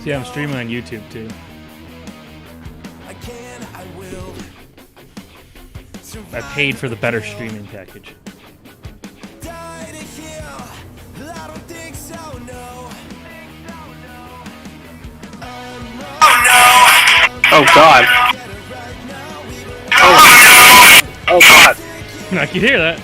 See, I'm streaming on YouTube too. I paid for the better streaming package. Oh god. Oh god. I can hear that.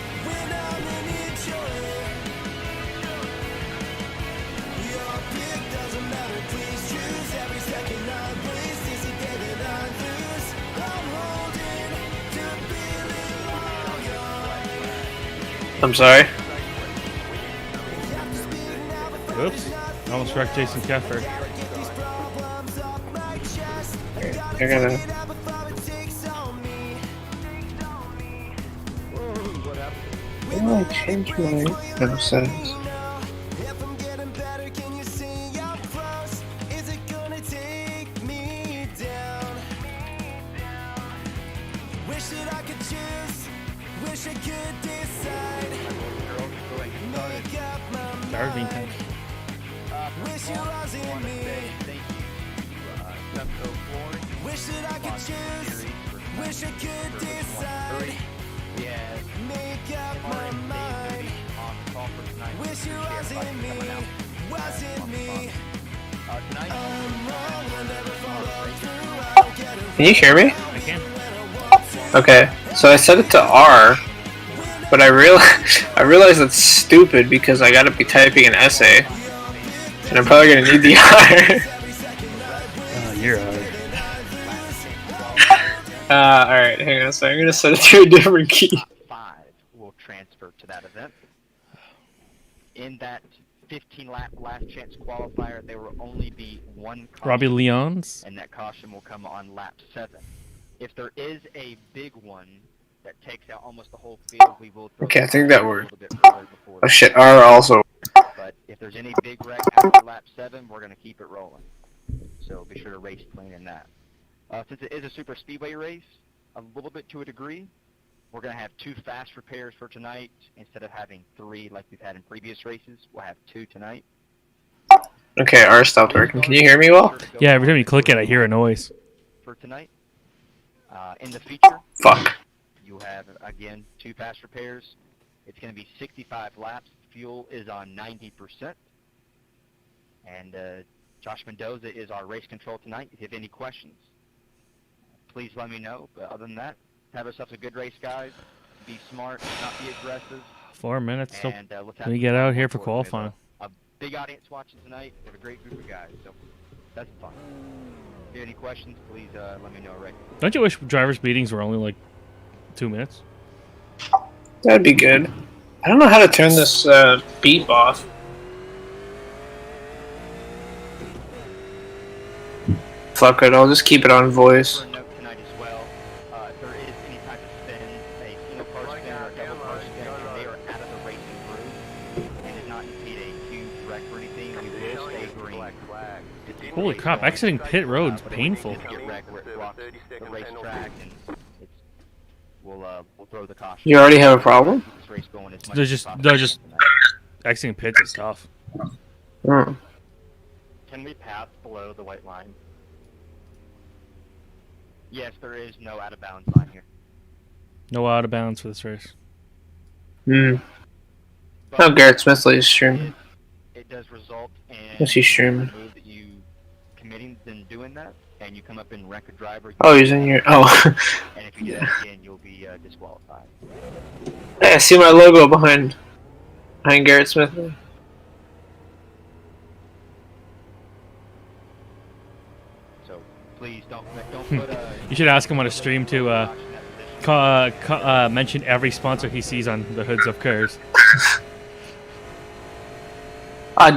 I'm sorry. Oops. I almost wrecked Jason Keffer. You're gonna... Why do I change my settings? Starving time. Can you hear me? I can. Okay, so I set it to R, but I realized that's stupid because I gotta be typing an essay, and I'm probably gonna need the R. You're out. Alright, hang on a second. I'm gonna set it to a different key. 5 will transfer to that event. In that 15-lap last chance qualifier, there will only be one caution. Robbie Leons. And that caution will come on lap 7. If there is a big one that takes out almost the whole field, we will throw Okay, I think that worked. before Oh shit, R also. But if there's any big wreck after lap 7, we're going to keep it rolling. So be sure to race clean in that. Since it is a super speedway race, a little bit to a degree, we're going to have 2 fast repairs for tonight. Instead of having 3 like we've had in previous races, we'll have 2 tonight. Okay, R stopped working. Can you hear me well? Yeah, every time you click it, I hear a noise. For tonight. In the feature, Fuck. you have, again, 2 fast repairs. It's going to be 65 laps. Fuel is on 90%. And Josh Mendoza is our race control tonight. If you have any questions, please let me know. But other than that, have yourselves a good race, guys. Be smart, not be aggressive. 4 minutes till And let's have we some get fun out going here for forward. We have qualifying. A big audience watching tonight. We have a great group of guys, so that's fun. If you have any questions, please let me know, Rick. Don't you wish drivers' meetings were only like 2 minutes? That'd be good. I don't know how to turn this beep off. Fuck it, I'll just keep it on voice. For a note tonight as well, if there is any type of spin, a single car spin or a double car spin, and they are out of the racing group and did not impede a huge wreck or anything, we will stay green. Holy crap, exiting pit road's painful. Get wrecked where it blocks the racetrack, and it's, we'll throw the caution. You already have a problem? Keep this race going as much They're as just possible. exiting pits is tough. Hmm. Can we pass below the white line? Yes, there is no out of bounds line here. No out of bounds for this race. Hmm. But Oh, Garrett Smithley is streaming. it does result in What's he streaming? a move that you committing and doing that, and you come up in record driver. Oh, he's in your... Oh. And if you do that again, you'll be disqualified. Hey, I see my logo behind Garrett Smithley. So please don't put You should ask him on a stream to mention every sponsor he sees on the hoods of cars.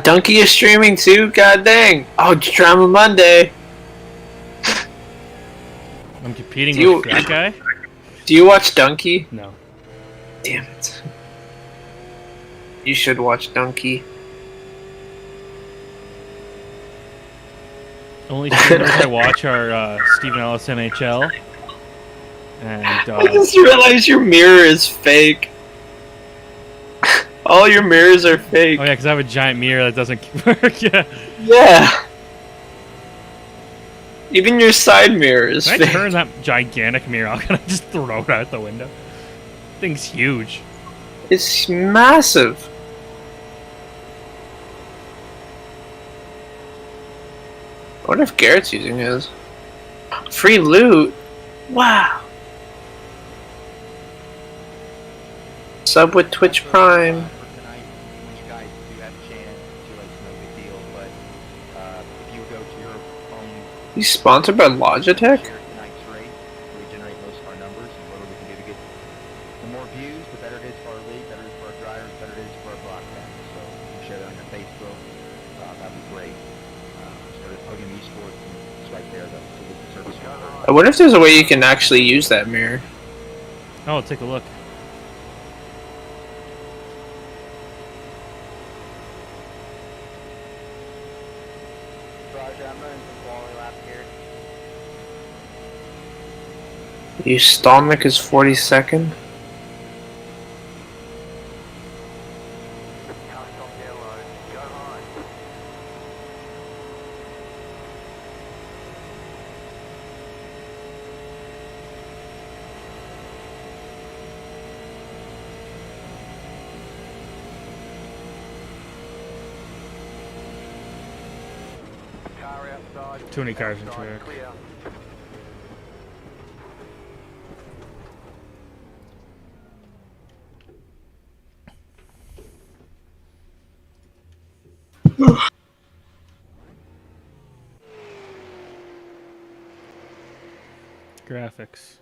Donkey is streaming too? God dang. Oh, Drama Monday. I'm competing Do you- with that guy? Do you watch Donkey? No. Damn it. You should watch Donkey. Only streamers I watch are Stephen Ellis NHL and I just realized your mirror is fake. All your mirrors are fake. oh yeah, because I have a giant mirror that doesn't work. Yeah. Yeah. Even your side mirror is Can I fake. turn that gigantic mirror off? Can I just throw it out the window? Thing's huge. It's massive. I wonder if Garrett's using his. Free loot? Wow. Sub with Twitch Prime. For tonight, when you guys do have a chance, it's no big deal, but if you go to your own He's sponsored by Logitech? share tonight's rate, we generate most of our numbers, and whatever we can do to get the more views, the better it is for our league, better it is for our drivers, better it is for our broadcast. So if you share that on your Facebook, that'd be great. Start at Podium Esports, and it's right there, the service. I wonder if there's a way you can actually use that mirror. Oh, take a look. Roger, I'm running some quality lap here. You Stallnick is 42nd. Too many cars in track. Graphics.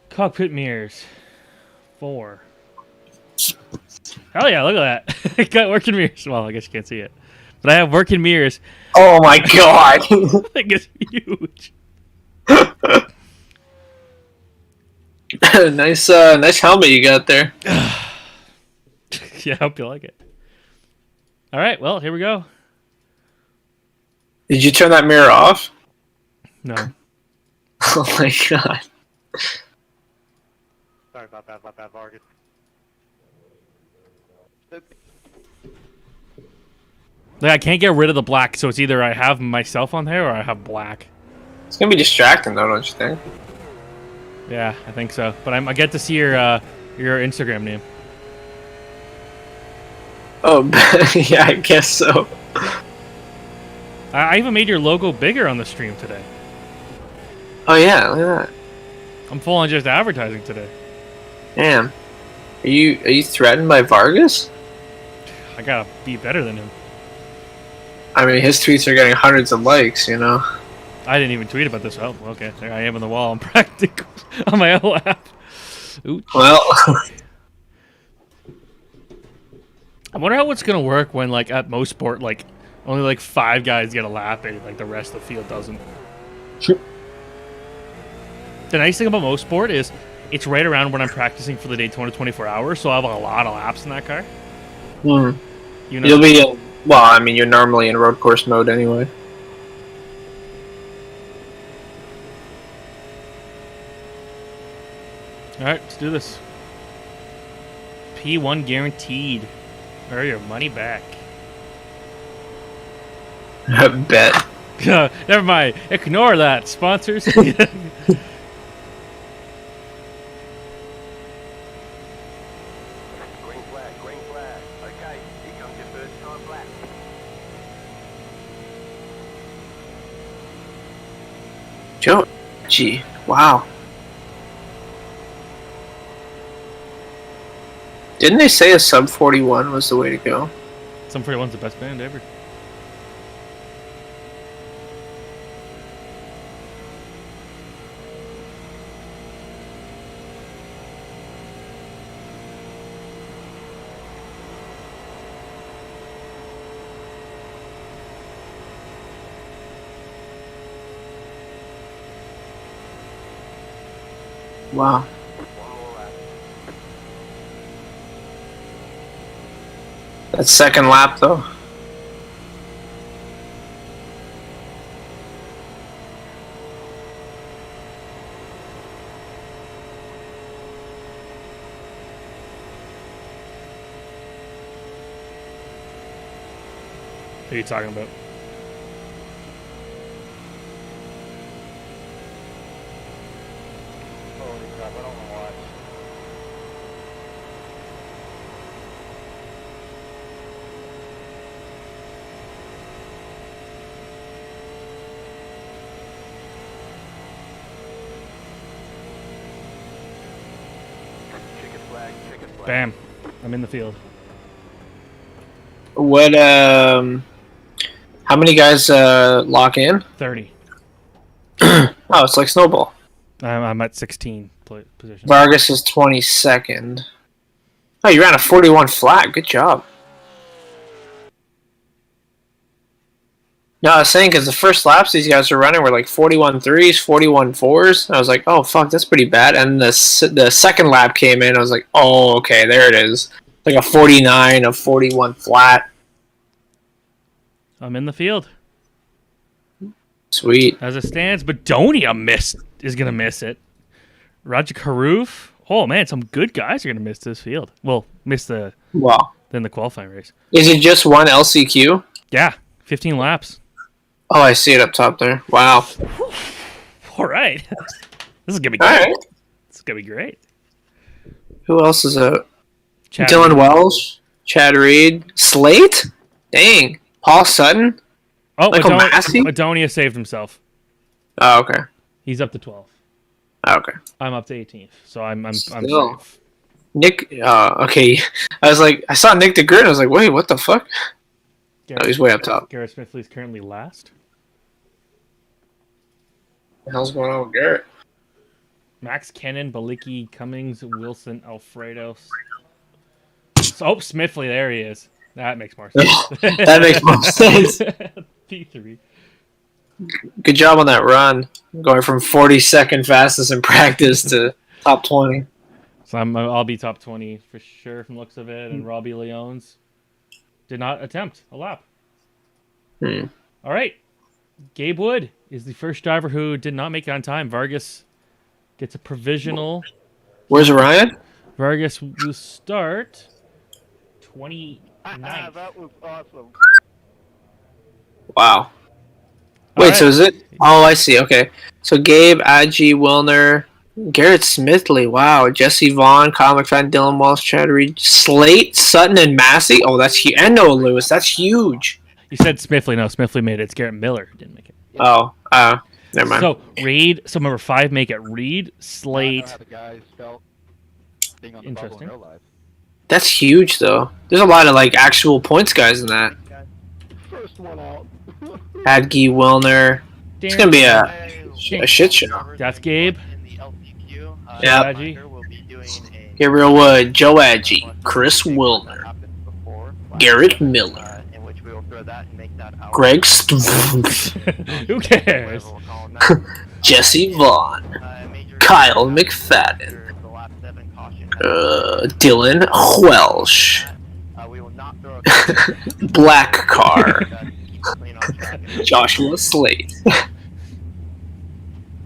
Cockpit mirrors. 4. Hell yeah, look at that. I got working mirrors. Well, I guess you can't see it. But I have working mirrors. Oh my god! I think it's huge. Nice helmet you got there. Yeah, I hope you like it. Alright, well, here we go. Did you turn that mirror off? No. Oh my god. Sorry about that, Vargas. Like, I can't get rid of the black, so it's either I have myself on there or I have black. It's gonna be distracting though, don't you think? Yeah, I think so. But I get to see your Instagram name. Oh, yeah, I guess so. I even made your logo bigger on the stream today. Oh yeah, look at that. I'm full on just advertising today. Damn. Are you threatened by Vargas? I gotta be better than him. I mean, his tweets are getting hundreds of likes, you know? I didn't even tweet about this. Oh, okay. There I am on the wall. I'm practical on my own app. Ooh. Well, I wonder how it's gonna work when, like, at most sport, like, only like 5 guys get a lap and like the rest of the field doesn't. Sure. The nice thing about most sport is it's right around when I'm practicing for the Daytona 24 hours, so I have a lot of laps in that car. you know, you'll be in, well, I mean, you're normally in road course mode anyway. Alright, let's do this. P1 guaranteed. Or your money back. Bet. Never mind. Ignore that. Sponsors. Green flag, green flag. Okay, here comes your first time lap. Joe, gee, wow. Didn't they say a sub 41 was the way to go? Sum 41's the best band ever. Wow. That second lap, though. What are you talking about? Holy crap, I don't know why. Chicken flag, chicken flag. Bam. I'm in the field. What? How many guys lock in? 30. Oh, it's like snowball. I'm at 16 position. Vargas is 22nd. Oh, you ran a 41 flat. Good job. No, I was saying because the first laps these guys were running were like 41 threes, 41 fours. I was like, oh, fuck, that's pretty bad. And the second lap came in. I was like, oh, okay, there it is. Like a 49, a 41 flat. I'm in the field. Sweet. As it stands, Bedonia is going to miss it. Raja Karoof. Oh, man, some good guys are going to miss this field. Well, miss the Wow. then the qualifying race. Is it just one LCQ? Yeah, 15 laps. Oh, I see it up top there. Wow. All right. This is going to be All great. right. This is going to be great. Who else is out? Chad Dylan Reed. Welsh, Chad Reed, Slate? Dang. Paul Sutton? Oh, Michael Massey? Bedonia saved himself. Oh, okay. He's up to 12. Oh, okay. I'm up to 18th, so I'm Still. safe. Nick, okay. I was like, I saw Nick DeGroot, I was like, wait, what the fuck? Garrett, Oh, he's way up top. Garrett Smithley is currently last. What the hell's going on with Garrett? Max Kennan, Balicki, Cummings, Wilson, Alfredo. Oh, Smithley, there he is. That makes more sense. That makes more sense. P3. Good job on that run. Going from 42nd fastest in practice to top 20. So I'll be top 20 for sure from the looks of it. And Robbie Leones did not attempt a lap. All right. Gabe Wood is the first driver who did not make it on time. Vargas gets a provisional. Where's Ryan? Vargas will start 29th. That was awesome. Wow. All Wait, right. so is it? Oh, I see. Okay. So Gabe, Adji, Wilner, Garrett Smithley. Wow. Jesse Vaughn, Kyle McFadden, Dylan Walsh, Chad Reed, Slate, Sutton, and Massey. Oh, that's huge. And Noah Lewis. That's huge. You said Smithley. No, Smithley made it. It's Garrett Miller who didn't make it. Oh, never mind. So Reed, so number 5 make it. Reed, I Slate. don't know how the guys felt being on the bubble in Interesting. real life. That's huge, though. There's a lot of like actual points guys in that. First one out. Adgi, Wilner. It's gonna be a shit show. That's Gabe. In the LCQ, Yep. Reminder, we'll be doing a Gabriel Wood, Joe Adgi, Chris Wilner, Garrett Miller, in which we will throw that and make that our Greg Who cares? Jesse Vaughn, Kyle McFadden, Dylan Welsh, we will not throw Black Car, Joshua Slate.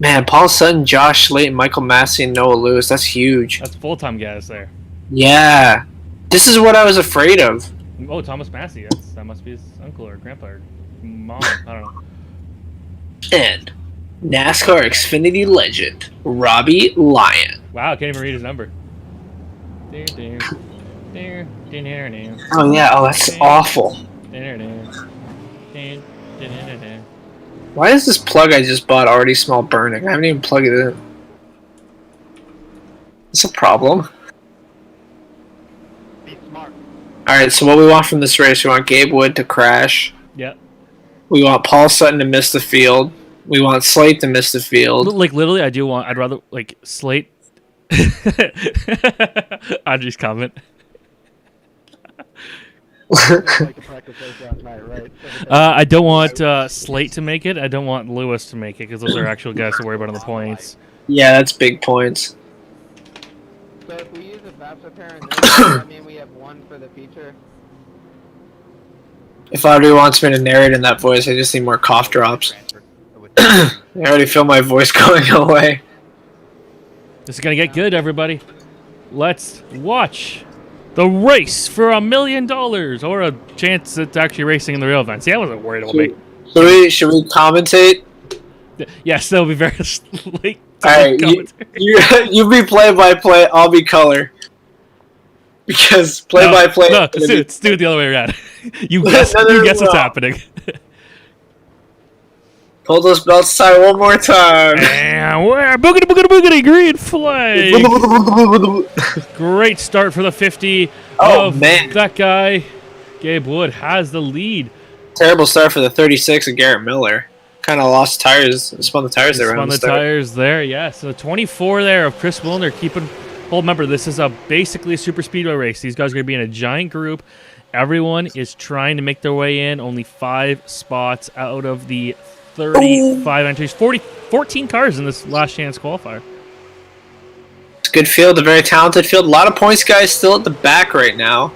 Man, Paul Sutton, Josh Slate, Michael Massey, and Noah Lewis. That's huge. That's full-time guys there. Yeah. This is what I was afraid of. Oh, Thomas Massey. That must be his uncle or grandpa or mom. I don't know. And NASCAR Xfinity legend, Robbie Lyon. Wow, I can't even read his number. Oh, yeah. Oh, that's awful. Why does this plug I just bought already smell burning? I haven't even plugged it in. It's a problem. Be smart. Alright, so what we want from this race, we want Gabe Wood to crash. Yep. We want Paul Sutton to miss the field. We want Slate to miss the field. Like literally, I'd rather like Slate. Audrey's comment. I don't want Slate to make it. I don't want Lewis to make it because those are actual guys to worry about on the points. Yeah, that's big points. So if we use a FAFSA pair in this, does that mean we have one for the future? If Audrey wants me to narrate in that voice, I just need more cough drops. I already feel my voice going away. This is gonna get good, everybody. Let's watch The race for $1 million or a chance at actually racing in the real event. See, I wasn't worried about me. Should we commentate? Yes, that'll be very late. All right, you be play-by-play. I'll be color. Because play-by-play. No, let's do it the other way around. You guess what's happening. Pull those belts tight one more time. And we're boogity green flag. Great start for the 50 of that guy. Gabe Wood has the lead. Terrible start for the 36 of Garrett Miller. Kind of lost tires, spun the tires there. Spun the tires there, yeah. So the 24 there of Chris Wilner keeping. Well, remember, this is basically a super speedway race. These guys are going to be in a giant group. Everyone is trying to make their way in. Only 5 spots out of the 35 entries. 14 cars in this last chance qualifier. It's a good field, a very talented field. A lot of points guys still at the back right now.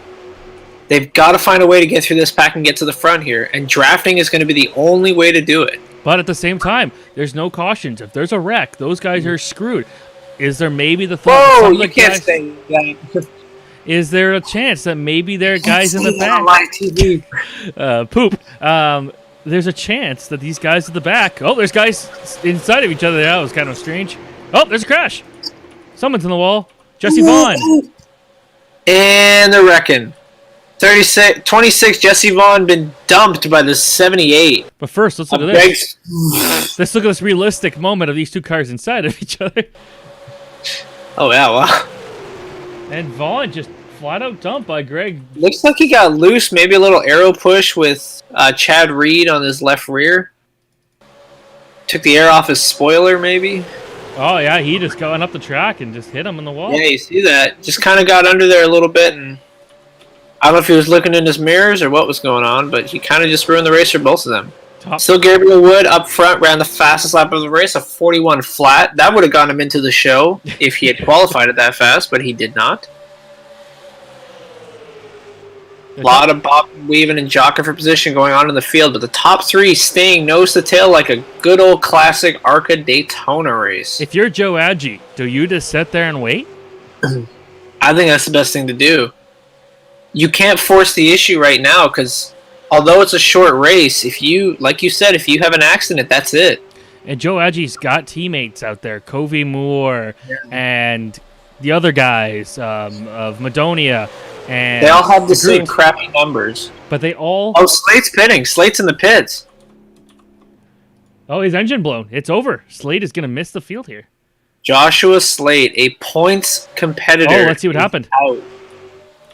They've got to find a way to get through this pack and get to the front here. And drafting is going to be the only way to do it. But at the same time, there's no cautions. If there's a wreck, those guys are screwed. Is there maybe the thought? Whoa, you can't say that. Is there a chance that maybe there are guys in the back? Live TV. Poop. There's a chance that these guys at the back. Oh, there's guys inside of each other. That was kind of strange. Oh, there's a crash. Someone's in the wall. Jesse Vaughn. And they're wrecking. 26, Jesse Vaughn been dumped by the 78. But first, let's look at this. Let's look at this realistic moment of these two cars inside of each other. Oh, yeah, wow. And Vaughn just flat out dumped by Greg. Looks like he got loose. Maybe a little arrow push with Chad Reed on his left rear. Took the air off his spoiler, maybe. Oh, yeah, he just got up the track and just hit him in the wall. Yeah, you see that. Just kind of got under there a little bit, and I don't know if he was looking in his mirrors or what was going on, but he kind of just ruined the race for both of them. Still Gabriel Wood up front, ran the fastest lap of the race, a 41 flat. That would have gotten him into the show if he had qualified it that fast, but he did not. A lot of bobbing, weaving, and jockeying for position going on in the field, but the top 3 staying nose to tail like a good old classic ARCA Daytona race. If you're Joe Adji, do you just sit there and wait? I think that's the best thing to do. You can't force the issue right now because although it's a short race, if you, like you said, if you have an accident, that's it. And Joe Adji's got teammates out there, Covey Moore and the other guys of Madonia. And they all have the same crappy numbers. But they all... Oh, Slate's pitting. Slate's in the pits. Oh, his engine blown. It's over. Slate is going to miss the field here. Joshua Slate, a points competitor. Oh, let's see what happened. Out.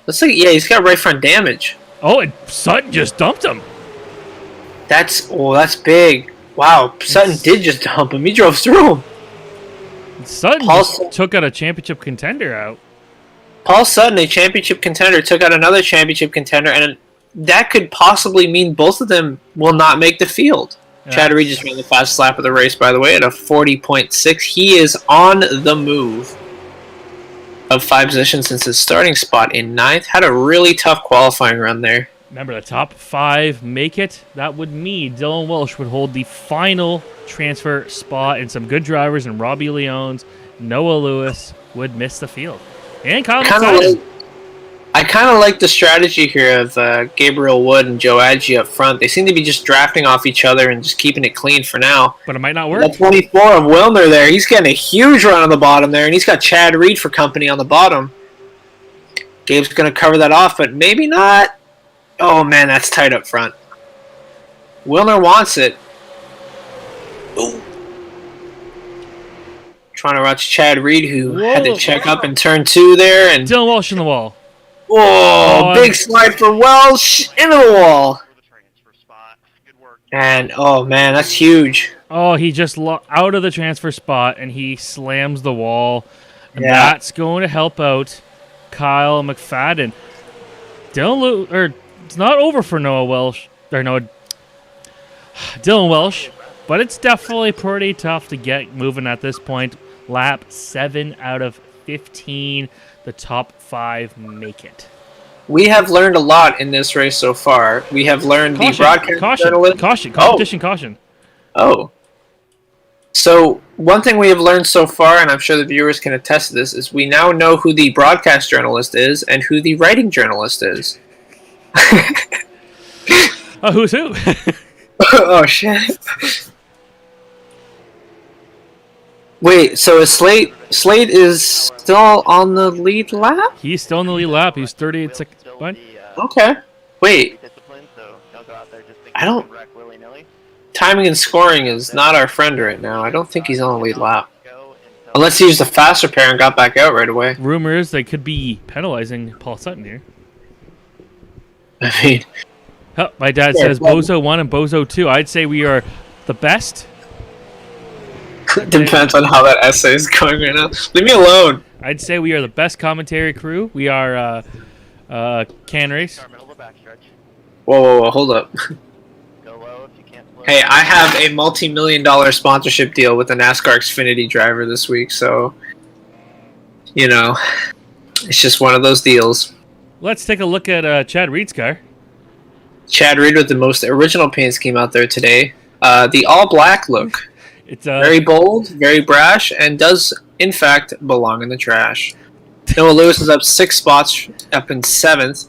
Looks like, yeah, he's got right front damage. Oh, and Sutton just dumped him. That's big. Wow, Sutton did just dump him. He drove through him. Sutton just took out a championship contender out. Paul Sutton, a championship contender, took out another championship contender, and that could possibly mean both of them will not make the field. Yeah. Chad Reed just ran the fastest lap of the race, by the way, at a 40.6. He is on the move of 5 positions since his starting spot in 9th. Had a really tough qualifying run there. Remember, the top 5 make it. That would mean Dylan Welsh would hold the final transfer spot, and some good drivers, and Robbie Leones, Noah Lewis would miss the field. And Kyle McFadden. I kind of like the strategy here of Gabriel Wood and Joe Adji up front. They seem to be just drafting off each other and just keeping it clean for now. But it might not work. That 24 of Wilner there, he's getting a huge run on the bottom there, and he's got Chad Reed for company on the bottom. Gabe's going to cover that off, but maybe not. Oh, man, that's tight up front. Wilner wants it. Ooh. Trying to watch Chad Reed, who had to check up in turn 2 there. And Dylan Welsh in the wall. Oh, big slide for Welsh into the wall. And, oh, man, that's huge. Oh, he just out of the transfer spot, and he slams the wall. And that's going to help out Kyle McFadden. It's not over for Noah Welsh. Or Dylan Welsh. But it's definitely pretty tough to get moving at this point. Lap 7 out of 15. The top 5 make it. We have learned a lot in this race so far. We have learned the broadcast caution. Competition caution. Oh. So one thing we have learned so far, and I'm sure the viewers can attest to this, is we now know who the broadcast journalist is and who the writing journalist is. Oh, who's who? Oh shit! Wait, so is Slate is still on the lead lap? He's still in the lead lap. He's 38 Will seconds still behind. be, Okay. Wait, disciplined, so don't go out there just thinking I don't- you can wreck willy-nilly. timing and scoring is not our friend right now. I don't think he's on the lead lap. Go until- Unless he used a fast repair and got back out right away. Rumor is they could be penalizing Paul Sutton here. I mean, Oh, my dad Yeah, says well- Bozo 1 and Bozo 2. I'd say we are the best. depends on how that essay is going right now. Leave me alone. I'd say we are the best commentary crew. We are Can Race. Start middle of the backstretch. Whoa, hold up. Go low if you can't float. Hey, I have a multi-million-dollar sponsorship deal with the NASCAR Xfinity driver this week, so you know, it's just one of those deals. Let's take a look at Chad Reed's car. Chad Reed with the most original paint scheme out there today. The all-black look. It's Very bold, very brash, and does, in fact, belong in the trash. Noah Lewis is up 6 spots, up in 7th.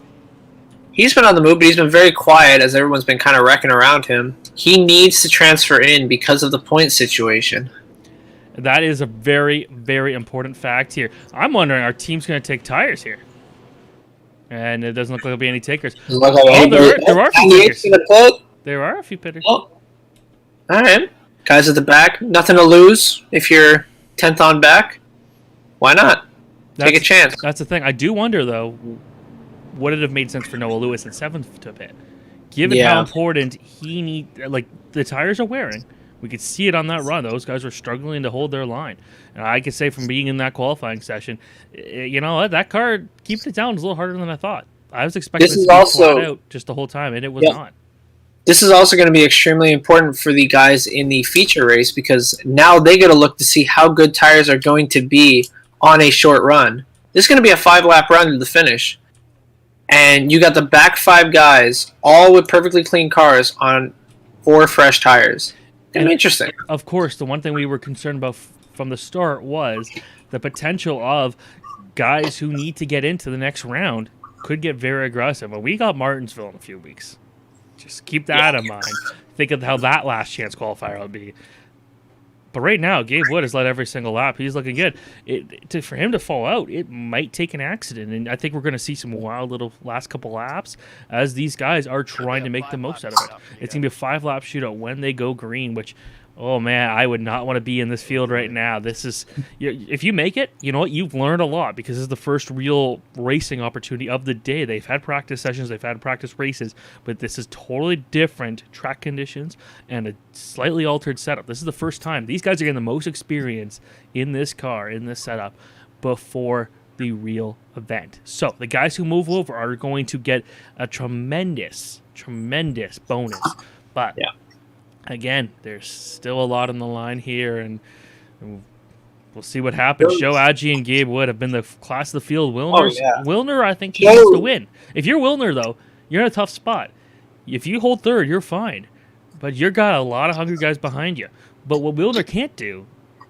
He's been on the move, but he's been very quiet as everyone's been kind of wrecking around him. He needs to transfer in because of the point situation. That is a very, very important fact here. I'm wondering, our team's going to take tires here. And it doesn't look like there'll be any takers. Look like there are a few 98's takers. gonna pit. There are a few pitters. Oh. All right. Guys at the back, nothing to lose if you're 10th on back. Why not? Take a chance. That's the thing. I do wonder, though, would it have made sense for Noah Lewis in 7th to pit? Given how important the tires are wearing. We could see it on that run. Those guys were struggling to hold their line. And I could say from being in that qualifying session, you know what? That car, keeping it down, was a little harder than I thought. I was expecting This it is to be also- flat out just the whole time, and it was Yeah. not. This is also going to be extremely important for the guys in the feature race because now they got to look to see how good tires are going to be on a short run. This is going to be a 5-lap run to the finish. And you got the back 5 guys, all with perfectly clean cars on 4 fresh tires. It's interesting. Of course, the one thing we were concerned about from the start was the potential of guys who need to get into the next round could get very aggressive. And we got Martinsville in a few weeks. Just keep that in mind. Think of how that last chance qualifier will be. But right now, Gabe Wood has led every single lap. He's looking good. For him to fall out, it might take an accident. And I think we're going to see some wild little last couple laps as these guys are trying to make the most out of it. It's going to be a 5-lap shootout when they go green, which, oh man, I would not want to be in this field right now. This is, if you make it, you know what? You've learned a lot because this is the first real racing opportunity of the day. They've had practice sessions, they've had practice races, but this is totally different track conditions and a slightly altered setup. This is the first time. These guys are getting the most experience in this car, in this setup, before the real event. So the guys who move over are going to get a tremendous bonus. But yeah. Again, there's still a lot on the line here, and we'll see what happens. Joe Agee and Gabe Wood have been the class of the field. Wilner, I think, he needs to win. If you're Wilner, though, you're in a tough spot. If you hold third, you're fine. But you've got a lot of hungry guys behind you. But what Wilner can't do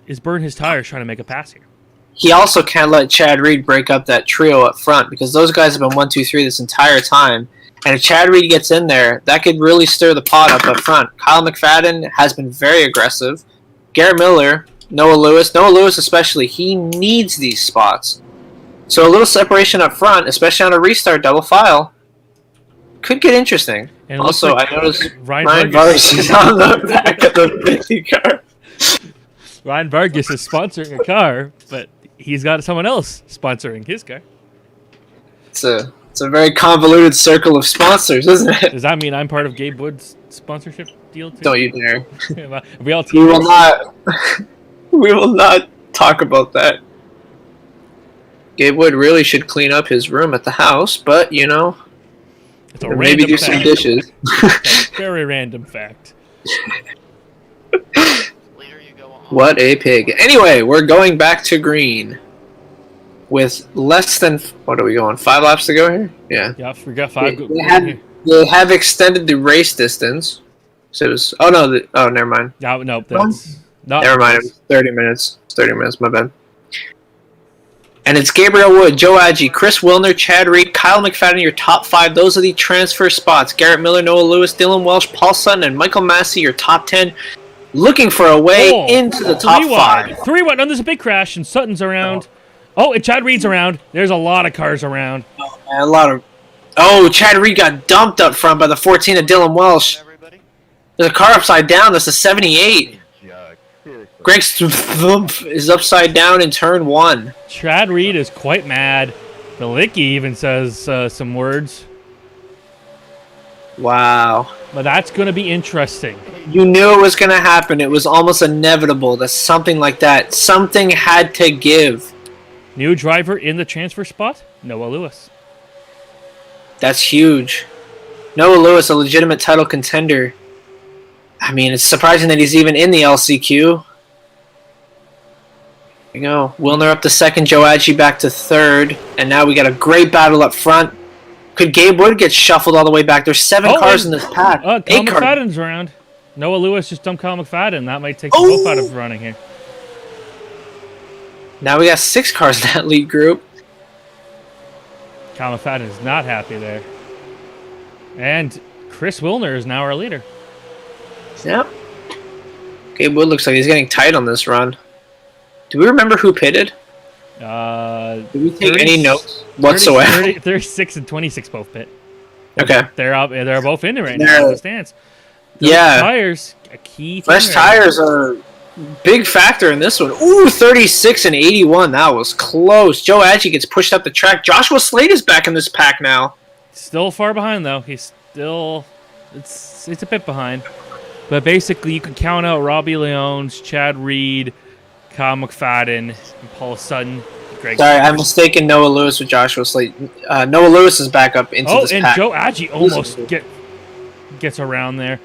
is burn his tires trying to make a pass here. He also can't let Chad Reed break up that trio up front because those guys have been 1, 2, 3 this entire time. And if Chad Reed gets in there, that could really stir the pot up front. Kyle McFadden has been very aggressive. Garrett Miller, Noah Lewis especially, he needs these spots. So a little separation up front, especially on a restart double file, could get interesting. And also, like I noticed Ryan Vargas is on the back of the 50 car. Ryan Vargas is sponsoring a car, but he's got someone else sponsoring his car. It's a very convoluted circle of sponsors, isn't it? Does that mean I'm part of Gabe Wood's sponsorship deal too? Don't you dare. Are we all We will not. We will not talk about that. Gabe Wood really should clean up his room at the house, but you know, it's a or maybe do some dishes. It's a very random fact. What a pig. Anyway, we're going back to green. With less than, what are we going, 5 laps to go here? Yeah. Yeah, we got 5. They have extended the race distance. So it was, never mind. No, that's Never mind. It was 30 minutes. It's 30 minutes. My bad. And it's Gabriel Wood, Joe Agee, Chris Wilner, Chad Reed, Kyle McFadden, your top 5. Those are the transfer spots. Garrett Miller, Noah Lewis, Dylan Welsh, Paul Sutton, and Michael Massey, your top 10. Looking for a way into the top 5. 3-1. No, there's a big crash, and Sutton's around. Oh, and Chad Reed's around. There's a lot of cars around. Oh, man, a lot of... Oh, Chad Reed got dumped up front by the 14 of Dylan Welsh. There's a car upside down. That's a 78. Greg is upside down in turn 1. Chad Reed is quite mad. Malicki even says some words. Wow. But that's going to be interesting. You knew it was going to happen. It was almost inevitable that something like that, something had to give. New driver in the transfer spot, Noah Lewis. That's huge. Noah Lewis, a legitimate title contender. I mean, it's surprising that he's even in the LCQ. There you go. Wilner up to 2nd, Joe Agee back to 3rd. And now we got a great battle up front. Could Gabe Wood get shuffled all the way back? There's 7 cars in this pack. Kyle McFadden's around. Noah Lewis just dumped Kyle McFadden. That might take them both out of running here. Now we got 6 cars in that lead group. Kyle McFadden is not happy there. And Chris Wilner is now our leader. Yep. Gabe Wood looks like he's getting tight on this run. Do we remember who pitted? Did we take any notes whatsoever? 36 and 26 both pit. Okay. They're both in it right now in the stands. Tires, a key thing. Fresh tires are a big factor in this one. Ooh, 36 and 81. That was close. Joe Agee gets pushed up the track. Joshua Slade is back in this pack now. Still far behind, though. He's still... It's a bit behind. But basically, you can count out Robbie Leones, Chad Reed, Kyle McFadden, and Paul Sutton. Greg. Sorry, I'm mistaken Noah Lewis with Joshua Slade. Noah Lewis is back up into this pack. Oh, and Joe Agee almost gets around there.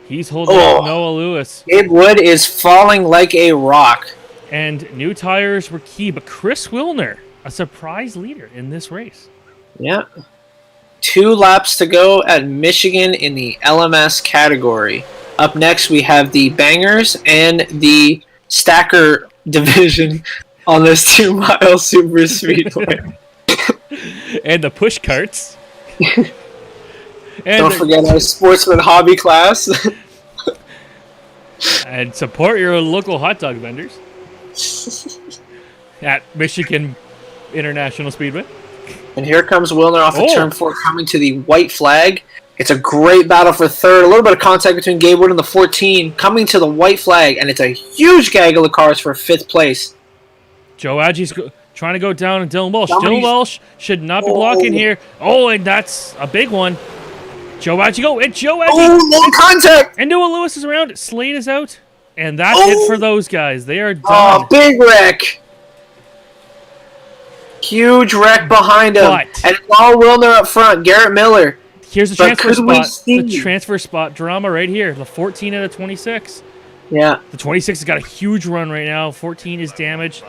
He's holding up Noah Lewis. Gabe Wood is falling like a rock. And new tires were key, but Chris Wilner, a surprise leader in this race. Yeah. 2 laps to go at Michigan in the LMS category. Up next, we have the Bangers and the Stacker division on this 2-mile super speedway. And the push carts. And don't forget our sportsman hobby class. And support your local hot dog vendors at Michigan International Speedway. And here comes Wilner off of turn 4 coming to the white flag. It's a great battle for 3rd. A little bit of contact between Gabe Wood and the 14 coming to the white flag. And it's a huge gaggle of cars for 5th place. Joe Agee's trying to go down and Dylan Welsh. Dylan Welsh should not be blocking here. Oh, and that's a big one. Joe Agee, go. It's Joe Agee. Oh, long contact. And Noah Lewis is around. Slade is out. And that's it for those guys. They are done. Oh, big wreck. Huge wreck behind him. And it's all Wilner up front. Garrett Miller. Here's the transfer spot. The transfer spot drama right here. The 14 out of 26. Yeah. The 26 has got a huge run right now. 14 is damaged.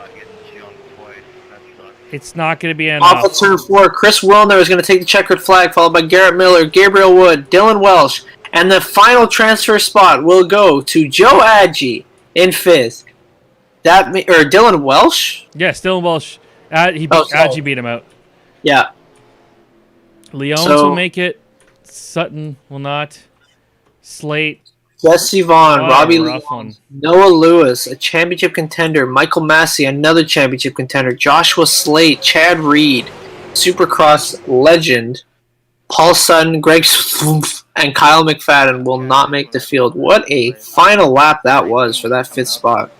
It's not going to be enough. Off of turn 4, Chris Wilner is going to take the checkered flag, followed by Garrett Miller, Gabriel Wood, Dylan Welsh. And the final transfer spot will go to Joe Agee in 5th. Or Dylan Welsh? Yes, Dylan Welsh. Agee beat him out. Yeah. Leones will make it. Sutton will not. Slate. Jesse Vaughn, Robbie Leones, Noah Lewis, a championship contender, Michael Massey, another championship contender, Joshua Slate, Chad Reed, Supercross legend, Paul Sutton, Greg and Kyle McFadden will not make the field. What a final lap that was for that 5th spot.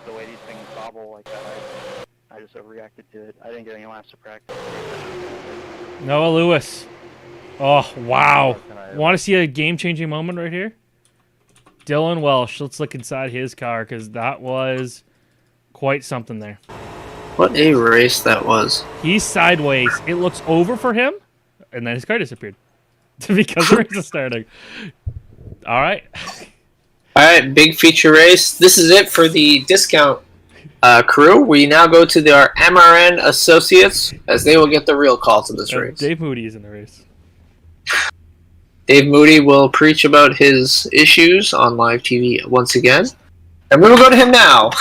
The way these things bobble like that, I just overreacted to it. I didn't get any laps to practice. Noah Lewis. Oh, wow. Want to see a game-changing moment right here? Dylan Welsh. Let's look inside his car because that was quite something there. What a race that was. He's sideways. It looks over for him, and then his car disappeared because the race is starting. All right. All right, big feature race. This is it for the discount crew. We now go to our MRN associates as they will get the real call to this race. Dave Moody is in the race. Dave Moody will preach about his issues on live TV once again. And we will go to him now.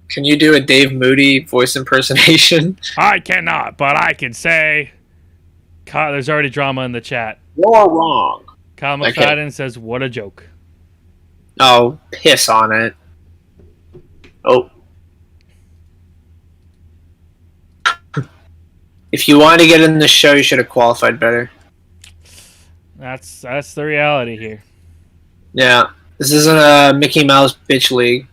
Can you do a Dave Moody voice impersonation? I cannot, but I can say. There's already drama in the chat. You're wrong. Kyle McFadden says, "What a joke." Oh, piss on it. Oh. If you wanted to get in this show, you should have qualified better. That's the reality here. Yeah, this isn't a Mickey Mouse bitch league.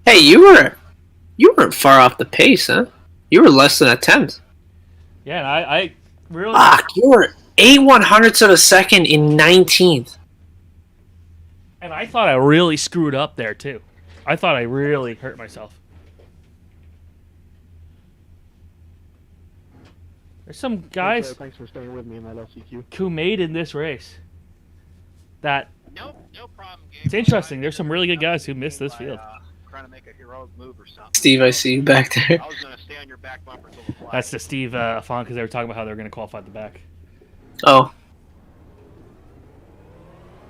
Hey, you weren't far off the pace, huh? You were less than a tenth. Yeah, and I really. Fuck, you were 8/100ths of a second in 19th. And I thought I really screwed up there too. I thought I really hurt myself. There's some guys Thanks for staying with me in that LCQ. who made in this race. That No problem, Gabe. it's interesting. There's some really good guys who missed this field. Trying to make a heroic move or something. Steve, I see you back there. I was gonna stay on your back bumper till the fly. That's the Steve Afon because they were talking about how they were going to qualify at the back. Oh.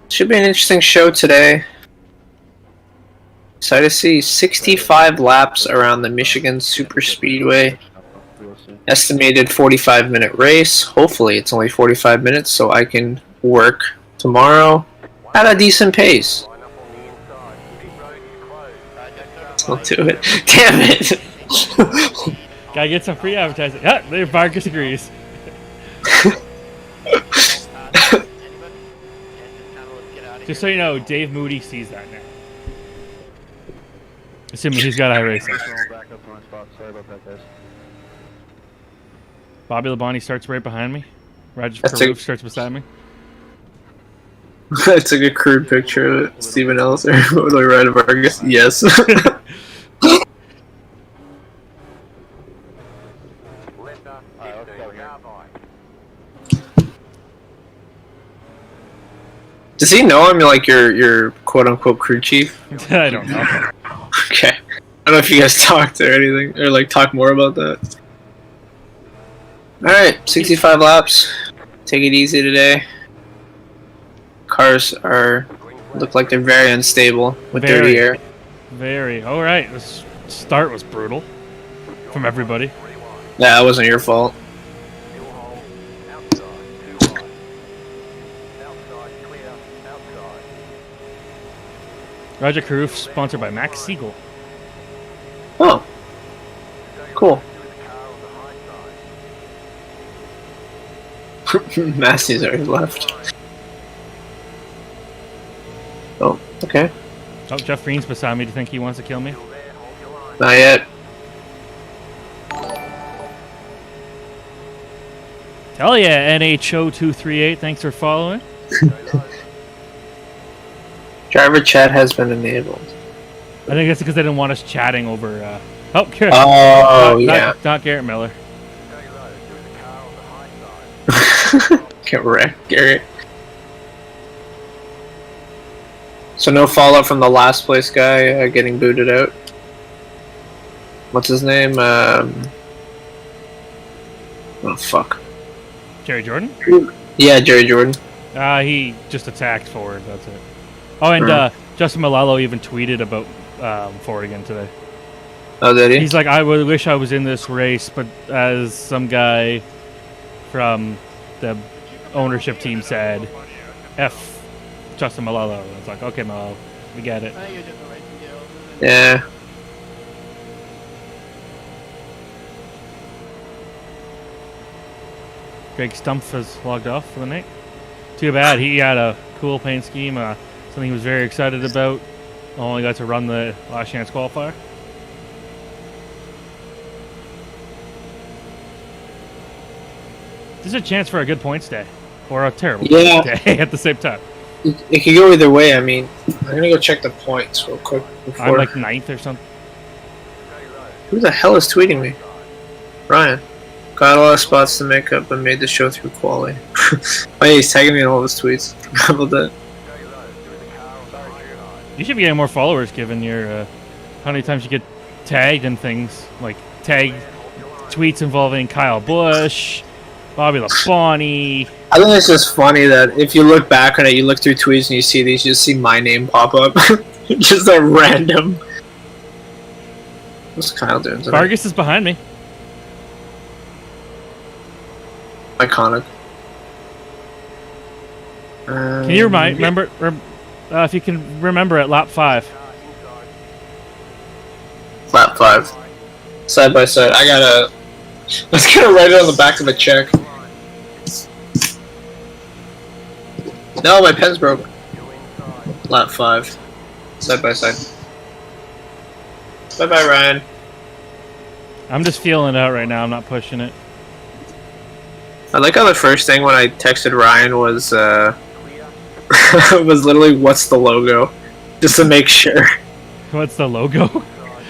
Should be an interesting show today. Excited to see 65 laps around the Michigan Super Speedway. Estimated 45-minute race. Hopefully it's only 45 minutes so I can work tomorrow at a decent pace. Don't do it. Damn it! Gotta get some free advertising. Yeah, there Vargas agrees. Just so you know, Dave Moody sees that now. Assuming he's got iRacing. Bobby Labonte starts right behind me. Roger Caroof starts beside me. I took a crude picture of it. Steven Ellis or like Ryder Vargas. Yes. Does he know I'm like your quote unquote crew chief? I don't know. Okay. I don't know if you guys talked or anything or like talk more about that. Alright, 65 laps. Take it easy today. Cars look like they're very unstable with dirty air. Very. Alright, this start was brutal from everybody. Yeah, that wasn't your fault. Roger Caroof, sponsored by Max Siegel. Oh. Cool. Massey's already left. Oh, okay. Oh, Jeff Green's beside me. Do you think he wants to kill me? Not yet. Hell yeah, NHO238. Thanks for following. Driver chat has been enabled. I think that's because they didn't want us chatting over. Oh, Garrett. Yeah. Not Garrett Miller. Get wrecked, Garrett. So no fallout from the last place guy getting booted out. What's his name? Oh fuck. Jerry Jordan? Yeah, Jerry Jordan. He just attacked forward. That's it. Oh, and Justin Malalo even tweeted about forward again today. Oh, did he? He's like, I would wish I was in this race, but as some guy from the ownership team said, F Justin Malalo. And it's like, okay, Malalo, we get it. I think it's just a racing deal. Yeah. Greg Stumpf has logged off for the night. Too bad. He had a cool paint scheme, something he was very excited about. Only got to run the last chance qualifier. This is a chance for a good points day. Or a terrible points day at the same time. It could go either way. I mean, I'm gonna go check the points real quick before. I'm like 9th or something. Who the hell is tweeting me? Ryan. Got a lot of spots to make up and made the show through quality. Oh yeah, he's tagging me in all his tweets. How about that? You should be getting more followers given your how many times you get tagged in things. Like tag tweets involving Kyle Busch, Bobby Labonte, I think it's just funny that if you look back on it, you look through tweets and you see these, you just see my name pop up. Just a random. What's Kyle doing today? Vargas is behind me. Iconic. Can you remember if you can remember at lap 5? Lap 5. Side by side. Let's get it right on the back of a check. No, my pen's broke. Lap 5. Side by side. Bye bye, Ryan. I'm just feeling it out right now. I'm not pushing it. I like how the first thing when I texted Ryan was was literally, "What's the logo?" Just to make sure. What's the logo? Oh,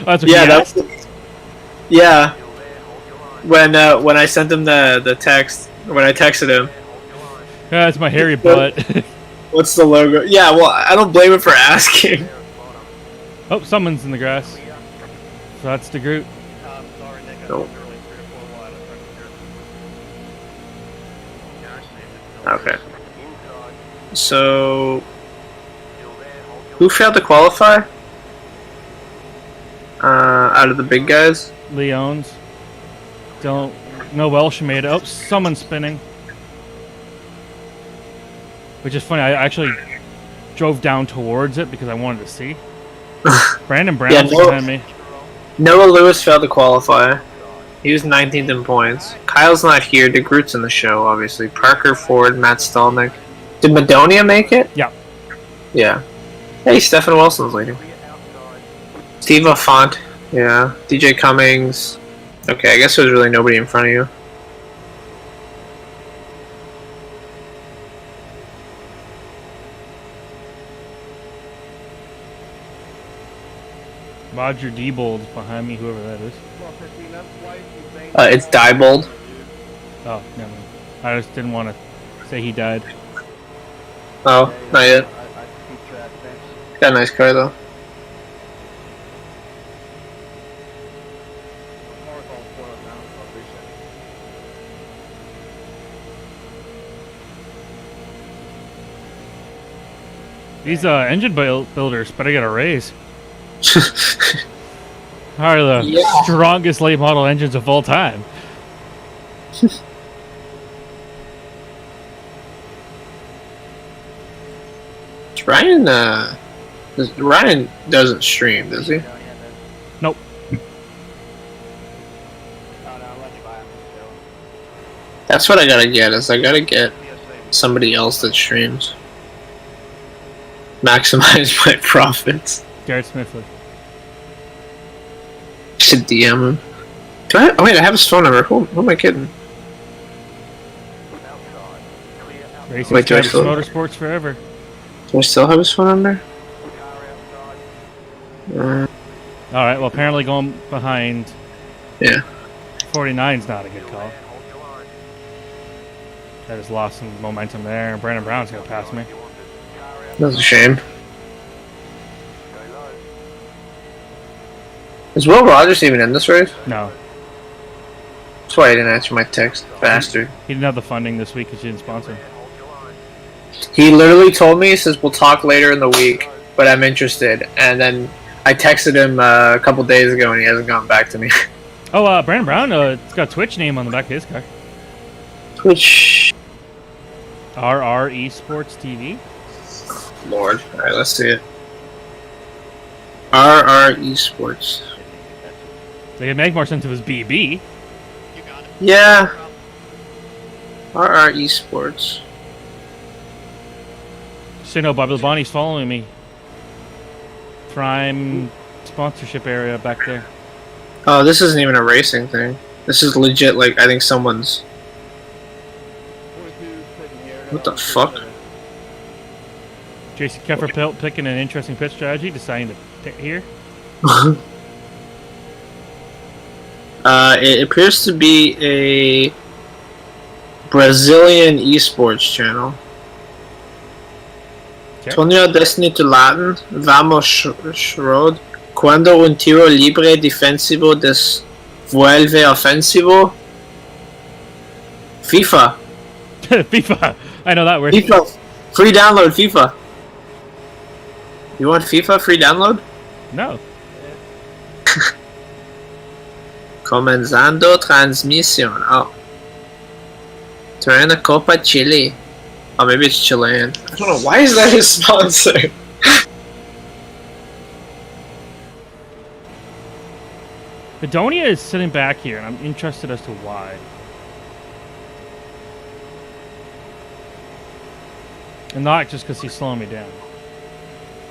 that's what Yeah, he asked? yeah. When I sent him the text, when I texted him, Yeah, it's my hairy butt. "What's the logo?" Yeah, well, I don't blame him for asking. Oh, someone's in the grass. So that's the Groot. Sorry, Nick. Nope. Early 3 to 4 wide. I'm trying to Okay. So, who failed to qualify? Out of the big guys? Leones. No Welsh made it. Oh, someone's spinning. Which is funny. I actually drove down towards it because I wanted to see. Brandon Brown's behind me. Noah Lewis failed to qualify. He was 19th in points. Kyle's not here. DeGroot's in the show, obviously. Parker Ford, Matt Stalnick. Did Madonia make it? Yeah. Yeah. Hey, Stephen Wilson's leading. Steve Font. Yeah. DJ Cummings. Okay, I guess there's really nobody in front of you. Roger Diebold behind me, whoever that is. It's Diebold. Oh, never mind. I just didn't want to say he died. Oh, not yet. Got a nice car though. These engine builders better get a raise. Are the strongest late model engines of all time. Ryan doesn't stream, does he? Nope. That's what I gotta get. I gotta get somebody else that streams. Maximize my profits. Garrett Smithley. Should DM him. Oh wait, I have his phone number. Who am I kidding? Racing Wait, do I Stripes still- Motorsports forever. Do I still have his phone number? Alright, well apparently going behind Yeah. 49's not a good call. I just lost some momentum there. Brandon Brown's gonna pass me. That's a shame. Is Will Rogers even in this race? No. That's why I didn't answer my text. Bastard. He didn't have the funding this week because you didn't sponsor him. He literally told me, he says, we'll talk later in the week, but I'm interested. And then I texted him a couple days ago and he hasn't gotten back to me. Oh, Brandon Brown, it's got a Twitch name on the back of his car. Twitch. RR Esports TV. Lord. Alright, let's see it. RR Esports. They could make more sense if it was BB. You got it. Yeah. RR Esports. So you know, Bobby Labonte's following me. Prime sponsorship area back there. Oh, this isn't even a racing thing. This is legit, like, I think someone's... What the fuck? Jason Keffer picking an interesting pit strategy, deciding to pit here. It appears to be a Brazilian esports channel. Okay. Torneo Destiny Latin, Vamos Schroed, Cuando un tiro libre defensivo vuelve ofensivo. FIFA. FIFA. I know that word. FIFA. Free download FIFA. You want FIFA free download? No. Comenzando transmisión. Oh. Turn the Copa Chile. Oh, maybe it's Chilean. I don't know. Why is that his sponsor? Bedonia is sitting back here, and I'm interested as to why. And not just because he's slowing me down.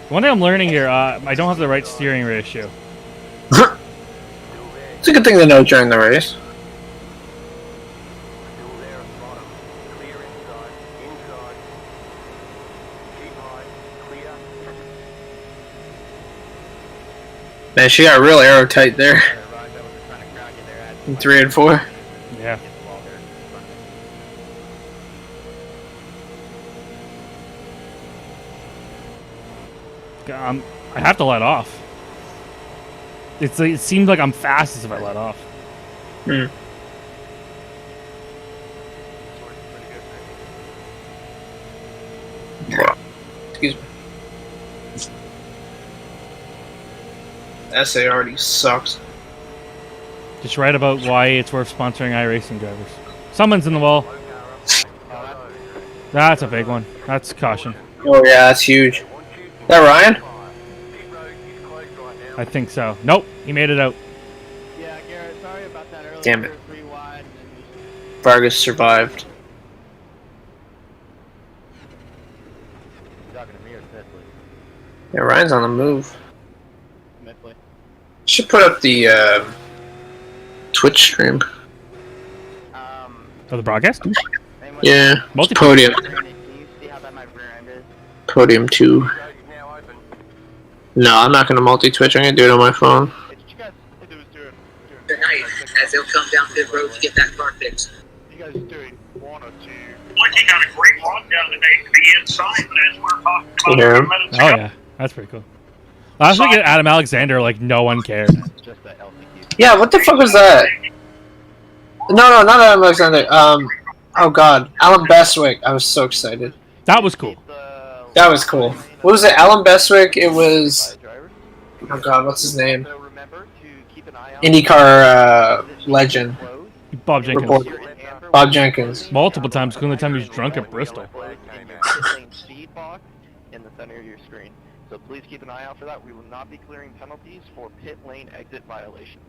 One thing I'm learning here, I don't have the right steering ratio. It's a good thing to know during the race. Man, she got real arrow tight there. In 3 and 4. Yeah. I have to let off. It seems like I'm fastest if I let off. Hmm. Excuse me. SA already sucks. Just write about why it's worth sponsoring iRacing drivers. Someone's in the wall. That's a big one. That's caution. Oh yeah, that's huge. Is that Ryan? I think so. Nope, he made it out. Yeah, Garrett, sorry about that earlier. Damn it. We were 3 wide and Vargas survived. Talking to me or Smithly? Yeah, Ryan's on the move. Smithly. Should put up the Twitch stream. Oh, the broadcast? Yeah, Multi- podium. Can you see how bad my rear end is? Podium 2. No, I'm not gonna multi-Twitch. I'm gonna do it on my phone. Hey, did you guys do Tonight, as they'll come down pit road to get that car fixed. You guys doing 1 or 2? Looking at a great lockdown today to be inside, but as we're talking You about hear a him? few minutes Oh ago, yeah, that's pretty cool. Last week at Adam Alexander, like no one cared. just the LCQ? Yeah, what the fuck was that? No, not Adam Alexander. Oh god, Alan Bestwick. I was so excited. That was cool. That was cool. What was it? Alan Bestwick. It was. Oh god, what's his name? So remember to keep an eye out. IndyCar legend. Bob Jenkins. Report. Bob Jenkins. Multiple times, including the time he was drunk at Bristol. Speed box in the center of your screen. So please keep an eye out for that. We will not be clearing penalties for pit lane exit violations.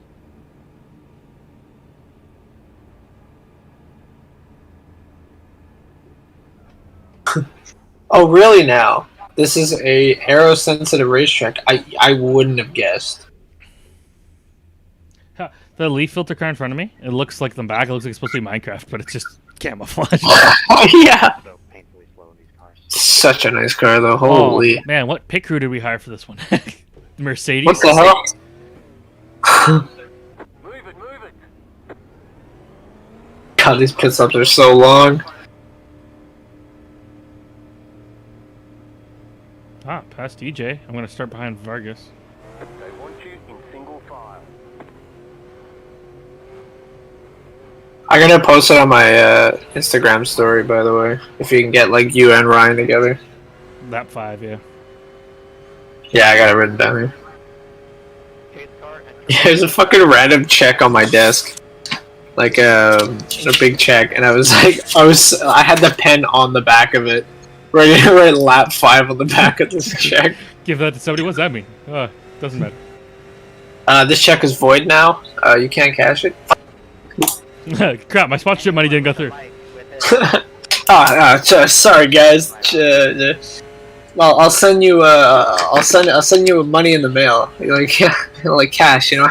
Oh really? Now this is a aero-sensitive racetrack. I wouldn't have guessed. The leaf filter car in front of me, it looks like the back. It looks like it's supposed to be Minecraft, but it's just camouflage. Oh yeah. So painfully slow in these cars. Such a nice car though. Holy. Oh, man, what pit crew did we hire for this one? Mercedes? What the hell? Move it. God, these pit stops are so long. Ah, past DJ. I'm going to start behind Vargas. They want you in single file. I'm gonna post it on my Instagram story, by the way. If you can get like you and Ryan together. Lap 5, yeah. Yeah, I got it written down here. Chase car and Yeah, there's a fucking random check on my desk, like a big check, and I had the pen on the back of it, ready to write lap 5 on the back of this check. Give that to somebody. What's that mean? Doesn't matter. This check is void now. You can't cash it. Crap, my sponsorship money didn't go through. Sorry guys. Well, I'll send you. I'll send you money in the mail. Like yeah, like cash. You know.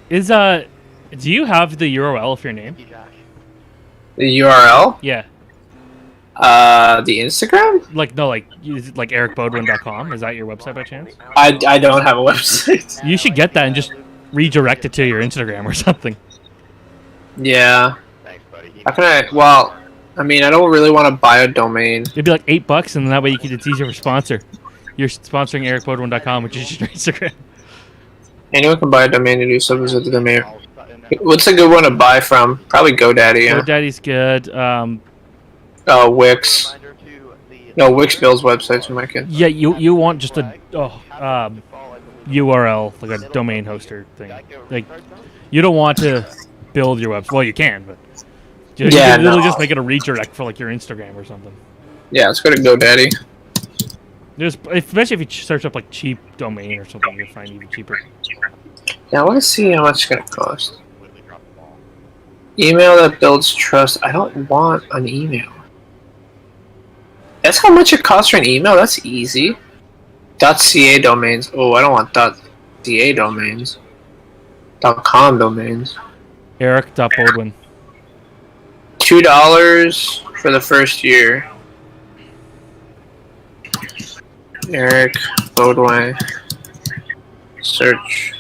Is do you have the URL of your name? The URL. Yeah. The Instagram. Like no, like is it like ericbodwin.com? Is that your website by chance? I don't have a website. You should get that and just redirect it to your Instagram or something. Yeah. Thanks, buddy. How can I? Well, I mean, I don't really want to buy a domain. It'd be like $8, and then that way you can, it's easier for sponsor. You're sponsoring ericbodwin.com, which is your Instagram. Anyone can buy a domain to do so. Visit the domain. What's a good one to buy from? Probably GoDaddy. Yeah. GoDaddy's good. Wix. No, Wix builds websites for my kid. Yeah, you want just a URL, like a domain hoster thing. Like, you don't want to build your website. Well, you can, but you can literally just make it a redirect for like your Instagram or something. Yeah, let's go to GoDaddy. Especially if you search up like cheap domain or something, you'll find even cheaper. Yeah, I want to see how much it's gonna cost. Email that builds trust. I don't want an email. That's how much it costs for an email? That's easy. .ca domains. Oh, I don't want .ca domains. .com domains. Eric.Bodwin. $2 for the first year. Eric Bodwin. Search.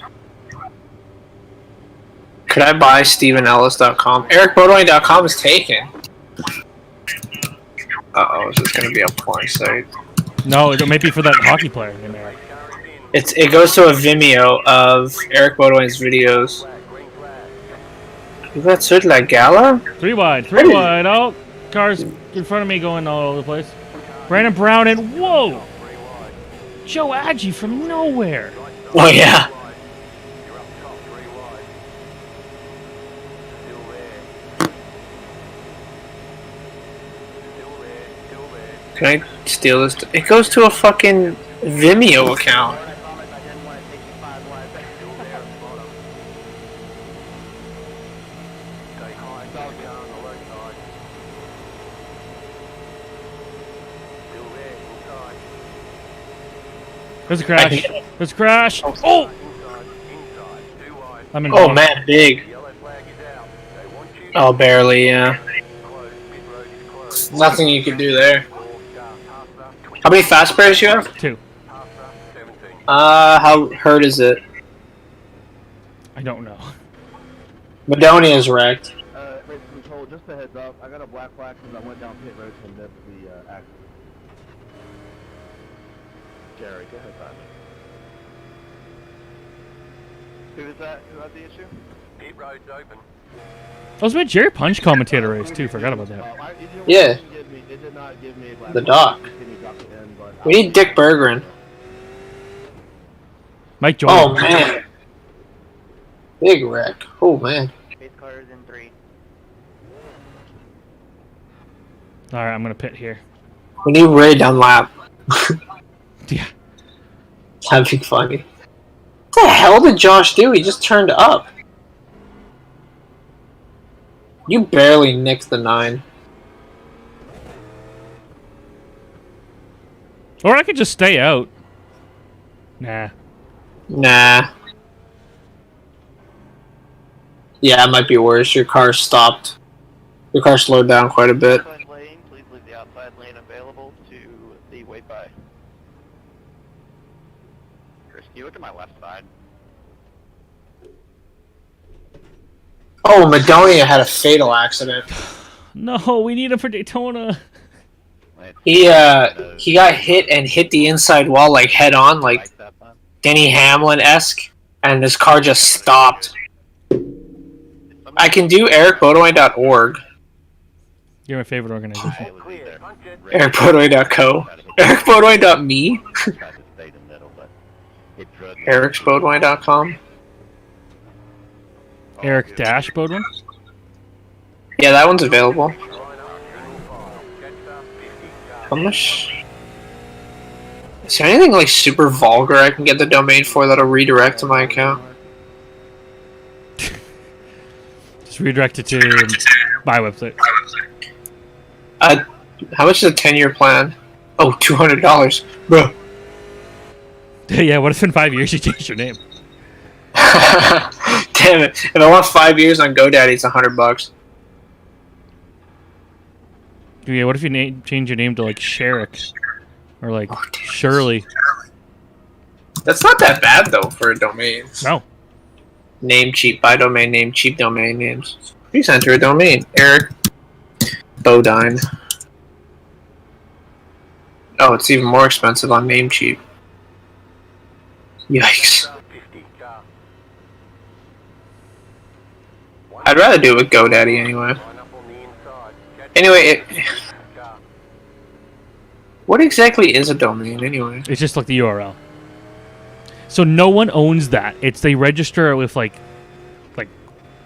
Could I buy StephenEllis.com? EricBodwin.com is taken. Uh-oh, is this going to be a porn site? No, it might be for that hockey player in there. It goes to a Vimeo of Eric Bodwin's videos. You got such like gala? 3 wide. Oh, cars in front of me going all over the place. Brandon Brown and whoa! Joe Agee from nowhere. Oh, yeah. Can I steal this? It goes to a fucking Vimeo account. There's a crash. There's a crash. Oh! I'm in. Oh man, big. Oh, barely, yeah. Nothing you can do there. How many fast pairs you have? 2. How hurt is it? I don't know. Madonia's wrecked. Race control, just a heads up. I got a black flag because I went down pit road to miss the accident. Jerry, go ahead, Pat. Who is that? Who had the issue? Pit road's open. I was with Jerry Punch commentator race too. Forgot about that. Yeah. It did not give me a black The doc. flag. We need Dick Bergeron. Mike Jordan. Oh man. Big wreck. Oh man. Base car is in 3. All right, I'm gonna pit here. We need Ray Dunlap. Yeah. That'd be funny. What the hell did Josh do? He just turned up. You barely nicked the 9. Or I could just stay out. Nah. Nah. Yeah, it might be worse. Your car stopped. Your car slowed down quite a bit. Lane, please leave the outside lane available to the wait by. Chris, can you look at my left side? Oh, Madonia had a fatal accident. No, we need him for Daytona. He got hit and hit the inside wall like head on, like Denny Hamlin-esque, and his car just stopped. I can do ericbodewine.org. You're my favorite organization. ericbodewine.co. ericbodewine.me. ericsbodewine.com. Eric-Bodwin? Yeah, that one's available. How much? Is there anything like super vulgar I can get the domain for that'll redirect to my account? Just redirect it to my website. How much is a 10-year plan? Oh, $200, bro. Yeah, what if in 5 years you change your name? Damn it! If I want 5 years on GoDaddy, it's $100. Yeah, what if you change your name to like Sherrick or like Shirley? That's not that bad though for a domain. No. Name cheap, buy domain name, cheap domain names. Please enter a domain. Eric Bodine. Oh, it's even more expensive on Namecheap. Yikes. I'd rather do it with GoDaddy anyway. Anyway, what exactly is a domain anyway? It's just like the URL. So no one owns that. It's they register it with like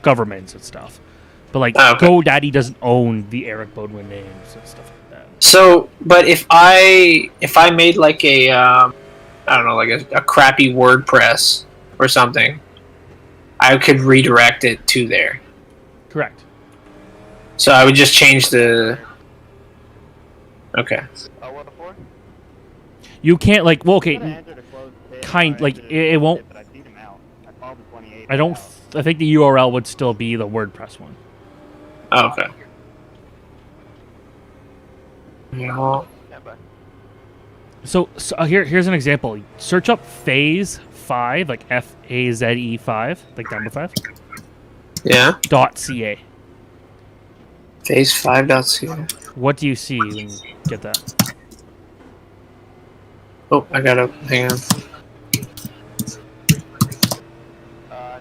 governments and stuff. But like GoDaddy doesn't own the Eric Bodwin names and stuff like that. So, but if I made like a I don't know, like a crappy WordPress or something, I could redirect it to there. Correct. So I would just change the. Okay. What for? You can't like Gotta it enter the closed pit. it won't. But I beat him out. I called the 28. I don't. I think the URL would still be the WordPress one. Oh, okay. Yeah. So here's an example. Search up Phase 5, like FAZE 5, like number 5. Yeah. .ca. Phase5.ca. What do you see when you get that? Oh, I gotta hang on.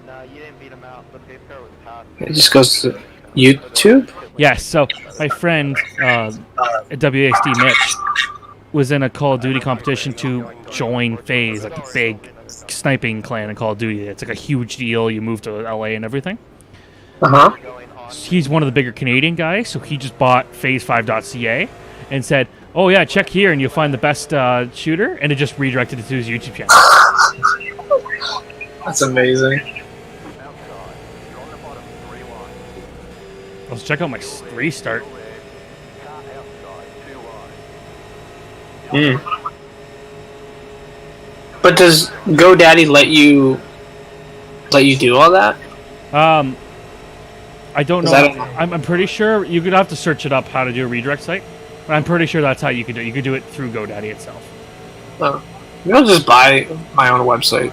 No, you didn't beat him out. The base car was top. It just goes to YouTube. Yes. So my friend at WASD Mitch was in a Call of Duty competition to join Phase, like a big sniping clan in Call of Duty. It's like a huge deal. You move to LA and everything. Uh huh. He's one of the bigger Canadian guys, so he just bought phase5.ca and said, "Oh yeah, check here and you'll find the best shooter," and it just redirected it to his YouTube channel. That's amazing. Let's check out my restart. But does GoDaddy let you do all that? I don't know. I'm pretty sure you could have to search it up how to do a redirect site, but I'm pretty sure that's how you could do it. You could do it through GoDaddy itself. Oh, maybe I'll just buy my own website.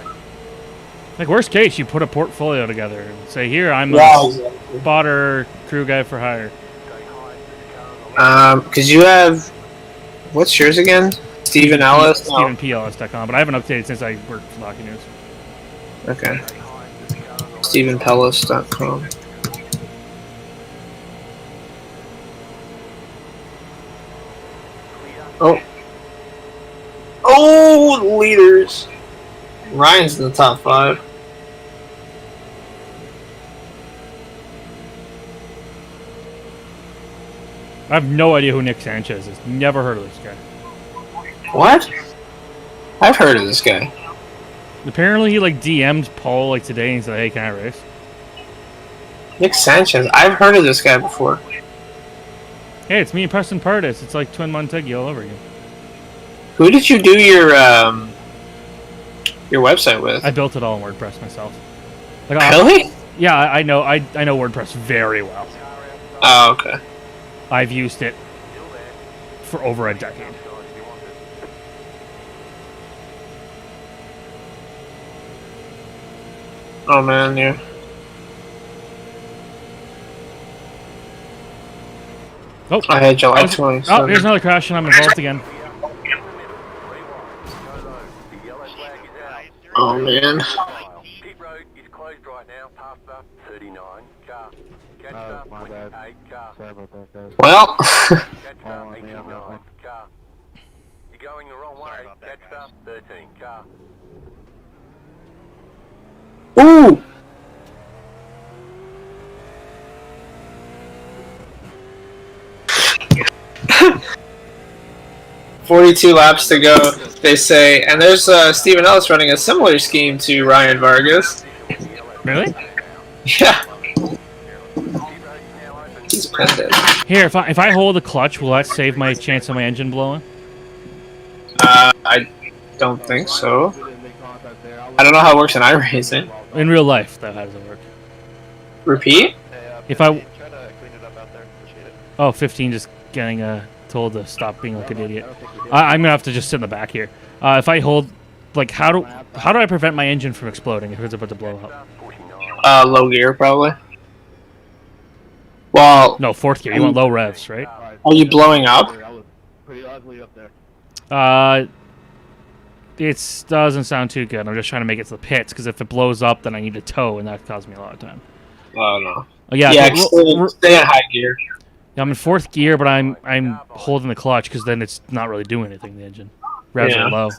Like worst case, you put a portfolio together and say, "Here, I'm Wow. a spotter crew guy for hire." Because you have, what's yours again? Stephen Ellis. StephenPLS.com, but I haven't updated since I worked for Locky News. Okay. StephenPellis.com. Oh. Oh, the leaders. Ryan's in the top 5. I have no idea who Nick Sanchez is. Never heard of this guy. What? I've heard of this guy. Apparently, he like DM'd Paul like today and said, "Hey, can I race?" Nick Sanchez. I've heard of this guy before. Hey, it's me and Preston Pardis. It's like Twin Montegi all over again. Who did you do your website with? I built it all in WordPress myself. Like, Really? Yeah, I know WordPress very well. Oh, okay. I've used it for over a decade. Oh man, yeah. Oh, I had July 27th. Oh, here's another crash, and I'm involved again. Oh man. Pit road is closed right now, past the 39 car. Catch up, my bad. 8 car. Sorry about that, guys. Well, Catch up, 89 car. You're going the wrong way. Catch up, 13 car. ooh. 42 laps to go, they say, and there's Stephen Ellis running a similar scheme to Ryan Vargas. Really? Yeah. He's pendant. Here, if I hold the clutch, will that save my chance of my engine blowing? I don't think so. I don't know how it works in iRacing. In real life, that how does it work? Repeat? If I Try to clean it up out there. Appreciate it. oh 15 just getting told to stop being like an idiot. I'm gonna have to just sit in the back here. If I hold, like, how do I prevent my engine from exploding if it's about to blow up? Low gear, probably. Well, No, fourth gear. You want low revs, right? are you blowing up? That was pretty ugly up there. It doesn't sound too good. I'm just trying to make it to the pits because if it blows up, then I need to tow, and that costs me a lot of time. Oh, no. Oh, yeah, Yeah, we're- stay in high gear. yeah, I'm in 4th gear, but I'm holding the clutch because then it's not really doing anything. The engine revs Yeah. are low.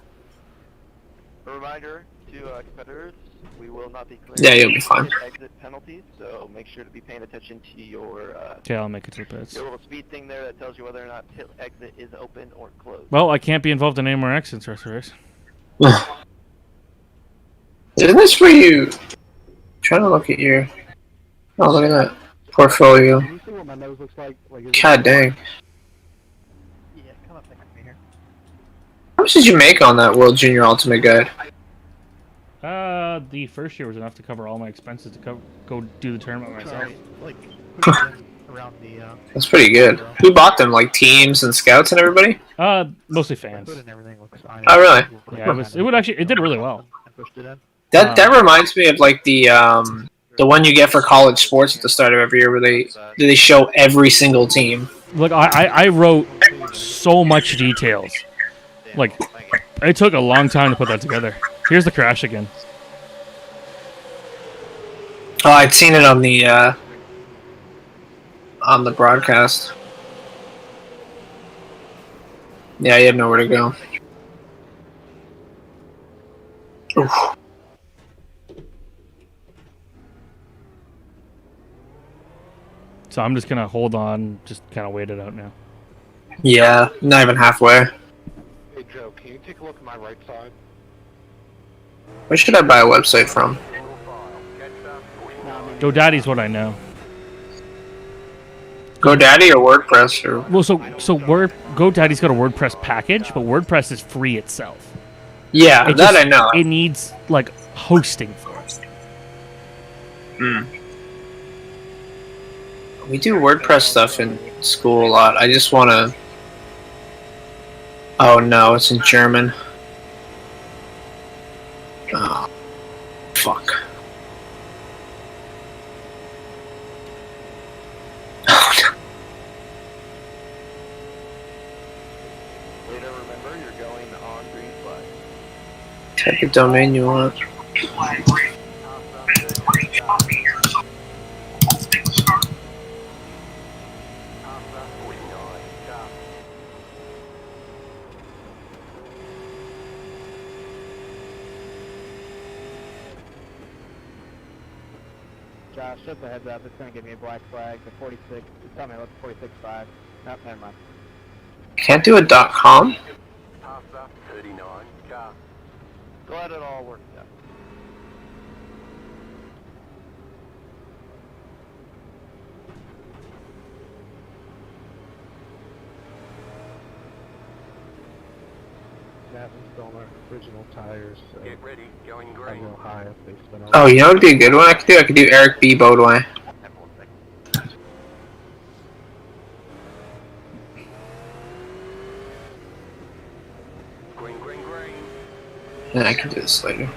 A reminder to competitors, we will not be clearing Yeah, you'll be fine. exit penalties, so make sure to be paying attention to your Okay, I'll make it to the pits. your little speed thing there that tells you whether or not pit exit is open or closed. Well, I can't be involved in any more accidents the rest of the race. Isn't this where you trying to look at your? Oh, look at that portfolio. Can you see what my nose looks like? God dang. Yeah, come up next to me here. How much did you make on that World Junior Ultimate Guide? The first year was enough to cover all my expenses to go do the tournament myself. Like, around the That's pretty good. Who bought them? Like teams and scouts and everybody? Mostly fans. and everything looks fine. Oh, really? Yeah, it did really well. I pushed it in. That reminds me of like the one you get for college sports at the start of every year, where they show every single team. Look, I wrote so much details. Like, it took a long time to put that together. Here's the crash again. Oh, I'd seen it on the broadcast. Yeah, you have nowhere to go. Oof. So I'm just gonna hold on, just kind of wait it out now. Yeah, not even halfway. Hey Joe, can you take a look at my right side? Where should I buy a website from? GoDaddy's what I know. GoDaddy or WordPress or? Well, so GoDaddy's got a WordPress package, but WordPress is free itself. Yeah, I know. It needs like hosting for it. We do WordPress stuff in school a lot. I just want to. Oh no, it's in German. Oh, fuck. Oh, no. Later, remember, you're going on green flag. Type of domain you want. Josh, just a heads up, it's gonna give me a black flag. The 46, tell me what's 46.5. No, never mind. Can't do a .com. Glad it all worked out. Original tires. Get ready, going green. Real high if they spin over. Oh, you know what would be a good one I could do? I could do Eric B. Bodway. Green, green, green. And I can do this later.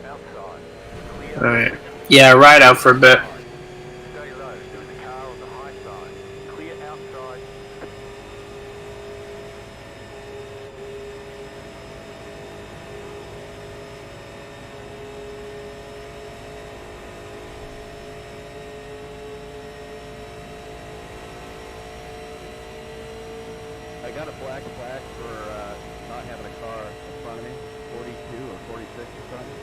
Outside. Alright. Yeah, ride out for a bit. Stay low. There is a car on the high side. Clear outside. I got a black flag for not having a car in front of me. 42 or 46 in front of me.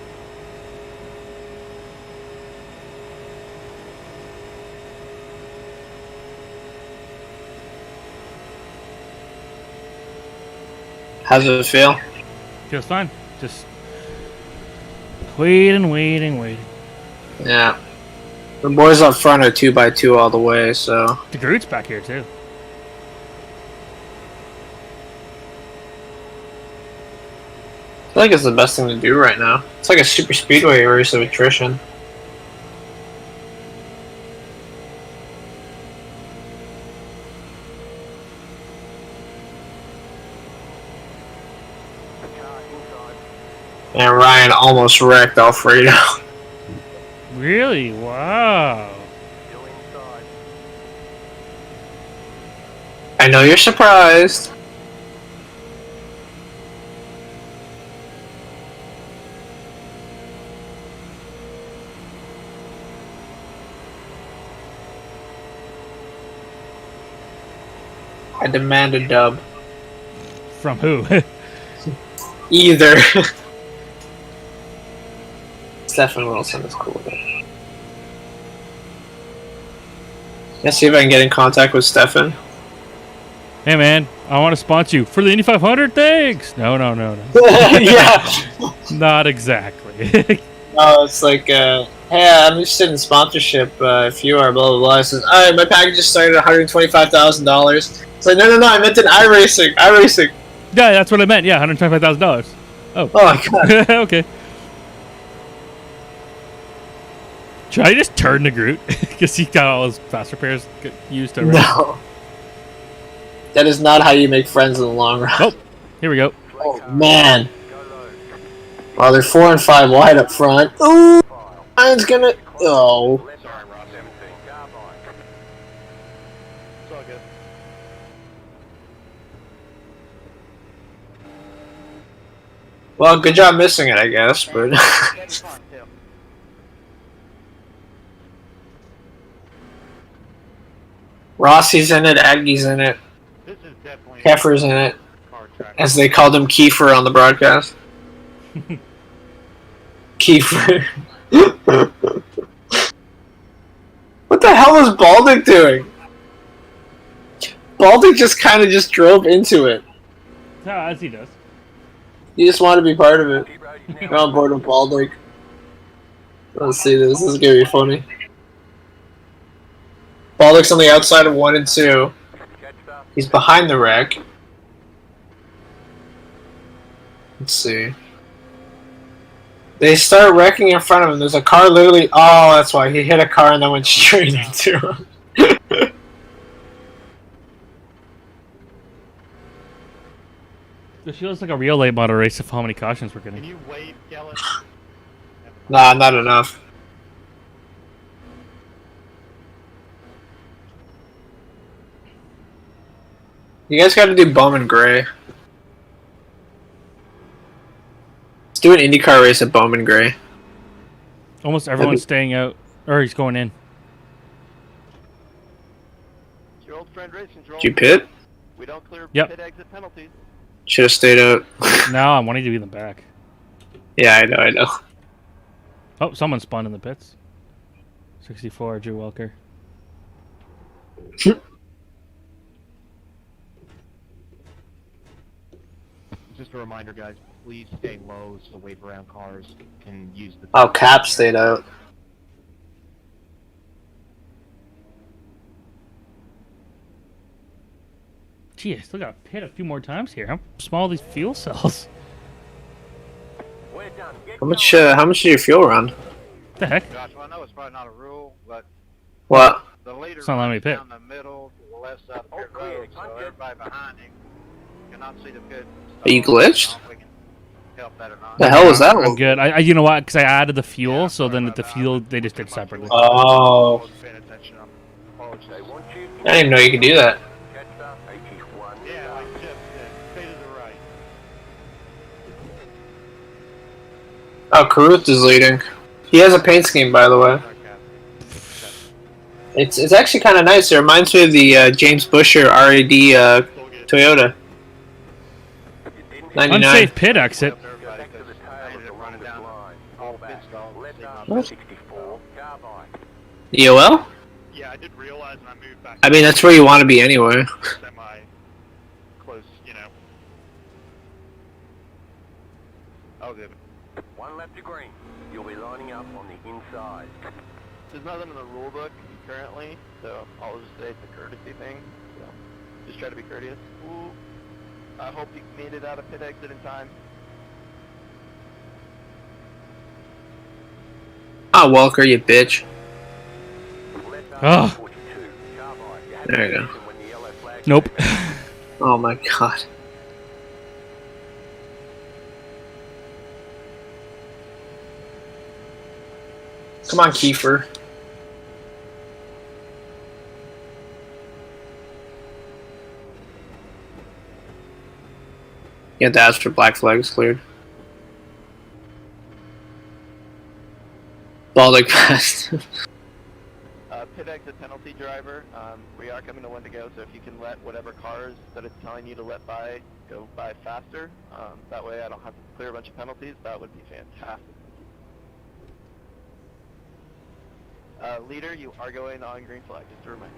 How's it feel? Feels fine. Just waiting. Yeah. The boys up front are 2x2 all the way, so. The Groot's back here too. I feel like it's the best thing to do right now. It's like a super speedway race of attrition. And Ryan almost wrecked Alfredo. Really? Wow. Still inside. I know you're surprised. I demand a dub. From who? Either. Stefan Wilson is cool. Let's see if I can get in contact with Stefan. Hey man, I want to sponsor you for the Indy 500. Thanks. No. Yeah. Not exactly. No, it's like, hey, I'm interested in sponsorship. If you are, blah blah blah. I says, all right, my package just started at $125,000. It's like, no, I meant in iRacing. Yeah, that's what I meant. Yeah, $125,000. Oh my god. Okay. Should I just turn to Groot? Because he got all his fast repairs used already. No. That is not how you make friends in the long run. Oh, here we go. Oh, man. Well, they're 4 and 5 wide up front. Ooh, Ryan's gonna... Oh. Sorry, Ross. 17 carbine. It's all good. Well, good job missing it, I guess, but... Rossi's in it, Aggie's in it, Keffer's in it, as they called him Kiefer on the broadcast. Kiefer. What the hell was Baldic doing? Baldic just kind of just drove into it. Yeah, as he does. He just wanted to be part of it. We're on board with Baldic. Let's see this. This is gonna be funny. Baldic's on the outside of 1 and 2. He's behind the wreck. Let's see. They start wrecking in front of him. There's a car literally... Oh, that's why. He hit a car and then went straight into him. This feels like a real late model race of how many cautions we're getting. Can you wave, Gellin? Nah, not enough. You guys gotta do Bowman Gray. Let's do an IndyCar race at Bowman Gray. Almost everyone's staying out, or he's going in. It's your old friend Race Control. Did you pit? We don't clear Yep. pit exit penalties. Should have stayed out. Now I'm wanting to be in the back. Yeah, I know. Oh, someone spun in the pits. 64, Drew Welker. Just a reminder, guys, please stay low so wave around cars can use the... Oh, Cap stayed out. Gee, I still got to pit a few more times here. How small are these fuel cells? How much is your fuel run? What the heck? Josh, well, I know it's probably not a rule, but What? the leader It's not letting me pit. down the middle to the left side of pit road, so everybody behind him cannot see the pit. Are you glitched? We can help that or not. The hell was that? I'm good. I you know what? Because I added the fuel, so then the fuel they just did separately. Oh. Paying attention, apologies. I didn't even know you could do that. Yeah, like Jeff said, stay to the right. Oh, Caruth is leading. He has a paint scheme, by the way. It's actually kind of nice. It reminds me of the James Busher RAD Toyota. 99. Unsafe pit exit. What? EOL? Yeah, I did realize when I moved back. I mean, that's where you want to be anyway. Semi-close, you know. Oh, good. One lap to green. You'll be lining up on the inside. There's nothing in the rule book currently, so I'll just say it's a courtesy thing. So just try to be courteous. Ooh. I hope you made it out of pit exit in time. Oh, Walker, you bitch. Oh. There you go. Nope. Oh my god. Come on, Kiefer. You had to ask for black flags cleared. Baldic passed. Pit exit a penalty driver. We are coming to Wendigo, so if you can let whatever cars that it's telling you to let by go by faster, that way I don't have to clear a bunch of penalties, that would be fantastic. Leader, you are going on green flag, just a reminder.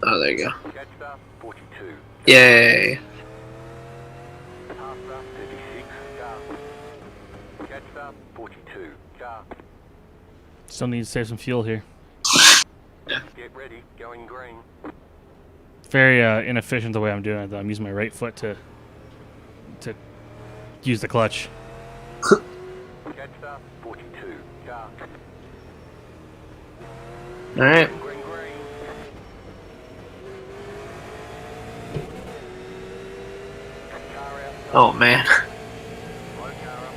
Oh, there you go. Catch up, 42. Yay. Half up, 36. Car. Catch up, 42. Car. Still need to save some fuel here. Get ready, going green. Very inefficient the way I'm doing it, though. I'm using my right foot to use the clutch. Catch up, 42. Car. All right. Green, green. Car out. Oh man. Low car up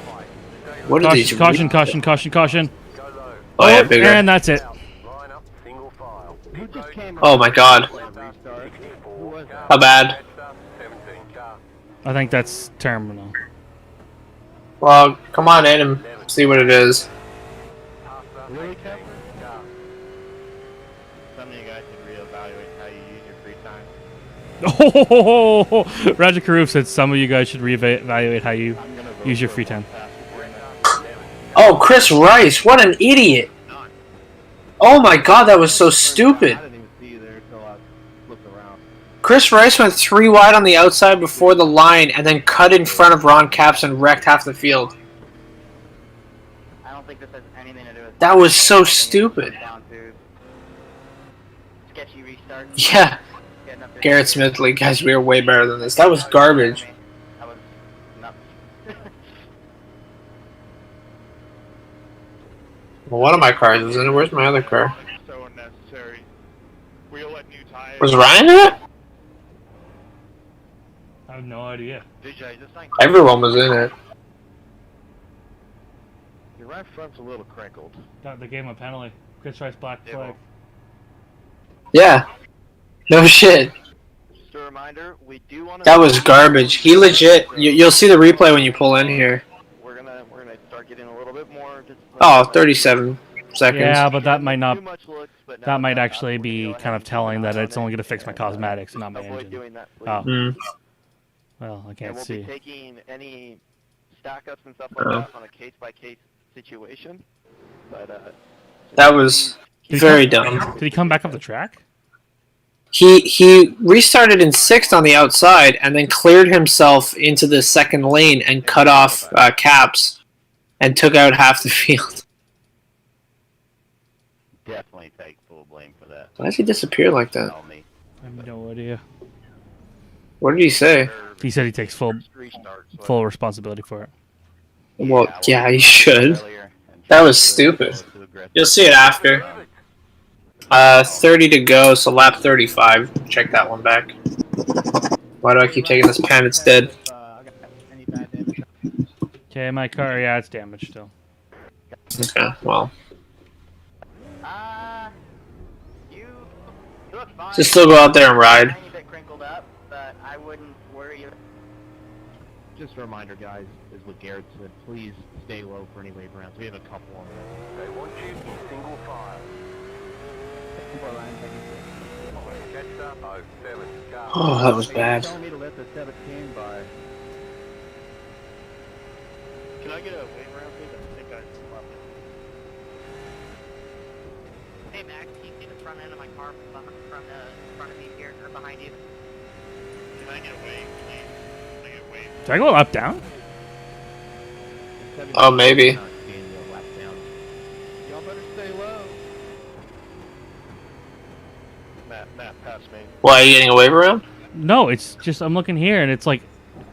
high. Stay What are these? Caution, caution, caution, caution. Go low. Oh yeah, bigger. And that's it. Line up, single file. Who just came Oh my god. Restart. Who was that? How bad? Catch up, 17. Car. I think that's terminal. Well, come on in and see what it is. Half up, Really, 18. Captain? Car. Some of you guys should reevaluate how you use your free time. Oh, Roger Karoof said some of you guys should reevaluate how you I'm gonna vote use your for free one time. pass before Catch next. up, 11. Oh, Chris Rice, what an idiot! Oh my god, that was so stupid. I didn't even see you there until I looked around. Chris Rice went 3 wide on the outside before the line and then cut in front of Ron Capps and wrecked half the field. I don't think this has anything to do with. That was so stupid. Down to sketchy restart. Yeah. Getting up there. Garrett Smithley, guys, we were way better than this. That was garbage. That was nuts. Well, one of my cars was in it. Where's my other car? So unnecessary. We'll let new tires. Was Ryan in it? I have no idea. DJ, this thing. Everyone was in it. Your right front's a little crinkled. They gave him a penalty. Chris Rice black flag. Yeah. No shit. Just a reminder, we do want to. That was garbage. He legit. You'll see the replay when you pull in here. We're gonna start getting a little bit more. Discipline. Oh, 37 seconds. Yeah, but that might not. Too much looks, but That now might that actually we're be gonna go kind ahead of and telling keep that an it's eye on only it going to fix my and, cosmetics and not my avoid engine. doing that, please. Oh, Mm. well, I And can't we'll see. be taking any stack ups and stuff like Oh. that on a case by case situation. But That was very dumb. Did he come back up the track? He restarted in 6th on the outside and then cleared himself into the second lane and cut off Caps and took out half the field. Definitely take full blame for that. Why does he disappear like that? Tell me. I have no idea. What did he say? He said he takes full responsibility for it. Well, yeah, he should. That was stupid. You'll see it after. 30 to go, so lap 35. Check that one back. Why do I keep taking this pen? It's dead. Okay, my car, yeah, it's damaged still. Okay, well. You look fine. Just still go out there and ride. Tiny bit crinkled up, but I wouldn't worry. Just a reminder, guys, is what Garrett said. Please stay low for any wave rounds. We have a couple on there. They want you in single file. Catch up, 07. Car. Oh, that was bad. Telling me to let the 17 by. can I get a wave round, please? I think I left it. Hey Max, can you see the front end of my car from front of me here or behind you? Can I get a wave, please? Can I get a wave? Did I go up down? Oh, maybe. Not seeing the lap down. Y'all better stay low. Matt, pass me. Why are you getting a wave around? No, it's just I'm looking here and it's like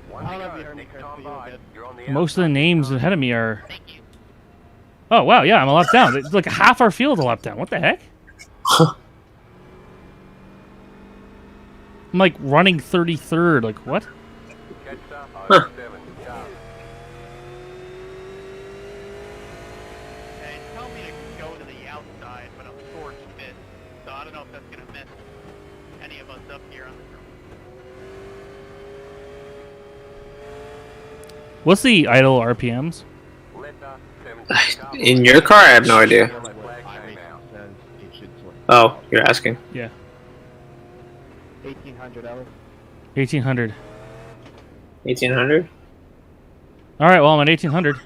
One to go. Next time by, you're on the most of the outside. names ahead of me are. Thank you. Oh wow, yeah, I'm a lap down. It's like half our field's a lap down. What the heck? I'm like running 33rd. Like what? Catch up, Huh. 07. Car. And tell me to go to the outside, but I'm short mid. So I don't know if that's gonna miss any of us up here on the group. What's the idle RPMs? Letter 17. Car. In your car? I have no idea. Yellow flag change. Oh, you're asking. Yeah. 1800, Ellis. 1800. 1800? All right. Well, I'm at 1800.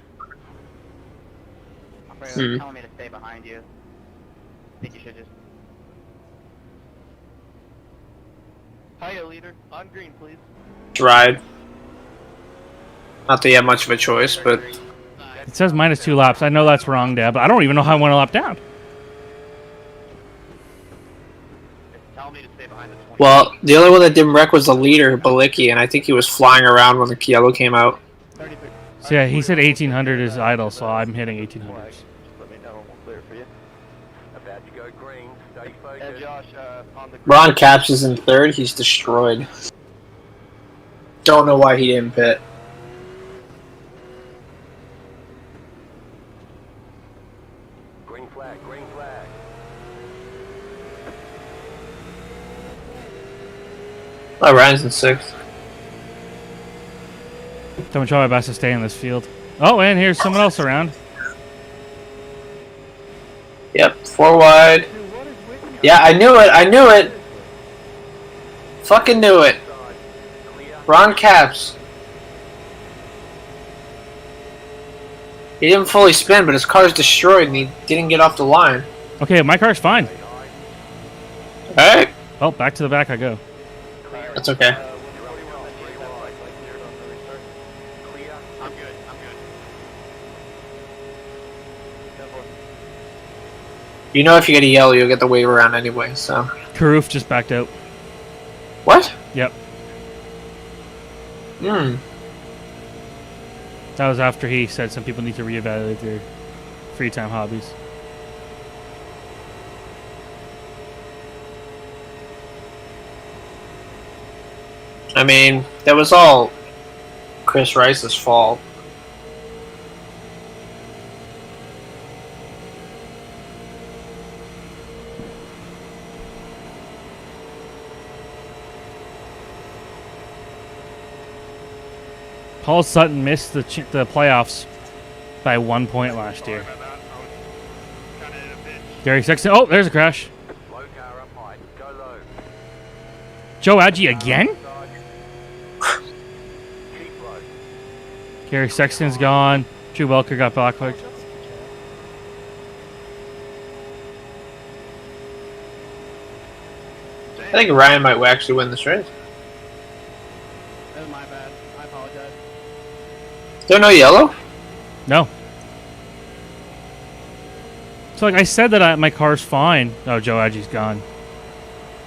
Operator, telling me to stay behind you. I think you should just... Hiya, leader. On green, please. Ride. Not that you have much of a choice, but It says -2 laps. I know that's wrong, Dad, but I don't even know how I went a lap down. Tell me to stay behind the 20. well, the only one that didn't wreck was the leader, Balicki, and I think he was flying around when the yellow came out. 33. So yeah, he said 1800 is idle, so I'm hitting 1800. Just let me know and we'll clear it for you. About to go green. Stay And focused. Josh, on the Ron Capps is in third. He's destroyed. Don't know why he didn't pit. Green flag, green flag. Oh, Ryan's in sixth. Don't try my best to stay in this field. Oh, and here's someone else around. Yep, 4 wide. Yeah, I knew it. I knew it. Fucking knew it. Ron Capps. He didn't fully spin, but his car's destroyed and he didn't get off the line. Okay, my car's fine. Alright. Oh, back to the back I go. That's okay. I'm good. You know if you get a yellow, you'll get the wave around anyway, so. Karoof just backed out. What? Yep. Hmm. That was after he said some people need to reevaluate their free time hobbies. I mean, that was all Chris Rice's fault. Paul Sutton missed the playoffs by 1 point last year. Gary Sexton. Oh, there's a crash. Low car up high. Go low. Joe Adgie again? Keep low. Gary Sexton's gone. Drew Welker got blackhooked. I think Ryan might actually win this race. That was my bad. I apologize. There no yellow? No. So like I said that my car's fine. Oh, Joe Adgie's gone.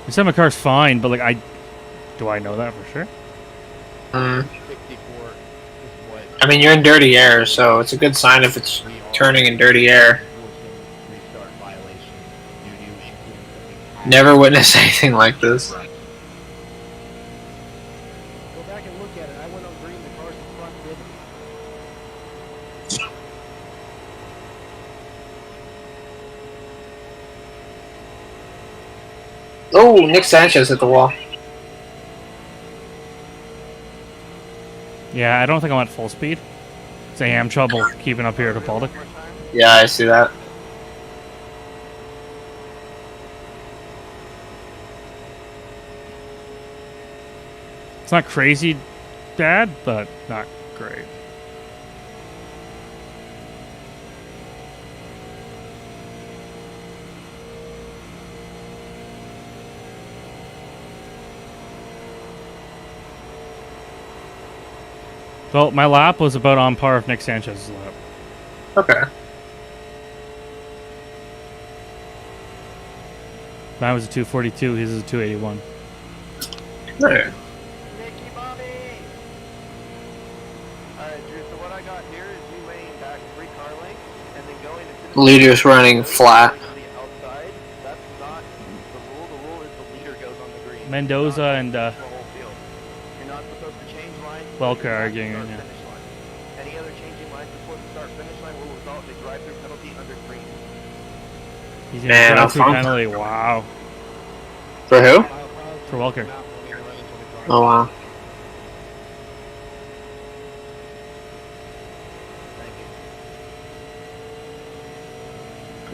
I said my car's fine, but like do I know that for sure? 64 is what I mean, you're in dirty air, so it's a good sign if it's turning in dirty air. restart violation. Never witnessed anything like this. Go back and look at it. I went on green. The car's in front didn't. Oh, Nick Sanchez hit the wall. Yeah, I don't think I'm at full speed. So I am trouble keeping up here at Baltic. Yeah, I see that. It's not crazy bad, but not great. Well, my lap was about on par with Nick Sanchez's lap. Okay. Mine was a 242, his is a 281. Alright. Nicky Bobby! Alright, Drew, so what I got here is you laying back 3 car lengths and then going into the Leader's running flat. to the outside. That's not the rule. The rule is the leader goes on the green. Mendoza Not and the whole field. You're not supposed to change lines. Welker before arguing the right now. start-finish line. Any other changing lines before the start-finish line will result in a drive-through penalty under green. He's in Man, a I'm drive-through fine. penalty. Wow. For who? For Welker. Oh, wow.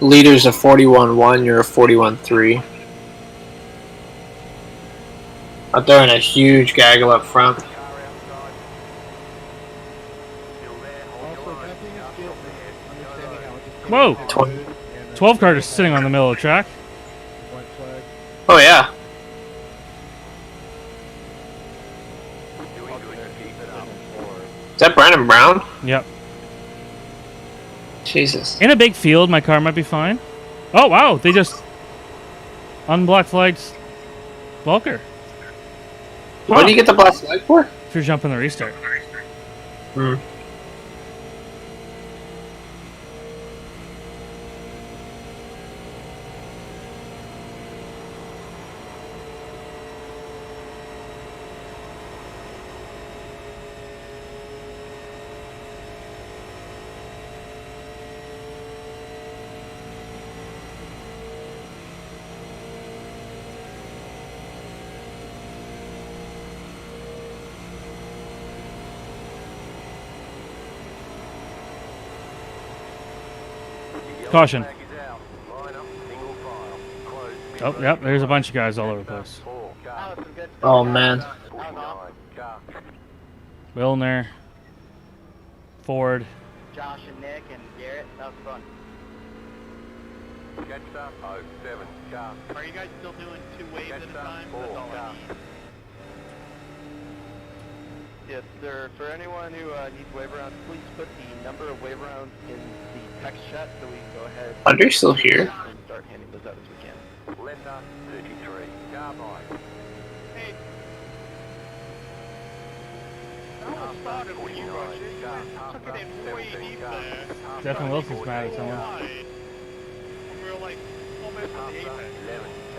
leader's a 41-1, you're a 41-3. But they're in a huge gaggle up front. Also, can I think it's good understanding how it just Whoa! came 20. and then 12 car just sitting on the middle of the track. white flag. Oh yeah. Is that Brandon Brown? Yep. Jesus. In a big field, my car might be fine. Oh, wow. They just unblock flagged Volker. What did you get the black flag for? If you're jumping the restart. Hmm. Caution. Oh, yep. There's a bunch of guys all over the place. Oh man. Wilner. Ford. Josh and Nick and Garrett, that was fun. Are you guys still doing 2 waves at a time? That's all I need. Yes, sir. For anyone who needs wave rounds, please put the number of wave rounds in the text chat so we can go ahead Andre's still here. and start handing those out as we can. Letter 33, carbine. Hey. That was started when you rushed it. You took it in way deep there. Stephen Wilson's mad at someone. When we were like almost at the apex.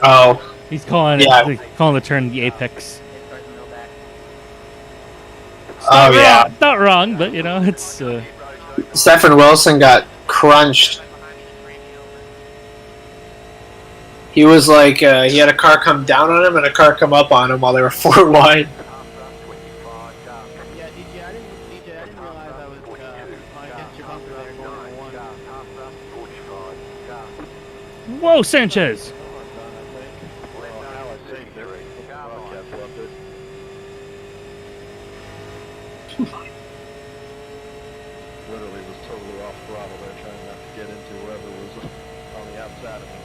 Oh. He's calling Yeah. it, calling the turn the apex. Oh yeah. Not wrong, but you know, it's Stephen Wilson got crunched. He was like, he had a car come down on him and a car come up on him while they were 4 wide. Yeah, DJ, I didn't realize I was against your bunker there going for one. whoa, Sanchez. Literally was totally off throttle there, trying not to get into whoever was on the outside of me.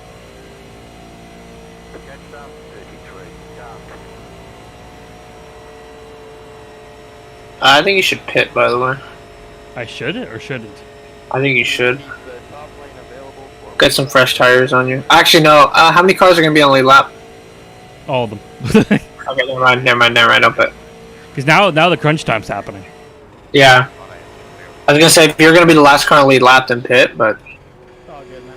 I think you should pit, by the way. I should or shouldn't? I think you should. Get some fresh tires on you. Actually, no. How many cars are going to be on lead lap? All of them. Okay, never mind. Don't pit. Because now the crunch time's happening. Yeah. I was going to say, if you're going to be the last car on lead lap, then pit, but It's all good, man.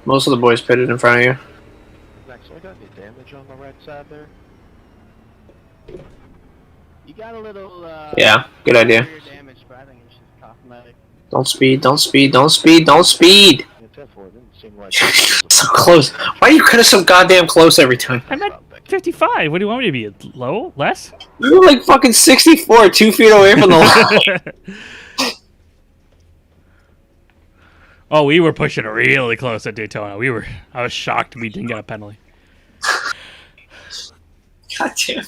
most of the boys pitted in front of you. Max, I got any damage on the right side there? You got a little, Yeah, good idea. severe damage, but I think it's just cosmetic. Don't speed! Yeah, 10-4, it didn't seem like So close. Why are you cutting so goddamn close every time? I'm at 55. What do you want me to be? Low? Less? You're like fucking 64, 2 feet away from the line. Oh, we were pushing it really close at Daytona. I was shocked we didn't get a penalty. God damn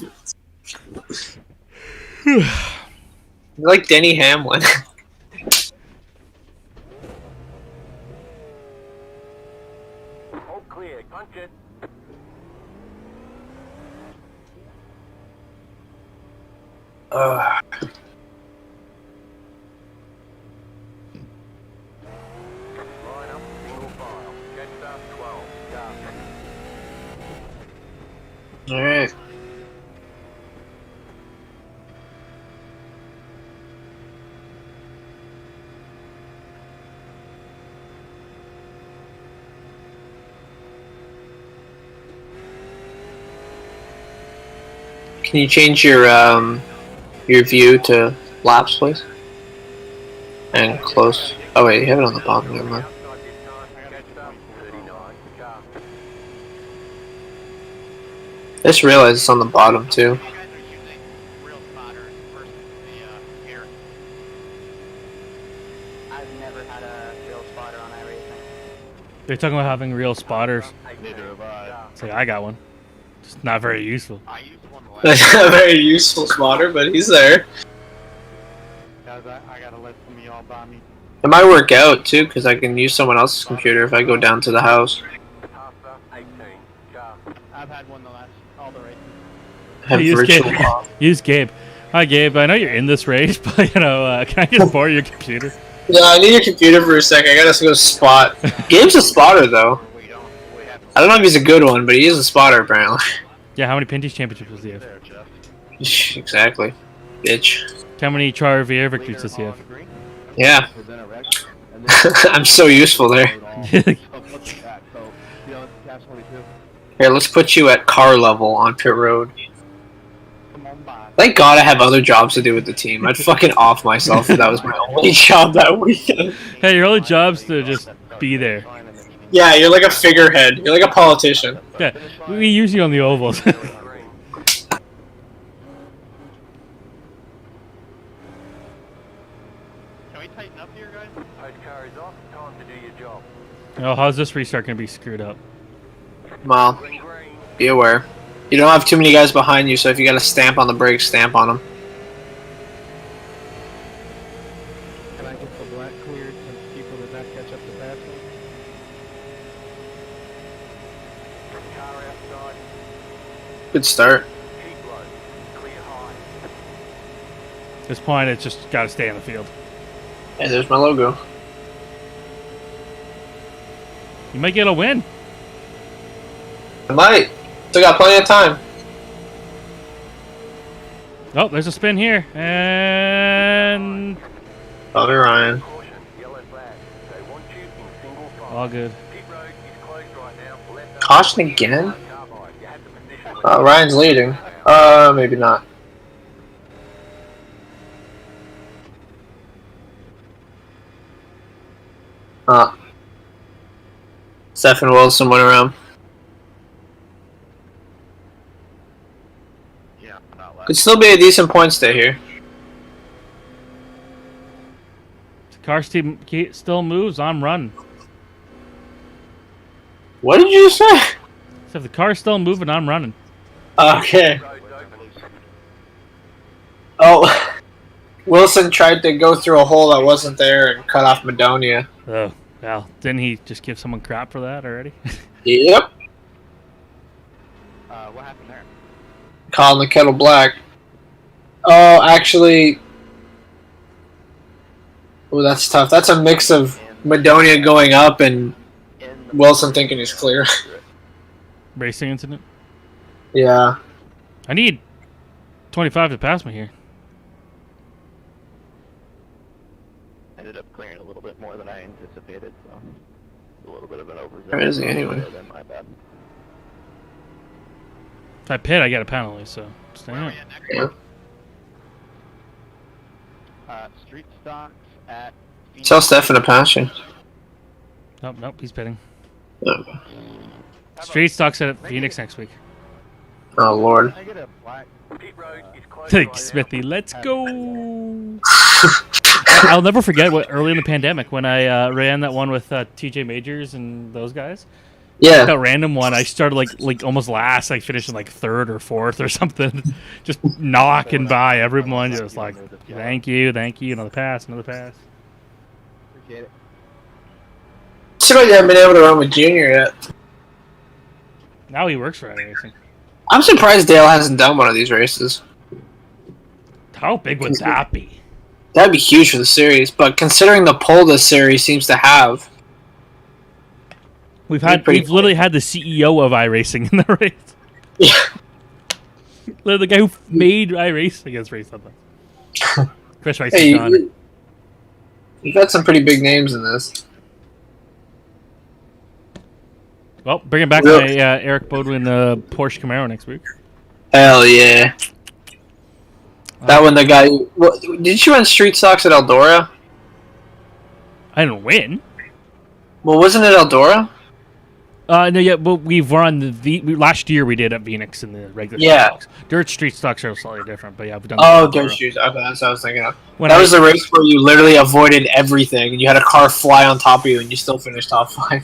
it. You're like Denny Hamlin. All clear, punch it. Ugh. Line up, single file. Jetstar 12, car. Alright. Can you change your view to laps, please? And close. Oh wait, you have it on the bottom. Never mind. Outside this time, Jetstar 39, car. Just realized it's on the bottom too. You guys are using real spotters versus the air. I've never had a real spotter on iRacing. They're talking about having real spotters. Neither have I. It's like, I got one. Just not very useful. I used one last A very useful spotter, but he's there. guys. I gotta let some of y'all buy me. It might work out too, because I can use someone else's computer if I go down to the house. I've had one all the races. Have Use virtual Gabe. off. Use Gabe. Hi, Gabe. I know you're in this race, but, can I just borrow your computer? Yeah, I need your computer for a second. I gotta go spot. Gabe's a spotter though. I don't know if he's a good one, but he is a spotter apparently. Yeah, how many Pinty's championships does he have? Exactly. Bitch. How many Char VR victories does he have? Yeah. We've been a wreck. And I'm so useful there. then so, Cash 22. Here, let's put you at car level on pit road. Come on by. Thank God I have other jobs to do with the team. I'd fucking off myself if that was my only job that weekend. Hey, your only job's to just be there. Yeah, you're like a figurehead. You're like a politician. Yeah, we usually on the ovals. Can we tighten up here, guys? Post car is off. Time to do your job. Oh, how's this restart gonna be screwed up? Well, Green. be aware. You don't have too many guys behind you, so if you gotta stamp on the brakes, stamp on them. Can I get the black cleared since people did not catch up to that? Car outside. Good start. Keep low. Clear high. At this point, it's just gotta stay in the field. Hey, there's my logo. You might get a win. I might. Still got plenty of time. Oh, there's a spin here, and Bobby Ryan. Caution. Yellow flag. They want you in single file. all good. Pit road is closed right now. Left Caution again? carbide. You have the position. Ryan's leading. Maybe not. Stephen Wilson went around. Yeah, not last. Could still be a decent point stay here. The car still moves. I'm running. What did you say? So if the car's still moving, I'm running. Okay. Road's open. Oh, Wilson tried to go through a hole that wasn't there and cut off Madonia. Oh, well, didn't he just give someone crap for that already? Yep. What happened there? Calling the kettle black. Oh, actually... Oh, that's tough. That's a mix of Madonia going up and Wilson thinking he's clear. Racing incident. Yeah. I need 25 to pass me here. Ended up clearing a little bit more than I anticipated, so a little bit of an overzealous. Where is he anyway? Then my bad. If I pit, I get a penalty, so stay Where are in. we at next? Yeah. Street stocks at. Tell Stefan to pass you. Nope, nope, he's pitting. Okay. Street stocks at Phoenix next week. Oh, Lord. Can I get a black? Pit road is closed Take right Smithy, let's go. I'll never forget what early in the pandemic when I ran that one with TJ Majors and those guys. Yeah. That random one, I started like almost last, like finishing like third or fourth or something, just knocking by everyone, just like thank you, another pass. Appreciate it. Too bad you haven't been able to run with Junior yet. Now he works for iRacing. I'm surprised Dale hasn't done one of these races. How big would that be? That'd be huge for the series, but considering the pull this series seems to have, We've pretty literally had the CEO of iRacing in the race. yeah. The guy who made iRacing has raced on that. Chris Rice Hey, is gone. you've got some pretty big names in this. Well, bringing back Real- my Eric Bodwin Porsche Camaro next week. Hell yeah. That one, the guy. Did you run street stocks at Eldora? I didn't win. Well, wasn't it Eldora? No, yeah, but we've run last year we did at Phoenix in the regular Yeah. street stocks. Dirt street stocks are slightly different, but yeah, we've done. Oh, the dirt shoes. Okay, that's what I was thinking of. When That was the race where you literally avoided everything, and you had a car fly on top of you, and you still finished top 5.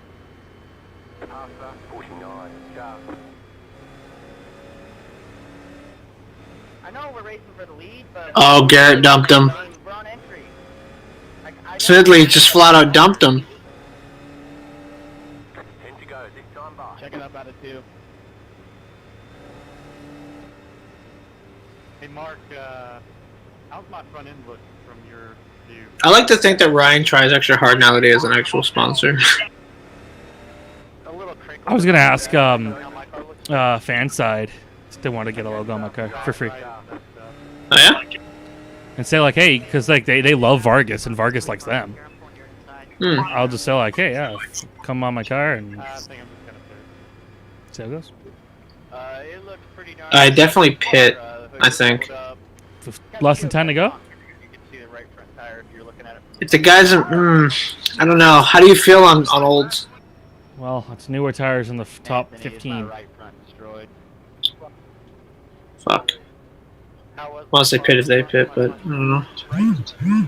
Pasta, 49. Car. I know we're racing for the lead, but... Oh, Garrett dumped him. We're on entry. Sidley just flat out dumped him. 10 to go, this time by. Checking up out of 2. Hey Mark, how's my front end look from your view? I like to think that Ryan tries extra hard now that he has an actual sponsor. I was gonna ask fan side if they want to get a logo on my car for free. Oh yeah? And say like, hey, because like they love Vargas and Vargas likes them. Hmm. I'll just say like, hey, yeah, come on my car and I think I'm just gonna see how it goes. It looks pretty darn I definitely pit, I think. Less than 10 to go. You can see the right front tire if you're looking at it. If the guys are, I don't know. How do you feel on olds? Well, it's newer tires in the top Anthony, is 15. my right front destroyed. Fuck. How was Well, I say pit if they pit, but I don't know.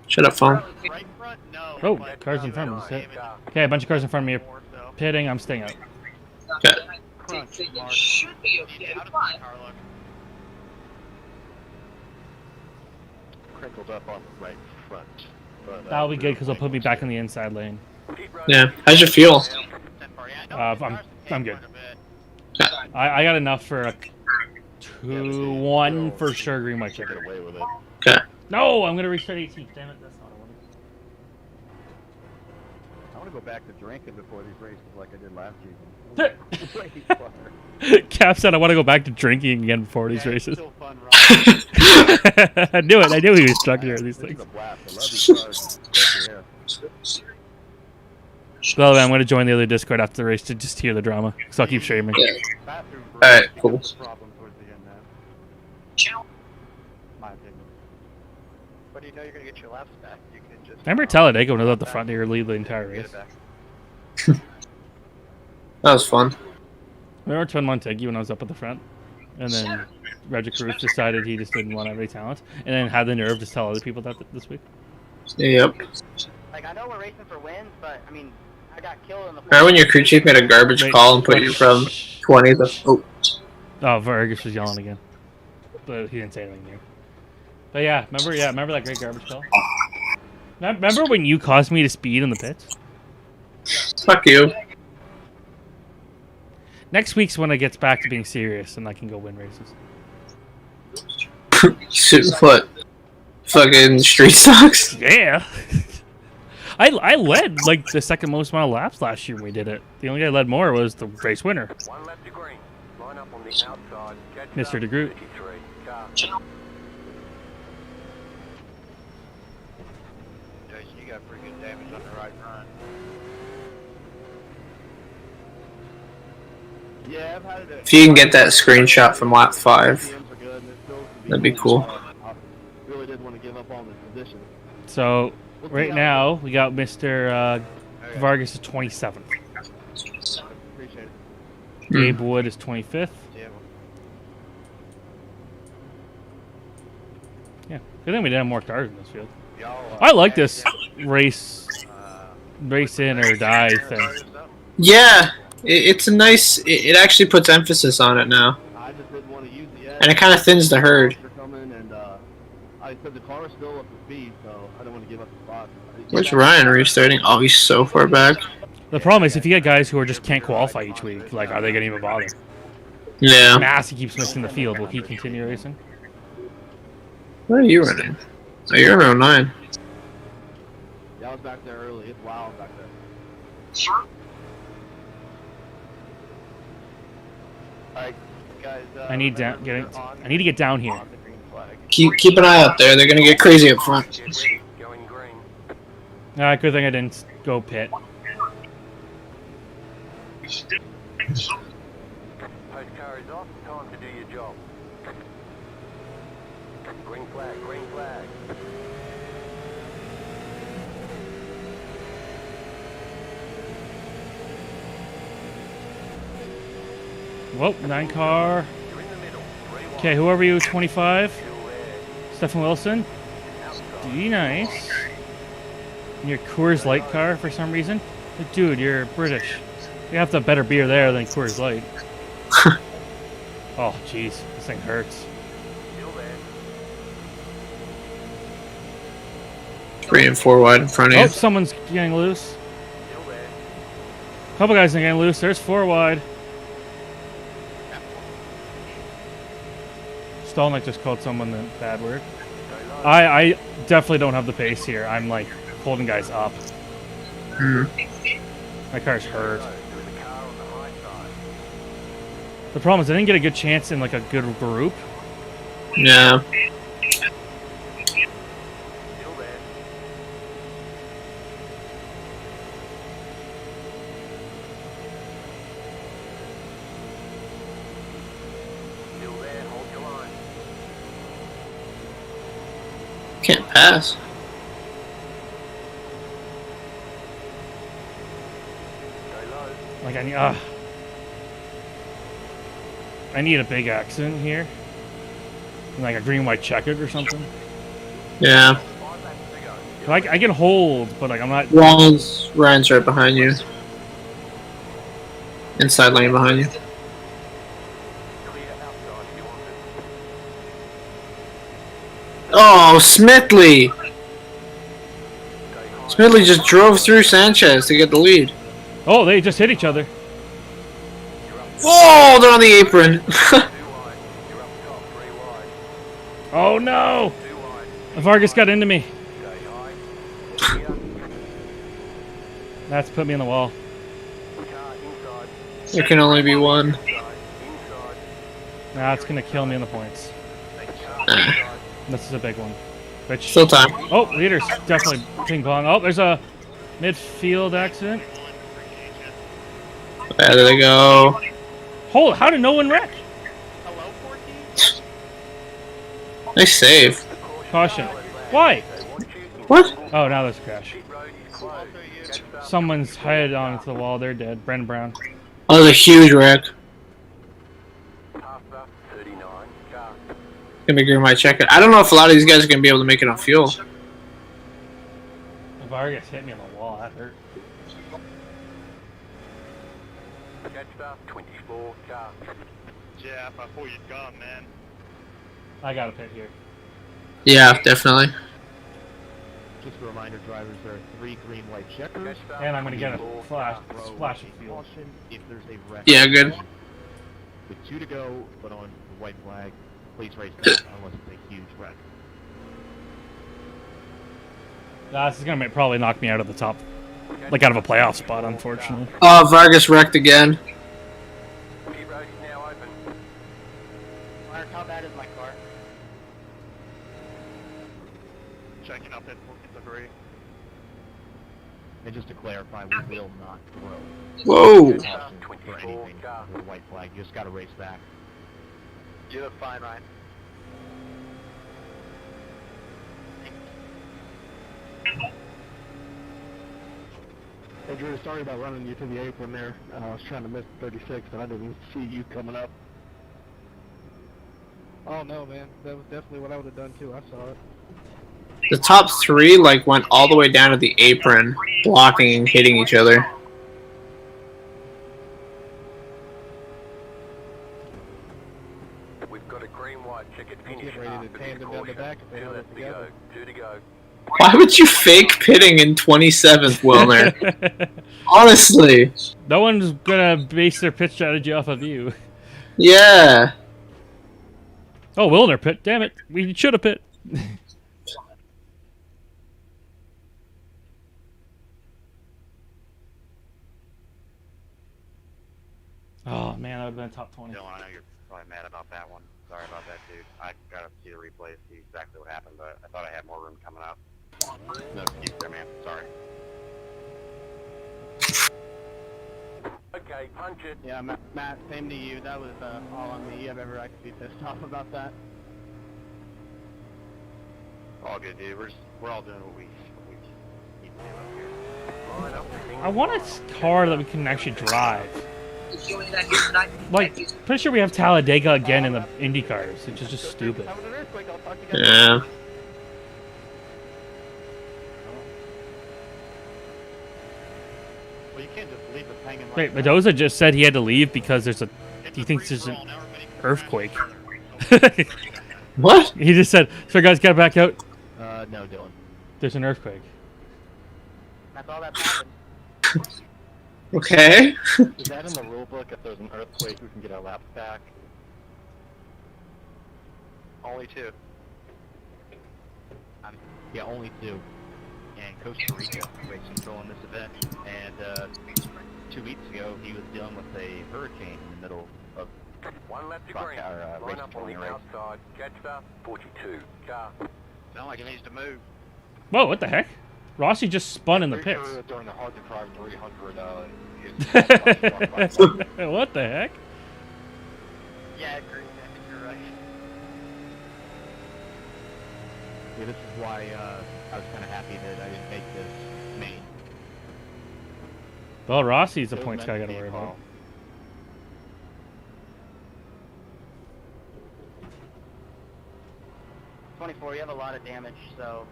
Shut up, phone. right front? No. Oh, but, cars in front of us. David, Okay, a bunch of cars in front of me are more so. pitting. I'm staying out. Okay. Crunch, Mark. Should be okay. How does Fine. my car look? Crinkled up on the right front. But, That'll be good because it'll put me back in the inside lane. Yeah. How's your fuel? I'm good. I got enough for a 2-1 for sure green white Get checker. away with it. Okay. No, I'm gonna restart 18th. Damn it, that's not I want to go back to drinking before these races like I did last season. what Way I far. wanted. Cap said I want to go back to drinking again before these Yeah, it's races. still fun, Rob. I knew it. I knew he was stuck here. These This is things. a blast. I love these cars, especially here. Well, I'm gonna join the other Discord after the race to just hear the drama. So I'll keep streaming. Yeah. Bathroom Alright, cool. problem towards the end now. My opinion. But you know you're gonna get your laps back. You can just. Remember Talladega when I was at the front here lead the entire Get race. it back. that was fun. Remember Twin Montegi when I was up at the front? And then Roger Cruz decided he just didn't want every talent. And then had the nerve to tell other people that this week. Yep. Like I know we're racing for wins, but I mean, I got killed in the. Remember when your crew chief made a garbage Wait, call and put you from 20 to... Oh. Oh, Vargas was yelling again. But he didn't say anything new. But yeah, remember that great garbage call? Remember when you caused me to speed in the pits? Fuck you. Next week's when it gets back to being serious and I can go win races. What? Fucking street stocks? Yeah. I led like the second most amount of laps last year when we did it. The only guy I led more was the race winner, 1 lap to green. Line up on the outside. Catch Mr. up, DeGroot. 33. Car. Jason, you got pretty good damage on the right front. Yeah, I've had it. If you can get that screenshot from lap 5, that'd be cool. I really did want to give up on this position. So We'll see right how it now we got Mr. Vargas is 27th. goes. Appreciate it. Gabe Wood is 25th. Yeah. Yeah, I think we did have more cars in this field. Y'all, I like this race in or die thing. Yeah, it's a nice... It actually puts emphasis on it now. I just didn't want to use the edge. And it kind of thins the herd. They're coming, and I said the car is still up to speed, so I don't want to give up the spot. Where's Ryan restarting? Oh, he's so far back. The problem is if you get guys who are just can't qualify each week, like are they gonna even bother? Yeah. Massey keeps missing the field. Will he continue racing? Where are you running? Oh, you're in 09. Yeah, I was back there early. It's wild back there. Alright, guys. I need to get down here. On the green flag. Keep an eye out there. They're gonna get crazy up front. Get ready. Going green. Good thing I didn't go pit. Post car is off. Time to do your job. Green flag. Green flag. Whoa, 9 car. You're in the middle. 3-1. Okay, whoever you, 25. Still there. Stephen Wilson. Outside. D nice. And your Coors Light car for some reason. Dude, you're British. You have to have better beer there than Coors Light. Oh, jeez. This thing hurts. 3 and 4 wide in front of Oh, you. someone's getting loose. Couple guys are getting loose. There's 4 wide. Stolnick just called someone a bad word. I definitely don't have the pace here. I'm like holding guys up. My car's hurt. The problem is I didn't get a good chance in like a good group. Yeah. Can't pass. Like I need a big accident here. Like a green white checkered or something. Yeah. Like I can hold, but like I'm not. Ryan's right behind you. Inside lane behind you. Oh, Smithley! Smithley just drove through Sanchez to get the lead. Oh, they just hit each other. Oh, they're on the apron. Oh no! Vargas got into me. That's put me in the wall. There can only be one. Nah, it's gonna kill me in the points. This is a big one. Which, Still time. oh, leaders definitely ping pong. Oh, there's a midfield accident. There they go. Hold, how did no one wreck? Nice save. Caution. Why? What? Oh, now there's a crash. Someone's head onto the wall. They're dead. Brendan Brown. Oh, that was a huge wreck. Gonna be green white check it. I don't know if a lot of these guys are gonna be able to make it on fuel. Vargas hit me on the wall. That hurt. Jeff, I thought you'd gone, man. I got a pit here. Yeah, definitely. Just a reminder, drivers, there are 3 green white checkers. And I'm gonna get a splash of fuel. If there's a wreck. Yeah, good. With 2 to go, but on the white flag, please race back unless it's a huge wreck. This is gonna probably knock me out of the top, like out of a playoff spot, unfortunately. Oh, Vargas wrecked again. Mark, how bad is my car? Checking up at debris. And just to clarify, we will not throw. Whoa. For anything with a white flag, you just gotta race back. You look fine, Ryan. Hey Drew, sorry about running you to the apron there. I was trying to miss 36 and I didn't see you coming up. Oh no, man. That was definitely what I would have done too. I saw it. The top 3 like went all the way down to the apron, blocking and hitting each other. We've got a green white ticket Get finish ready to after this tandem down the caution. back if they held it together. 2 to go. Why would you fake pitting in 27th, Wilner? Honestly. No one's gonna base their pitch strategy off of you. Yeah. Oh, Wilner pit. Damn it. We should have pit. Oh, man, that would have been top 20. Dylan, I know you're probably mad about that one. Sorry about that, dude. I gotta see the replay to see exactly what happened, but I thought I had more room coming up. No excuse there, man. Sorry. Okay, punch it. Yeah, Matt, same to you. That was all on me. I've ever actually pissed off about that. All good, dude. We're all doing what we need to do up here. I want a car that we can actually drive. Like, pretty sure we have Talladega again in the Indy cars, which is just stupid. Yeah. Well, you can't just leave us hanging Wait, Mendoza just said he had to leave because he thinks there's an earthquake. What? He just said, "So guys, get back out. No, Dylan. There's an earthquake." That's all that happened. Okay. Is that in the rule book? If there's an earthquake, we can get our laps back. Only 2. Yeah, only 2. And Costa Rica race controlling this event. And 2 weeks ago, he was dealing with a hurricane in the middle of One left to Rock green. Tower, Line race up on controlling the race. outside. Jetstar 42. Car. Sound like it needs to move. Whoa, what the heck? Rossi just spun in the Pretty pits. sure during the hard to drive 300, What the heck? Yeah, I agree. I think you're right. Yeah, this is why I was kind of happy that I didn't make this main. Well, Rossi's the It was points meant guy I to gotta be worry a about. call. 24, you have a lot of damage, so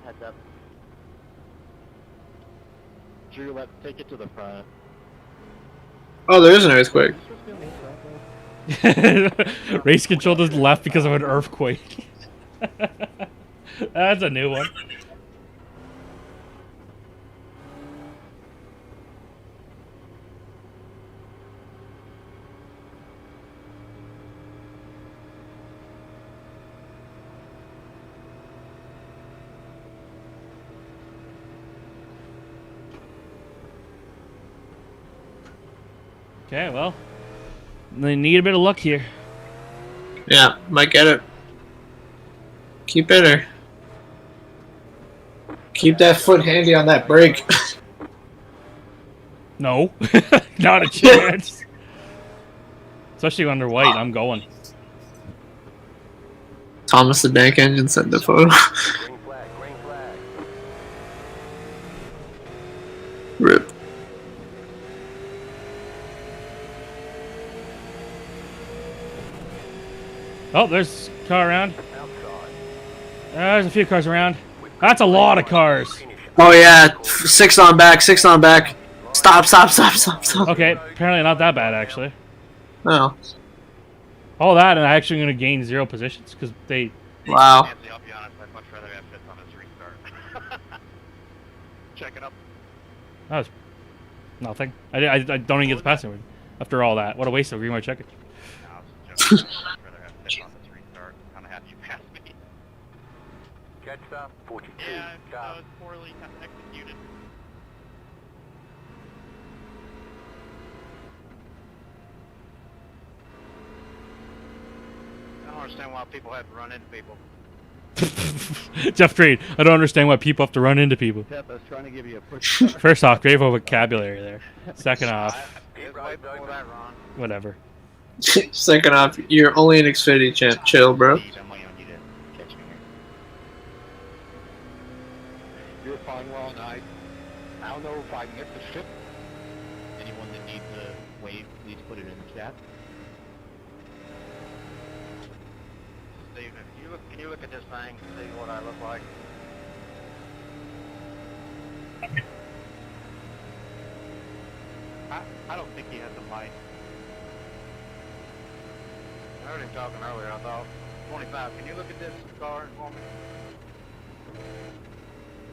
heads up. Drew, let's take it to the front. Oh, there is an earthquake. Race control just left because of an earthquake. That's a new one. Okay, well, they need a bit of luck here. Yeah, might get it. Keep it or keep that foot handy on that brake. No, not a chance. Especially under white, I'm going. Thomas the Tank Engine sent the photo. Green flag. Green flag. Rip. Oh, there's a car around. Outside. There's a few cars around. That's a lot of cars. Oh yeah, 6 on back, 6 on back. Stop, stop, stop, stop, stop. Okay, apparently not that bad, actually. Oh, All that, and I'm actually going to gain 0 positions, because they... wow. Nancy, I'll be honest, I'd much rather have fits on this restart. Check it up. That was nothing. I don't even get the passing word. After all that. What a waste of green white checker. No, I was just joking. I'd much rather have fits on this restart. I'm happy you passed me. Jetstar 42. Yeah, that Car. was poorly executed. I don't understand why people have to run into people. Jeff Green, I don't understand why people have to run into people. Tip, I was trying to give you a push. First off, great vocabulary there. Second off, It's way before that, Ron. whatever. Second off, you're only an Xfinity champ. Chill, bro. Steve, I'm waiting on you to catch me here. You're fine, Ron. I don't know if I missed the ship. Anyone that needs a wave, please put it in the chat. Steve, can you look at this thing and see what I look like? I don't think he has a mic. I heard him talking earlier, I thought. 25, can you look at this car for me?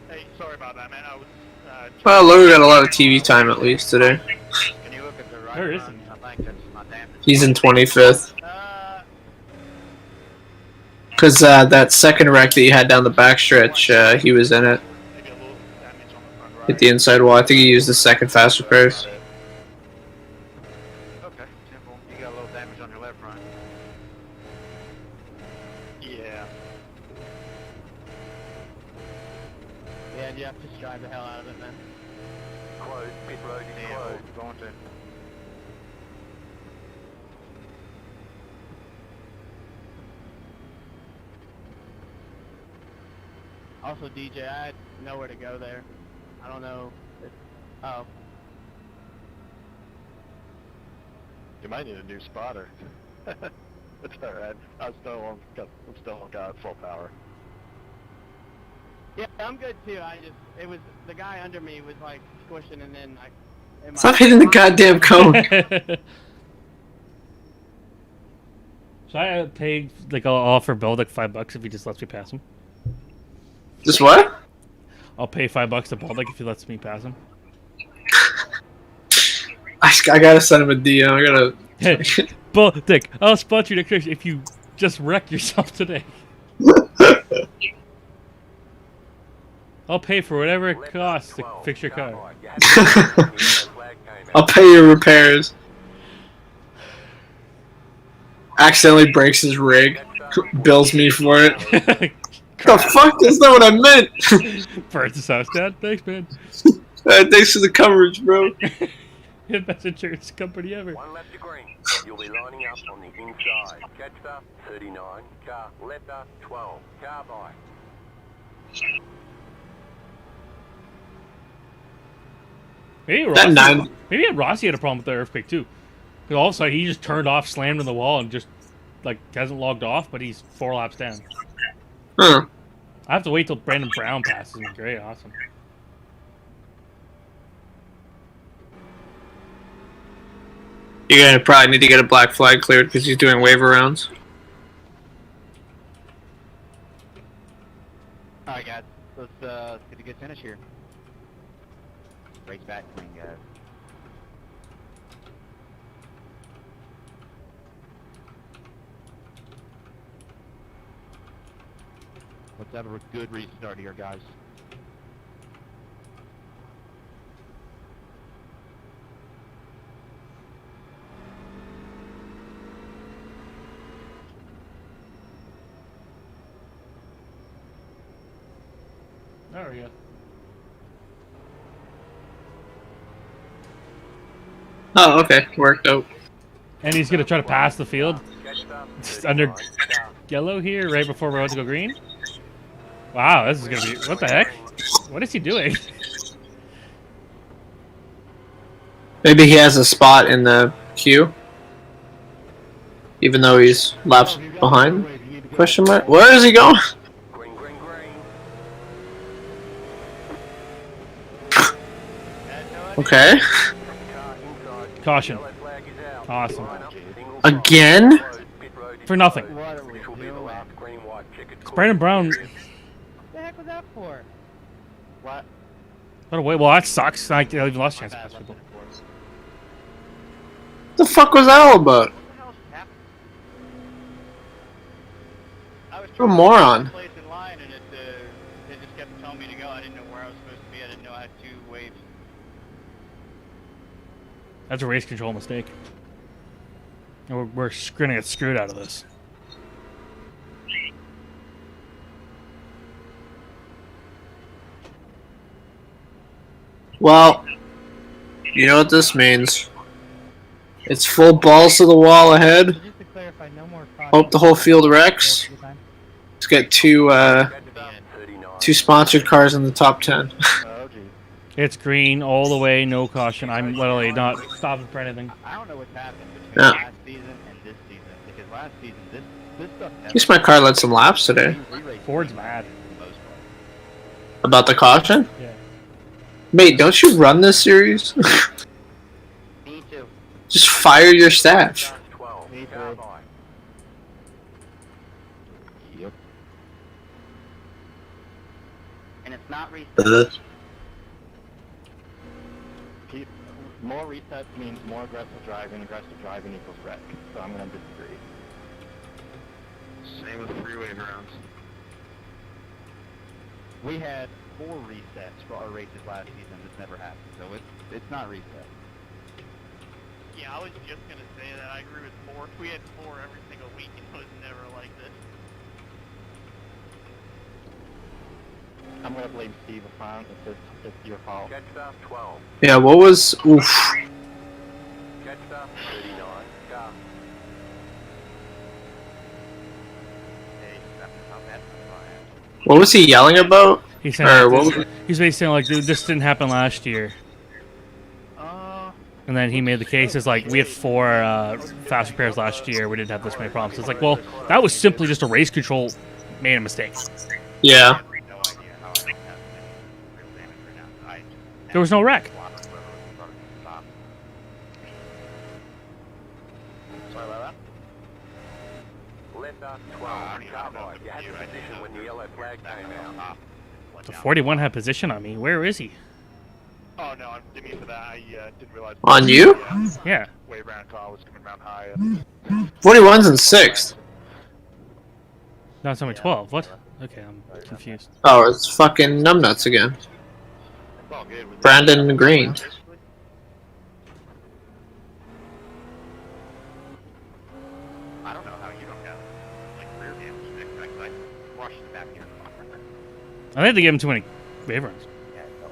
Hey, sorry about that, man. I was, Well, Logan got a lot of TV time at least today. Can you look at the right Where is front? I think that's my damage. He's in 25th. Because that second wreck that you had down the backstretch, he was in it. maybe a little damage on the front right. Hit the inside wall. I think he used the second fast repairs. Okay, simple. You got a little damage on your left front. Yeah. Yeah, Jeff, just drive the hell out of it, man. Closed. Pit road is Yeah, closed. we're going to. Also, DJ, I had nowhere to go there. I don't know. Oh. You might need a new spotter. It's alright. I'm still on God full power. Yeah, I'm good too. It was the guy under me was like squishing, and then Stop hitting the goddamn cone. Should I pay, like, I'll offer Bill like $5 if he just lets me pass him? Just what? I'll pay $5 to Baltic if he lets me pass him. I gotta send him a DM. I gotta. Hey, Baltic, I'll spot you next race if you just wreck yourself today. I'll pay for whatever it costs to fix your car. I'll pay your repairs. Accidentally breaks his rig. Bills me for it. The fuck? That's not what I meant. Burns his house, Dad. Thanks, man. Thanks for the coverage, bro. Best insurance company ever. One left to green. You'll be lining up on the inside. Catcher, 39. Car, letter, 12. Car by. Maybe Rossi had a problem with the earthquake too. Because all of a sudden he just turned off, slammed in the wall, and just like hasn't logged off, but he's 4 laps down. Huh. I have to wait till Brandon Brown passes me. Great, awesome. You're gonna probably need to get a black flag cleared because he's doing waiver rounds. Alright, guys. Let's get a good finish here. Race back clean, guys. Let's have a good restart here, guys. There we go. Oh, okay. Worked out. And he's gonna try to pass the field. Just under yellow here, right before we're about to go green. Wow, this is gonna be... What the heck? What is he doing? Maybe he has a spot in the queue. Even though he's laps behind? Question mark? Where is he going? Green, green, green. Okay. Caution. Yellow flag is out. Awesome. Line up, single Again? file. Pit road For nothing. This will be the last green white checkered course. Brandon Brown... What the heck was that for? What? What a way. Well, that sucks. I even lost a chance to pass people. What the fuck was that all about? I was What a trying to moron. get place in line and it just kept telling me to go. I didn't know where I was supposed to be. I didn't know I had 2 waves. That's a race control mistake. And we're gonna get screwed out of this. Well, you know what this means. It's full balls to the wall ahead. So just to clarify, no more Hope the whole field wrecks. Let's get two sponsored cars in the top 10. Oh, geez. It's green all the way, no caution. I'm literally not stopping for anything. I don't know what's happened between Yeah. last season and this season. Because last season, this stuff At least my car led some laps today. Ford's mad. For the most part. About the caution? Yeah. Mate, don't you run this series? Me too. Just fire your staff. 12. Me Car too. by. Yep. And it's not reset. Keep, more resets means more aggressive driving. Aggressive driving equals wreck. So I'm going to disagree. Same with freeway rounds. We had 4 resets for our races last season. This never happened. So it's not reset. Yeah, I was just gonna say that. I agree with 4. We had 4 every single week, and it was never like this. I'm going to blame Steve upon if it's your fault. Catcher, 12. Yeah, what was... Oof. Catcher, 39. Car. Hey, that's not bad. What was he yelling about? He's saying Or like, what was it? he's basically saying like, dude, this didn't happen last year. And then he made the case as like, we had 4 fast repairs last year. We didn't have this many problems. It's like, well, that was simply just a race control made a mistake. Yeah. No idea how I don't have any real damage right now. There was no wreck. Letter 12. Car right. You had the position when the yellow flag came out. The 41 had position on me. Where is he? Oh no, I didn't mean for that. I didn't realize. On you? Yeah. Way around car was coming around high. 41's in 6th. No, it's only 12. What? Okay, I'm confused. Oh, it's fucking numbnuts again. It's all good. With Brandon Green. I don't know how you don't have like rear damage fixed. I rushed back here. I think they gave him too many wave runs. Yeah, no.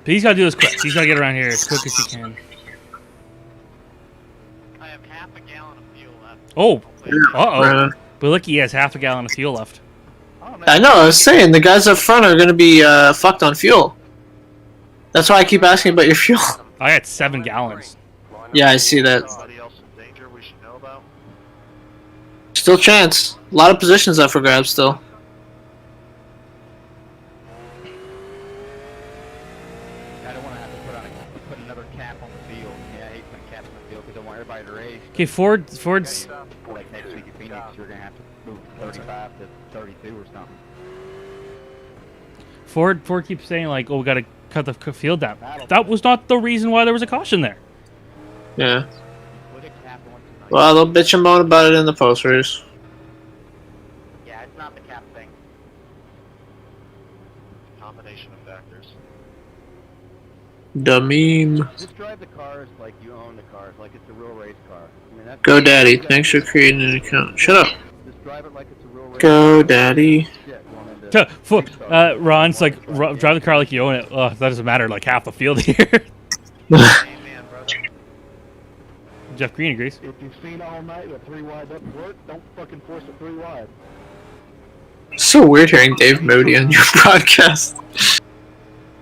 But he's got to do this quick. He's got to get around here as quick as he can. I have half a gallon of fuel left. Oh. Uh-oh. Uh, But look, he has half a gallon of fuel left. Oh, man. I know, I was saying, the guys up front are going to be fucked on fuel. That's why I keep asking about your fuel. I got 7 gallons. Yeah, I see that. Anybody else in danger we should know about? Still chance. A lot of positions up for grabs still. I don't want to have to put another cap on the field. Yeah, I hate putting caps on the field because I want everybody to race. Okay, Ford's... Like next week in Phoenix, you're going to have to move 35 to 32 or something. Ford keeps saying, like, oh, we got to cut the field down. That was not the reason why there was a caution there. Yeah. Put a cap on tonight. Well, they'll bitch and moan about it in the posters. Yeah, it's not the cap thing. Combination of factors. The meme. Just drive the cars like you own the cars, like it's a real race car. I mean, that's Go Daddy, thanks for creating an account. Shut up. Just drive it like it's a real race Go Daddy. Shit, going into Ron's like, drive the car like you own it. That doesn't matter, like half the field here. Amen, brother. Jeff Green agrees. If you've seen all night with 3 wide doesn't work, don't fucking force it 3 wide. So weird hearing Dave Moody on your broadcast.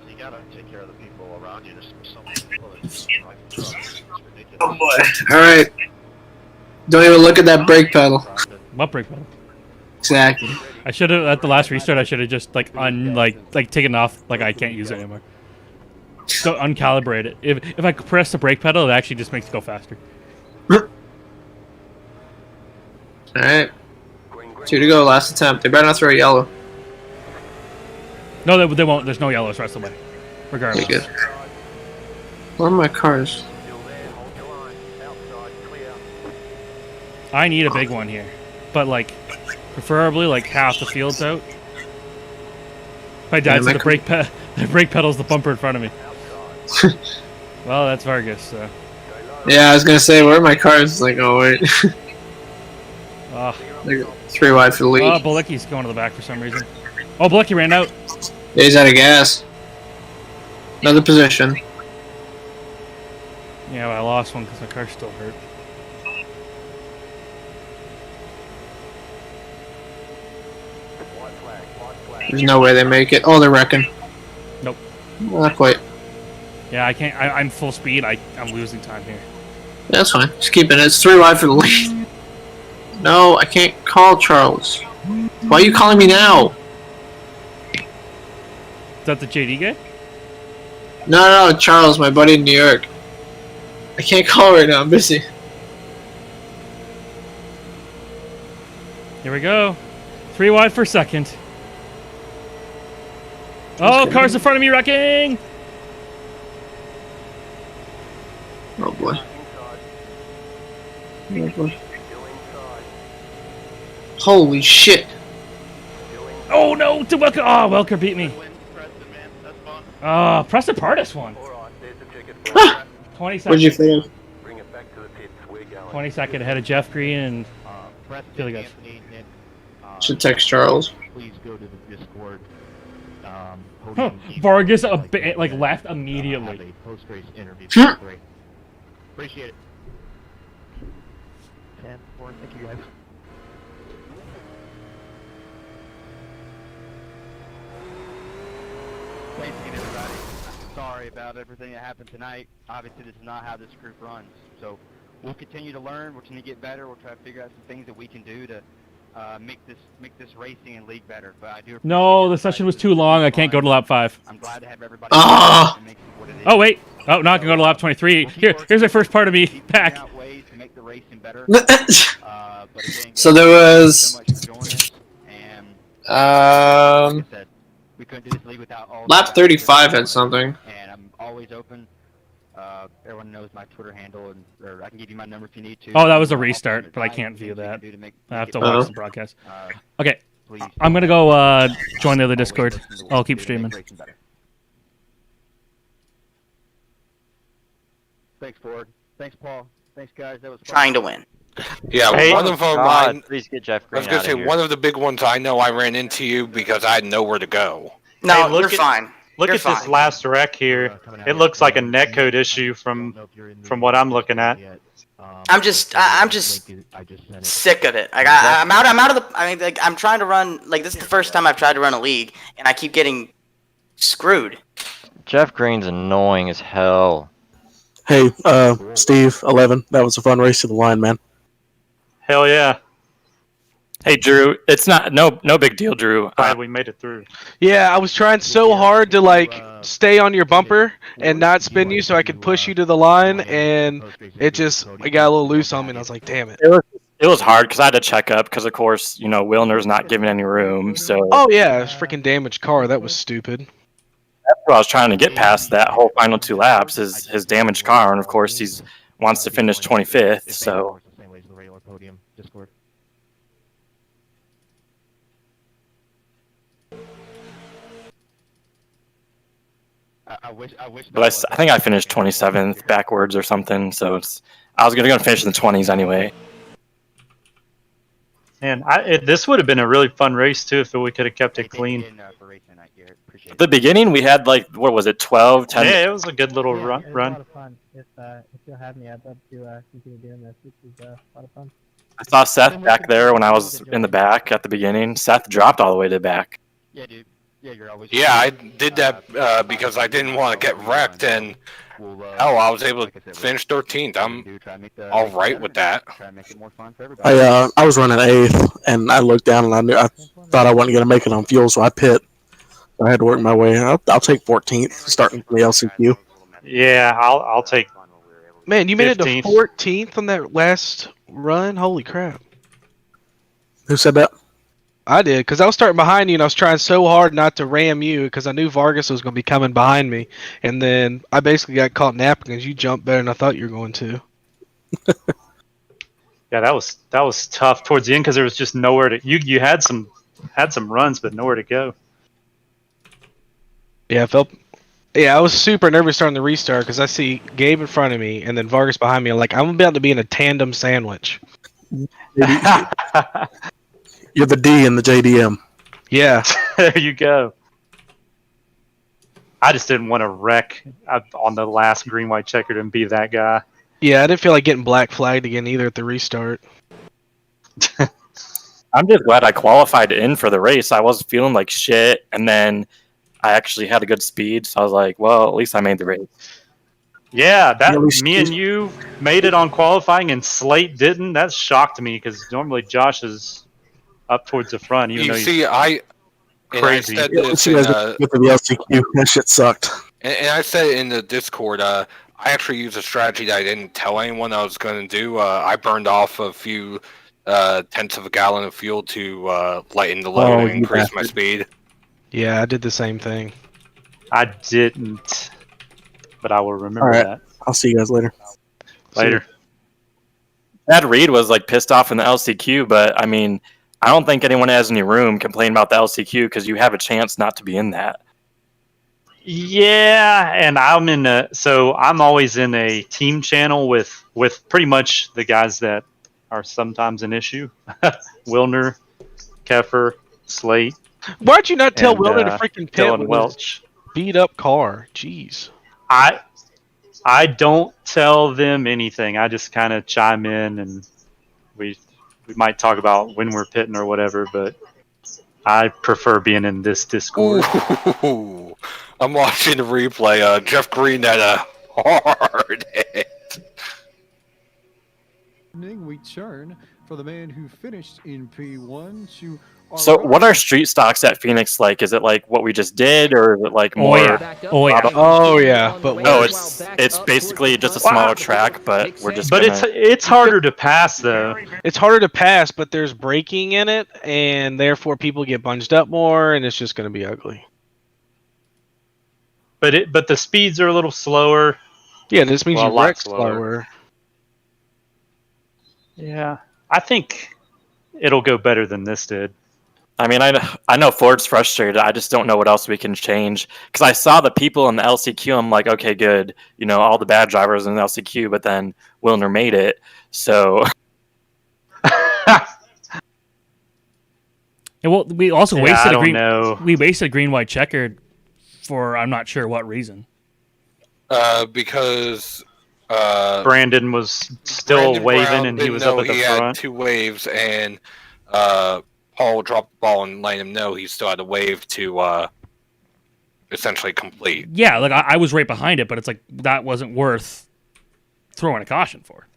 You gotta take care of the people around you. There's so many people that just drive the truck. It's ridiculous. Oh boy. Alright. Don't even look at that brake pedal. What brake pedal? Exactly. I should have, at the last restart, I should have just, like, taken it off, like, I can't use it anymore. So, uncalibrate it. If I press the brake pedal, it actually just makes it go faster. Alright. 2 to go, last attempt. They better not throw a yellow. No, they won't. There's no yellows rest of the way. Regardless. Okay, good. Where are my cars? I need a big one here. But, like, preferably, like, half the field's out. My dad said the brake pedal's the bumper in front of me. Well, that's Vargas, so. Yeah, I was gonna say, where are my cars? Like, oh wait. Oh, Like 3 wide for the lead. Balecki's going to the back for some reason. Oh, Balecki ran out. Yeah, he's out of gas. Another position. Yeah, well, I lost one because my car's still hurt. There's no way they make it. Oh, they're wrecking. Nope. Well, not quite. Yeah, I can't. I'm full speed. I'm losing time here. Yeah, that's fine. Just keeping it. It's 3 wide for the lead. No, I can't call Charles. Why are you calling me now? Is that the JD guy? No, Charles, my buddy in New York. I can't call right now. I'm busy. Here we go. 3 wide for second. Oh, cars in front of me wrecking! Oh boy. Oh boy. Holy shit. Oh no, to Welker. Oh, Welker beat me. Preston, man. That's fun. Preston Pardis won. 20 What'd you seconds. think? Bring it back to the pits. We're going. 20 second ahead of Jeff Green and Preston, Feel good. Anthony, Nick, Should text Charles. please go to the Discord. Vargas like left immediately. Have a post-race interview. Great. Appreciate it. 10, 4, thank you guys. Thanks again, everybody. Sorry about everything that happened tonight. Obviously, this is not how this group runs. So we'll continue to learn. We're going to get better. We'll try to figure out some things that we can do to make this racing and league better. But I do. No, the session was too long. I can't go to lap 5. I'm glad to have everybody. Ah! and make it what it is. Oh wait. Oh, not gonna go to lap 23. Here's my first part of me Keep figuring back. out ways to make the racing better. But again, So guys, there thank you was, so much for joining us, and like I said, we couldn't do this league without all the lap guys 35 that had something. and I'm always open. Everyone knows my Twitter handle, or I can give you my number if you need to. Oh, that was a I'll offer some restart, but I advice can't and view things we that. can do to make I have it to better. watch the broadcast. Uh, Okay, please I'm gonna go join the other always Discord. listen to what I'll we keep can do to make streaming. racing better. Thanks, Ford. Thanks, Paul. Thanks, guys. That was fun. Trying to win. Yeah, Hey, one of them. God, please get Jeff I Green was gonna out say of here. one of the big ones. I know I ran into you because I had nowhere to go. No, Hey, look you're at- fine. Look You're at this fine. last wreck here. It looks like a netcode issue from what I'm looking at. I'm just sick of it. Like, I'm out of the. I mean, like, I'm trying to run. Like, this is the first time I've tried to run a league, and I keep getting screwed. Jeff Green's annoying as hell. Hey, Steve, 11. That was a fun race to the line, man. Hell yeah. Hey, Drew, it's no big deal, Drew. Glad we made it through. Yeah, I was trying so hard to like stay on your bumper and not spin you so I could push you to the line, and it got a little loose on me, and I was like, damn it. It was hard because I had to check up because, of course, Wilner's not giving any room. So Oh yeah, it's freaking damaged car. That was stupid. that's what I was trying to get past that whole final 2 laps is his damaged car, and of course he wants to finish 25th. So but I think I finished 27th backwards or something. So I was gonna finish in the 20s anyway. And this would have been a really fun race too if we could have kept it clean. At the beginning, we had what was it, 12, 10? Yeah, it was a good little run. It was a lot of fun. If you'll have me, I'd love to continue doing this. This is a lot of fun. I saw Seth back there when I was in the back at the beginning. Seth dropped all the way to the back. Yeah, dude. Yeah, you're always. Yeah, I did that because I didn't want to get wrecked, and I was able to finish 13th. I'm all right with that. I was running 8th, and I looked down and I thought I wasn't gonna make it on fuel, so I pit. I had to work my way. I'll take 14th, starting from the LCQ. Yeah, I'll take. Man, you made it to 15th. 14th on that last run. Holy crap! Who said that? I did, because I was starting behind you, and I was trying so hard not to ram you, because I knew Vargas was going to be coming behind me, and then I basically got caught napping because you jumped better than I thought you were going to. Yeah, that was tough towards the end because there was just nowhere to. You had some runs, but nowhere to go. Yeah, I was super nervous starting the restart because I see Gabe in front of me and then Vargas behind me. I'm like, I'm about to be in a tandem sandwich. You're the D in the JDM. Yeah. There you go. I just didn't want to wreck on the last green-white checkered and be that guy. Yeah, I didn't feel like getting black flagged again either at the restart. I'm just glad I qualified in for the race. I was feeling like shit, and then I actually had a good speed, so I was like, well, at least I made the race. Yeah, me and you made it on qualifying, and Slate didn't. That shocked me because normally Josh is up towards the front, even though see, crazy. And I said this With the LCQ, that shit sucked. and I said it in the Discord. I actually used a strategy that I didn't tell anyone I was going to do. I burned off a few tenths of a gallon of fuel to lighten the load and increase my speed. Yeah, I did the same thing. I didn't, but I will remember that. I'll see you guys later. Later. Chad Reed was pissed off in the LCQ, but I mean, I don't think anyone has any room complaining about the LCQ because you have a chance not to be in that. Yeah, and I'm always in a team channel with pretty much the guys that are sometimes an issue. Wilner, Keffer, Slate. Why'd you not tell Wilner to freaking pit Dylan with Welch? Beat up car? Jeez. I don't tell them anything. I just kind of chime in, and we might talk about when we're pitting or whatever, but I prefer being in this Discord. Ooh, I'm watching the replay. Jeff Green had a hard hit. We turn for the man who finished in P1 to So, what are street stocks at Phoenix like? Is it like what we just did, or is it like more? Oh yeah, but Oh, it's basically just a smaller track, but we're just. But it's harder to pass though. It's harder to pass, but there's braking in it, and therefore people get bunched up more, and it's just going to be ugly. But the speeds are a little slower. Yeah, this means Well, a you lot wreck slower. Yeah, I think it'll go better than this did. I mean, I know Ford's frustrated. I just don't know what else we can change. Because I saw the people in the LCQ. I'm like, okay, good. You know, all the bad drivers in the LCQ, but then Wilner made it. So. And well, we also wasted a green. Know. We wasted a green-white checkered for I'm not sure what reason. Because Brandon was still waving, and he was up at the he front. had 2 waves, and Paul dropped the ball and let him know he still had a wave to essentially complete. Yeah, like I was right behind it, but it's like that wasn't worth throwing a caution for.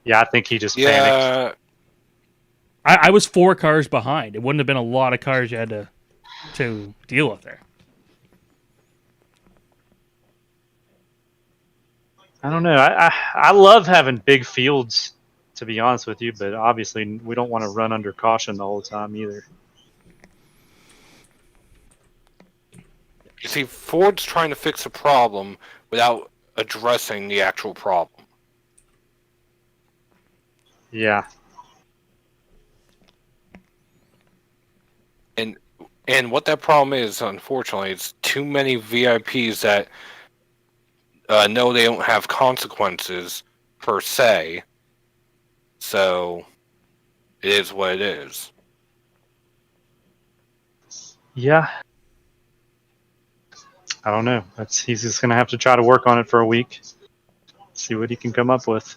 Yeah, I think he just panicked. I was 4 cars behind. It wouldn't have been a lot of cars you had to deal with there. I don't know. I love having big fields, to be honest with you, but obviously we don't want to run under caution the whole time either. You see, Ford's trying to fix a problem without addressing the actual problem. Yeah. And what that problem is, unfortunately, it's too many VIPs that know they don't have consequences per se. So it is what it is. Yeah. I don't know. He's just gonna have to try to work on it for a week. See what he can come up with.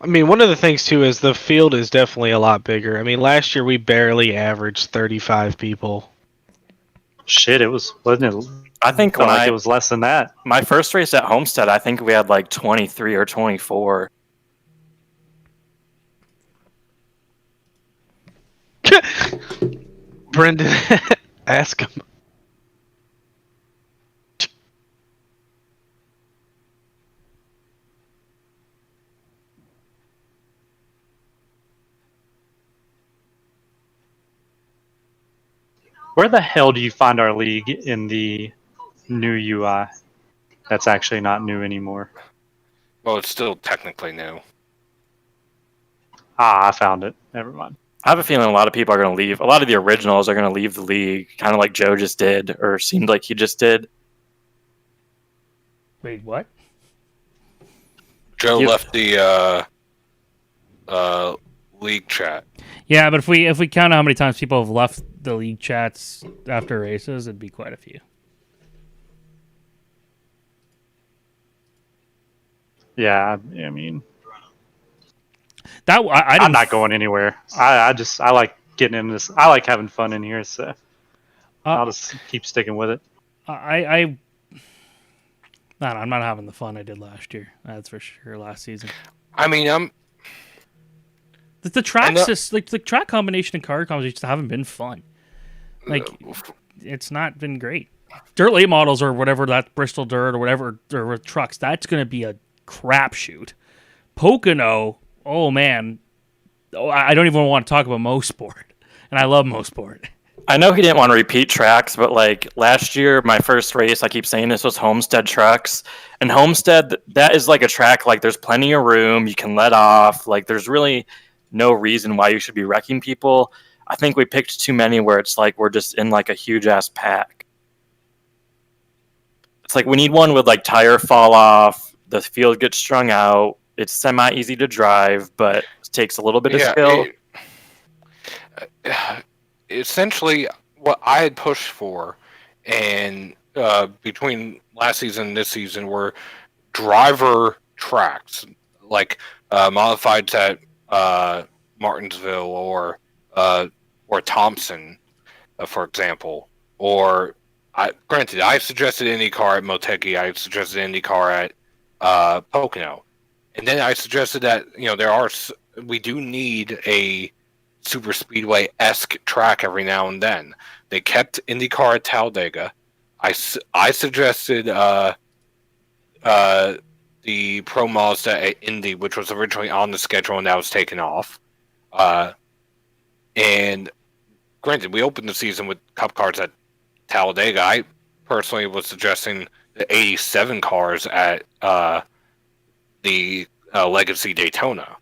I mean, one of the things too is the field is definitely a lot bigger. I mean, last year we barely averaged 35 people. Shit, wasn't it? I think when it was less than that. My first race at Homestead, I think we had like 23 or 24. Brendan, ask him. Where the hell do you find our league in the new UI? That's actually not new anymore. Well, it's still technically new. I found it. Never mind. I have a feeling a lot of people are going to leave. A lot of the originals are going to leave the league, kind of like Joe just did, or seemed like he just did. Wait, what? Joe left the league chat. Yeah, but if we count how many times people have left the league chats after races, it'd be quite a few. Yeah, I mean, I'm not going anywhere. I like getting in this. I like having fun in here, so I'll just keep sticking with it. I'm not having the fun I did last year. That's for sure. Last season. I mean, the tracks just like the track combination and car combinations just haven't been fun. Like it's not been great. Dirt late models or whatever, that Bristol Dirt or whatever, or trucks, that's going to be a crapshoot. Pocono, oh man, I don't even want to talk about Mosport, and I love Mosport. I know he didn't want to repeat tracks, but like last year, my first race, I keep saying this, was Homestead Trucks. And Homestead, that is like a track, like there's plenty of room, you can let off, like there's really no reason why you should be wrecking people. I think we picked too many where it's like we're just in like a huge ass pack. It's like we need one with like tire fall off, the field gets strung out, it's semi easy to drive, but it takes a little bit of skill. Essentially, what I had pushed for, and between last season and this season, were driver tracks, like modifieds at Martinsville or Thompson, for example. Or, granted, I suggested IndyCar at Motegi, I suggested IndyCar at Pocono. And then I suggested that we do need a super speedway-esque track every now and then. They kept IndyCar at Talladega. I suggested the Pro Mazda at Indy, which was originally on the schedule and now was taken off. And granted, we opened the season with Cup cars at Talladega. I personally was suggesting the 87 cars at the Legacy Daytona.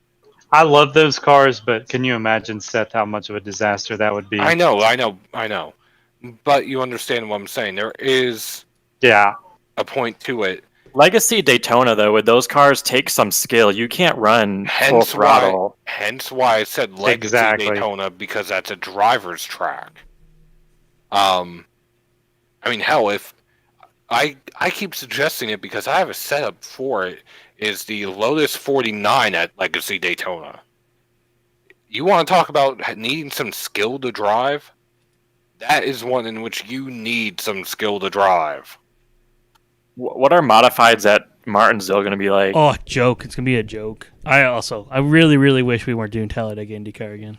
I love those cars, but can you imagine, Seth, how much of a disaster that would be? I know. But you understand what I'm saying. There is a point to it. Legacy Daytona, though, with those cars, take some skill. You can't run full throttle. Hence why I said Legacy Daytona, because that's a driver's track. I mean, hell, if I keep suggesting it because I have a setup for it, is the Lotus 49 at Legacy Daytona. You want to talk about needing some skill to drive? That is one in which you need some skill to drive. What are modifieds at Martinsville going to be like? Oh, joke. It's going to be a joke. I really, really wish we weren't doing Talladega IndyCar again.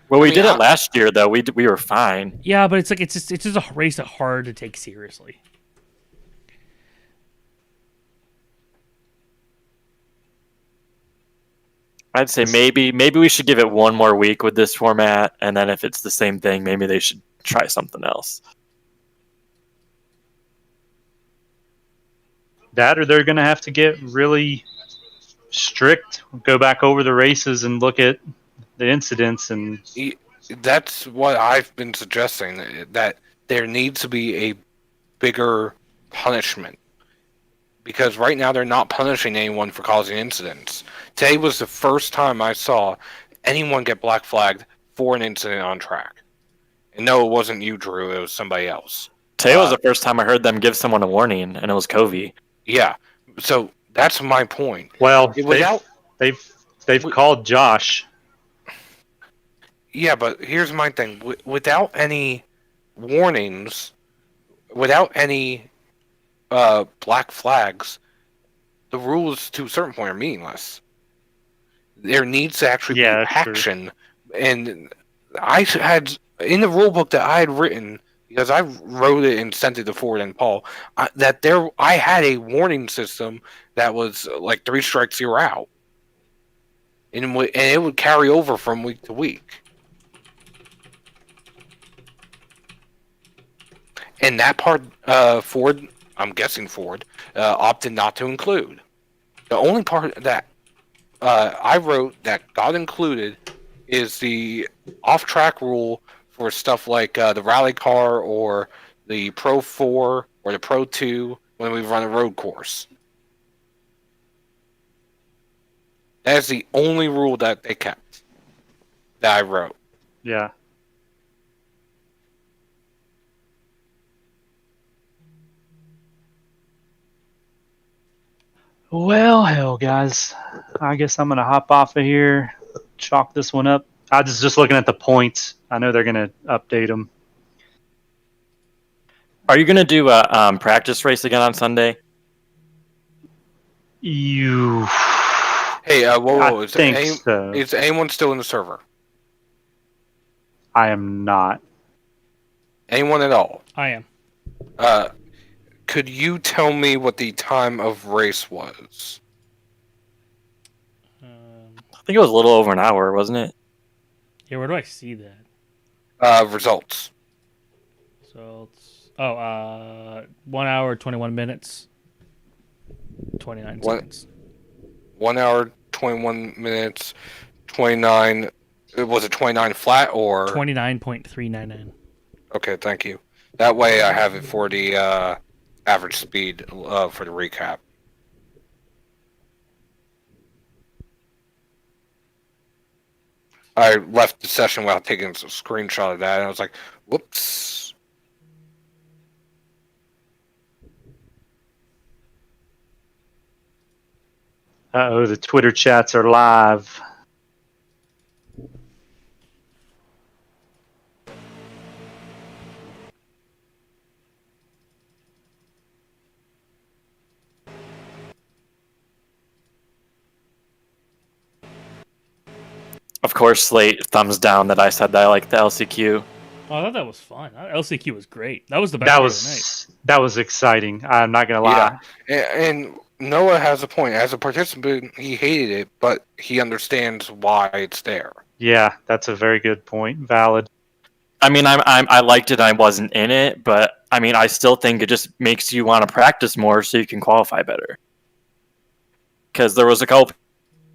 Well, we did it last year, though. We were fine. Yeah, but it's just a race that's hard to take seriously. I'd say maybe we should give it one more week with this format, and then if it's the same thing, maybe they should try something else. That, or they're going to have to get really strict, go back over the races and look at the incidents. And that's what I've been suggesting, that there needs to be a bigger punishment. Because right now they're not punishing anyone for causing incidents. Today was the first time I saw anyone get black flagged for an incident on track. And no, it wasn't you, Drew. It was somebody else. Today was the first time I heard them give someone a warning, and it was Covey. Yeah. So that's my point. Well, they've called Josh. Yeah, but here's my thing. Without any warnings, without any black flags, the rules to a certain point are meaningless. There needs to actually be action. True. And I had, in the rule book that I had written, because I wrote it and sent it to Ford and Paul, I had a warning system that was like 3 strikes, you're out. And it would carry over from week to week. And that part, Ford, I'm guessing Ford, opted not to include. The only part that I wrote that got included is the off-track rule for stuff like the rally car or the Pro 4 or the Pro 2 when we run a road course. That is the only rule that they kept that I wrote. Yeah. Well, hell, guys. I guess I'm going to hop off of here, chalk this one up. I was just looking at the points. I know they're going to update them. Are you going to do a practice race again on Sunday? Hey, whoa. I think so. Is anyone still in the server? I am not. Anyone at all? I am. Could you tell me what the time of race was? I think it was a little over an hour, wasn't it? Yeah, where do I see that? Results. Results. 1 hour, 21 minutes, 29 seconds. 1 hour, 21 minutes, 29. Was it 29 flat or 29.399? Okay, thank you. That way I have it for the average speed for the recap. I left the session without taking a screenshot of that, and I was like, whoops. Uh-oh, the Twitter chats are live. Of course, Slate thumbs down that I said that I like the LCQ. Oh, I thought that was fun. LCQ was great. That was the best part of the night. That was exciting. I'm not gonna lie. Yeah, and Noah has a point. As a participant, he hated it, but he understands why it's there. Yeah, that's a very good point. Valid. I mean, I liked it. I wasn't in it, but I mean, I still think it just makes you want to practice more so you can qualify better. Because there was a couple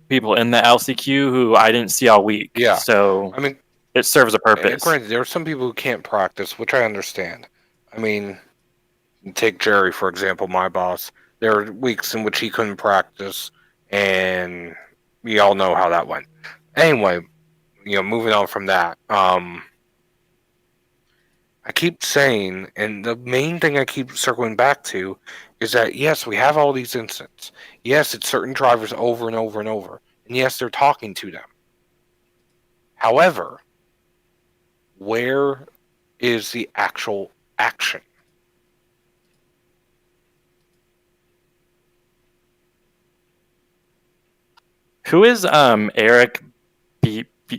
people in the LCQ who I didn't see all week. Yeah. So I mean, it serves a purpose. Granted, there are some people who can't practice, which I understand. I mean, take Jerry for example, my boss. There were weeks in which he couldn't practice, and we all know how that went. Anyway, moving on from that. I keep saying, and the main thing I keep circling back to is that, yes, we have all these incidents. Yes, it's certain drivers over and over and over. And yes, they're talking to them. However, where is the actual action? Who is Eric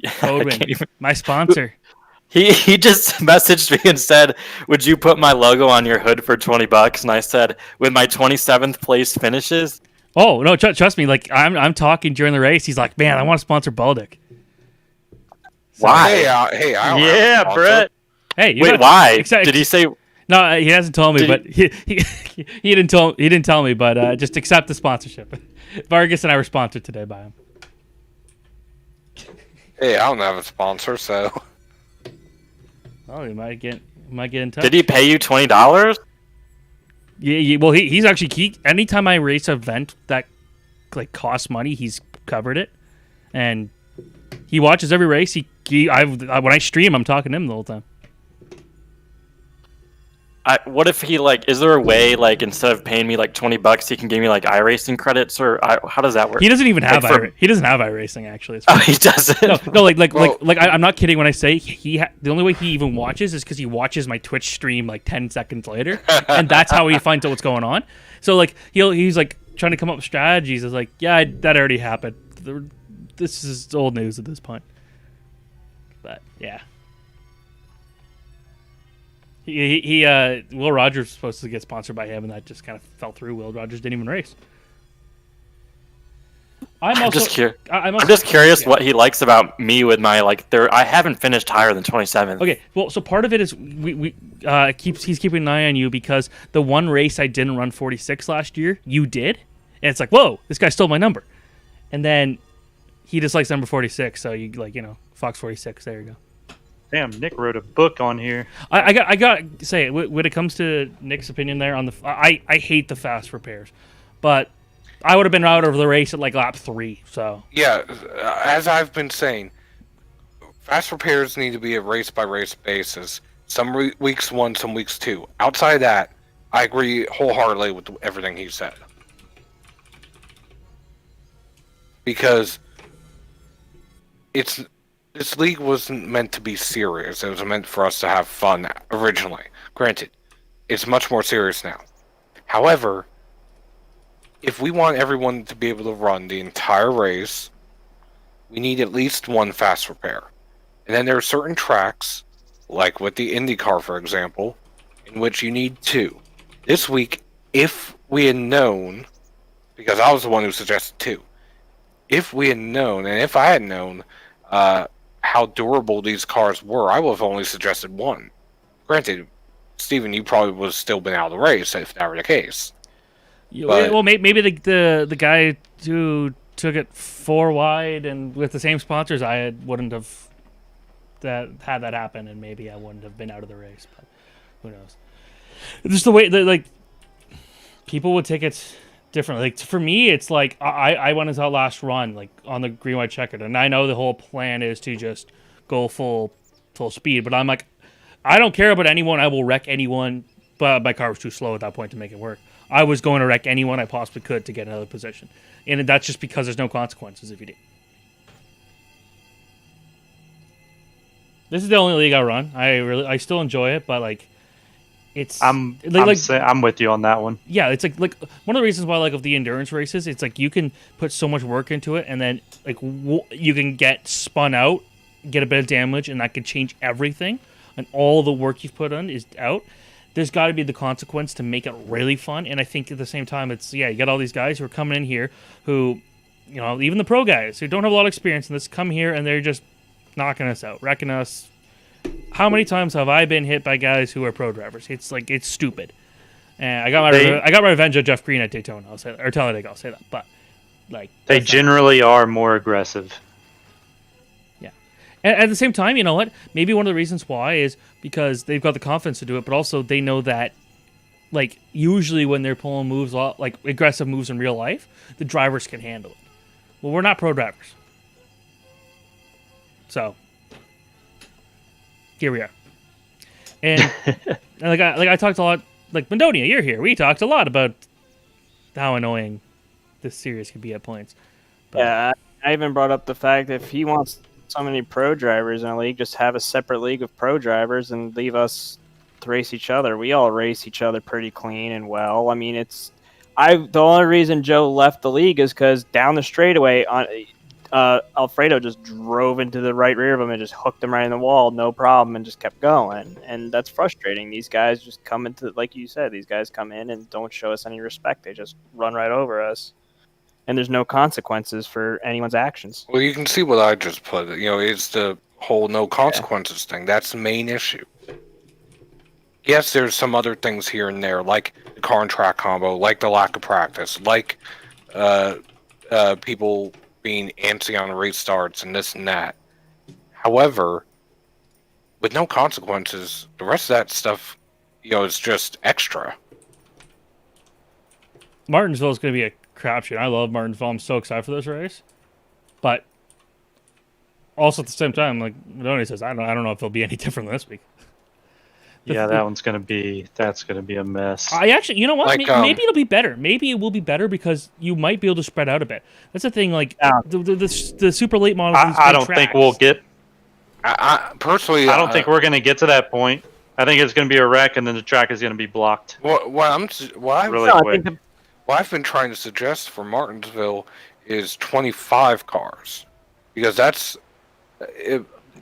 Hogan, my sponsor. He just messaged me and said, "Would you put my logo on your hood for $20?" And I said, "When my 27th place finishes." Oh no, trust me. Like I'm talking during the race. He's like, "Man, I want to sponsor Baldic." So, Why? Hey, yeah, Brett. Hey, wait, why? Did he say? No, he hasn't told me, but he didn't tell me. But just accept the sponsorship. Vargas and I were sponsored today by him. Hey, I don't have a sponsor, so. Oh, he might get in touch. Did he pay you $20? Yeah. Well, he's actually anytime I race an event that like costs money, he's covered it, and he watches every race. When I stream, I'm talking to him the whole time. What if he is there a way instead of paying me $20, he can give me iRacing credits, or how does that work? He doesn't even have he doesn't have iRacing actually. Oh, he doesn't. No, I'm not kidding when I say the only way he even watches is because he watches my Twitch stream 10 seconds later, and that's how he finds out what's going on. So he's trying to come up with strategies. It's yeah, that already happened. This is old news at this point. But yeah. Will Rogers was supposed to get sponsored by him, and that just kind of fell through. Will Rogers didn't even race. I'm just curious what he likes about me with my I haven't finished higher than 27th. Okay, well, so part of it is he's keeping an eye on you because the one race I didn't run 46 last year, you did, and it's whoa, this guy stole my number, and then he just likes number 46, so you Fox 46. There you go. Damn, Nick wrote a book on here. I got to say, when it comes to Nick's opinion there on I hate the fast repairs, but I would have been out of the race at lap 3. So yeah, as I've been saying, fast repairs need to be a race by race basis. Some weeks 1, some weeks 2. Outside of that, I agree wholeheartedly with everything he said, because this league wasn't meant to be serious. It was meant for us to have fun originally. Granted, it's much more serious now. However, if we want everyone to be able to run the entire race, we need at least one fast repair. And then there are certain tracks, like with the IndyCar, for example, in which you need 2. This week, if we had known, because I was the one who suggested 2, if we had known, and if I had known, how durable these cars were, I would have only suggested 1. Granted, Steven, you probably would have still been out of the race if that were the case. Well, maybe the guy who took it 4 wide and with the same sponsors I had wouldn't have had that happen, and maybe I wouldn't have been out of the race. But who knows? Just the way that people would take it differently. For me, it's I went as our last run on the green white checkered, and I know the whole plan is to just go full speed. But I'm I don't care about anyone. I will wreck anyone. But my car was too slow at that point to make it work. I was going to wreck anyone I possibly could to get another position, and that's just because there's no consequences if you do. This is the only league I run. I still enjoy it, but It's I'm with you on that one. Yeah, it's like one of the reasons why of the endurance races, it's like you can put so much work into it, and then you can get spun out, get a bit of damage, and that can change everything, and all the work you've put on is out. There's got to be the consequence to make it really fun, and I think at the same time, it's you got all these guys who are coming in here who, even the pro guys who don't have a lot of experience in this, come here and they're just knocking us out, wrecking us. How many times have I been hit by guys who are pro drivers? It's stupid. And I got my revenge on Jeff Green at Daytona. I'll say that, or Talladega. I'll say that, but they generally are more aggressive. Yeah, and at the same time, you know what? Maybe one of the reasons why is because they've got the confidence to do it, but also they know that, usually when they're pulling moves, aggressive moves in real life, the drivers can handle it. Well, we're not pro drivers, so here we are. And I talked a lot. Mondonia, you're here. We talked a lot about how annoying this series could be at points. But, yeah, I even brought up the fact if he wants so many pro drivers in a league, just have a separate league of pro drivers and leave us to race each other. We all race each other pretty clean and well. I mean, the only reason Joe left the league is because down the straightaway Alfredo just drove into the right rear of him and just hooked him right in the wall, no problem, and just kept going. And that's frustrating. These guys just come into, like you said, these guys come in and don't show us any respect. They just run right over us. And there's no consequences for anyone's actions. Well, you can see what I just put. It's the whole no consequences thing. That's the main issue. Yes, there's some other things here and there, like the car and track combo, like the lack of practice, like people being antsy on race starts and this and that. However, with no consequences, the rest of that stuff, is just extra. Martinsville is going to be a crapshoot. I love Martinsville. I'm so excited for this race, but also at the same time, Madoni says, I don't know if it'll be any different than this week. Yeah, that's gonna be a mess. I actually, you know what? Maybe it'll be better. Maybe it will be better because you might be able to spread out a bit. That's the thing. The super late models. I don't think we'll get. Personally, I don't think we're gonna get to that point. I think it's gonna be a wreck, and then the track is gonna be blocked. What I've been trying to suggest for Martinsville is 25 cars, because that's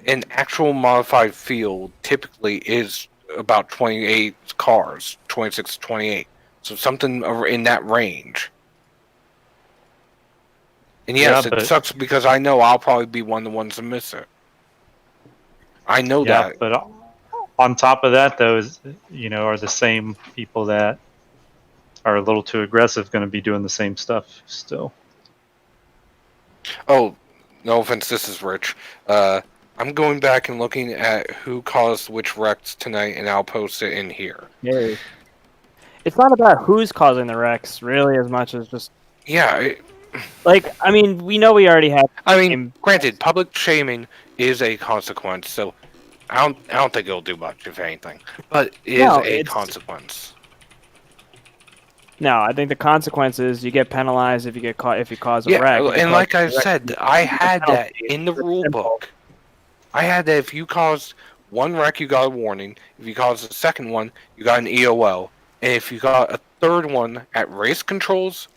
an actual modified field typically is about 28 cars, 26 to 28. So something in that range. And yes, it sucks because I know I'll probably be one of the ones to miss it. I know that. But on top of that, though, are the same people that are a little too aggressive going to be doing the same stuff still. Oh, no offense, this is Rich. I'm going back and looking at who caused which wrecks tonight, and I'll post it in here. Yeah. It's not about who's causing the wrecks, really, as much as just... Yeah. we know we already have... Granted, public shaming is a consequence, so I don't think it'll do much, if anything. But it is a consequence. No, I think the consequence is you get penalized if you cause a wreck. And like I said, I had that in the rule book. I had that if you caused one wreck, you got a warning. If you caused a second one, you got an EOL. And if you got a third one at race control's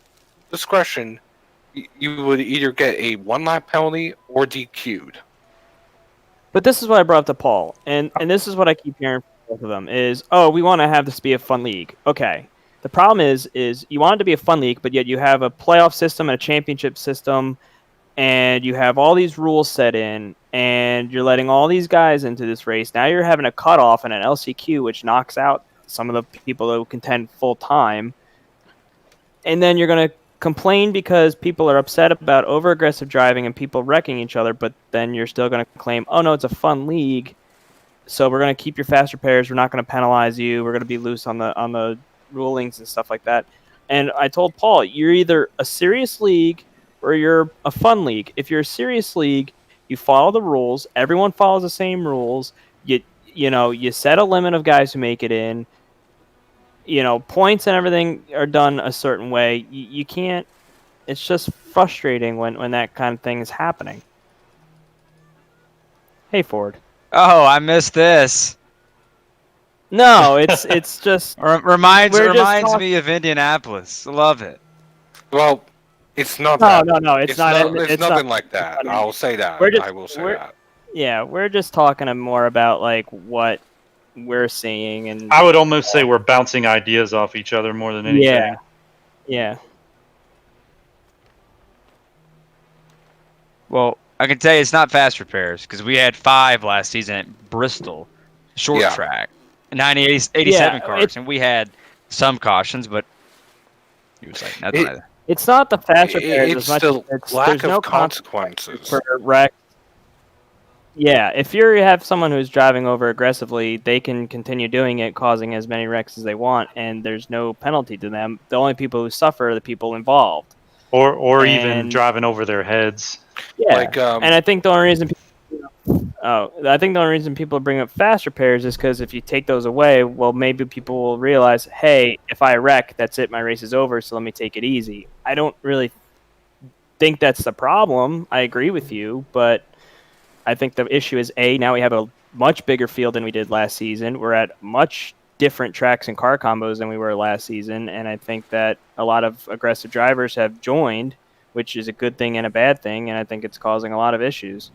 discretion, you would either get a 1-lap penalty or DQ'd. But this is what I brought up to Paul, and this is what I keep hearing from both of them is, we want to have this be a fun league. Okay. The problem is you want it to be a fun league, but yet you have a playoff system and a championship system, and you have all these rules set in, and you're letting all these guys into this race. Now you're having a cutoff and an LCQ, which knocks out some of the people who contend full time. And then you're going to complain because people are upset about over-aggressive driving and people wrecking each other, but then you're still going to claim, oh, no, it's a fun league, so we're going to keep your fast repairs. We're not going to penalize you. We're going to be loose on the rulings and stuff like that. And I told Paul, you're either a serious league or you're a fun league. If you're a serious league, you follow the rules. Everyone follows the same rules. You set a limit of guys who make it in. Points and everything are done a certain way. You can't. It's just frustrating when that kind of thing is happening. Hey, Ford. Oh, I missed this. No, it's just reminds we're just talk- me of Indianapolis. Love it. Well, it's not No, that. no, it's not. It's It's nothing not- like that. I'll say that. We're just- I will say we're- that. Yeah, we're just talking more about like what we're seeing, and I would almost say we're bouncing ideas off each other more than anything. yeah. Well, I can tell you it's not fast repairs because we had 5 last season at Bristol, short Yeah. track, 87 Yeah, cars, and we had some cautions, but it was like nothing either. It's not the fast repairs It's as much the as lack there's of no consequences. for wreck. Yeah, if you have someone who's driving over aggressively, they can continue doing it, causing as many wrecks as they want, and there's no penalty to them. The only people who suffer are the people involved. Or even And- driving over their heads. Yeah, Like, and I think the only reason people bring up fast repairs is because if you take those away, well, maybe people will realize, hey, if I wreck, that's it, my race is over, so let me take it easy. I don't really think that's the problem. I agree with you, but I think the issue is now we have a much bigger field than we did last season. We're at much different tracks and car combos than we were last season, and I think that a lot of aggressive drivers have joined, which is a good thing and a bad thing, and I think it's causing a lot of issues.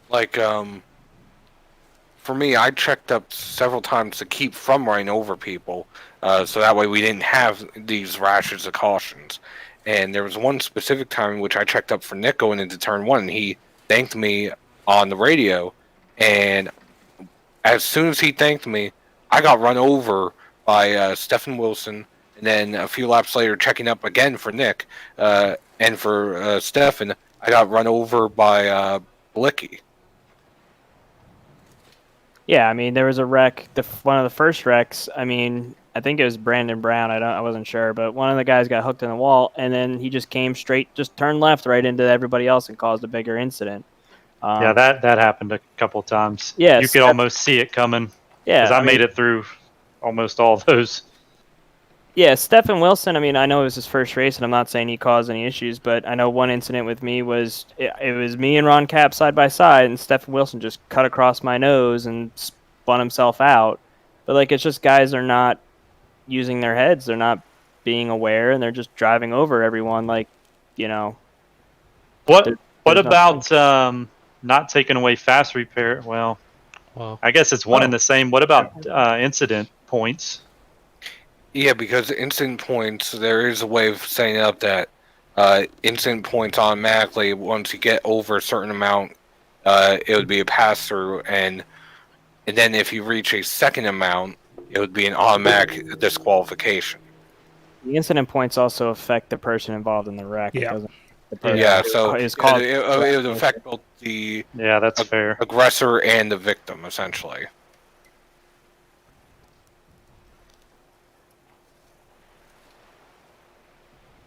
Like, for me, I checked up several times to keep from running over people, so that way we didn't have these rashes of cautions. And there was one specific time in which I checked up for Nick going into turn 1, and he thanked me on the radio, and as soon as he thanked me, I got run over by Stephen Wilson, and then a few laps later, checking up again for Nick, and for Stefan, I got run over by Blicky. Yeah, I mean, there was a wreck. One of the first wrecks. I mean, I think it was Brandon Brown. I wasn't sure, but one of the guys got hooked in the wall, and then he just came straight, just turned left right into everybody else and caused a bigger incident. Yeah, that happened a couple times. Yeah, you could almost see it coming. Yeah, because I I made mean- it through almost all those. Yeah, Stephen Wilson, I mean, I know it was his first race, and I'm not saying he caused any issues, but I know one incident with me was, it was me and Ron Cap side by side, and Stephen Wilson just cut across my nose and spun himself out. But, like, it's just guys are not using their heads. They're not being aware, and they're just driving over everyone, like, you know. What there's about not taking away fast repair? Well, I guess it's one and the same. What about incident points? Yeah, because incident points, there is a way of setting up that incident points automatically, once you get over a certain amount, it would be a pass-through, and then if you reach a second amount, it would be an automatic disqualification. The incident points also affect the person involved in the wreck. Yeah. It doesn't- the person Yeah, who so is it caused- would affect both the that's fair. aggressor and the victim, essentially.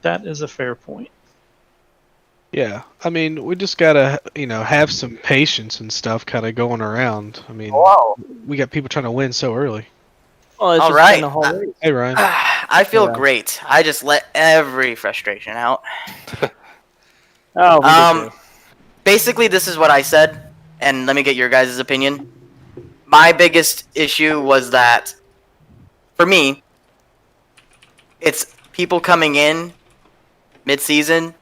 That is a fair point. Yeah, I mean, we just gotta, have some patience and stuff kind of going around. I mean, we got people trying to win so early. Well, it's All just right. been the whole race. Hey, Ryan. I feel Yeah. great. I just let every frustration out. Oh, we did too. Basically, this is what I said, and let me get your guys' opinion. My biggest issue was that, for me, it's people coming in mid-season,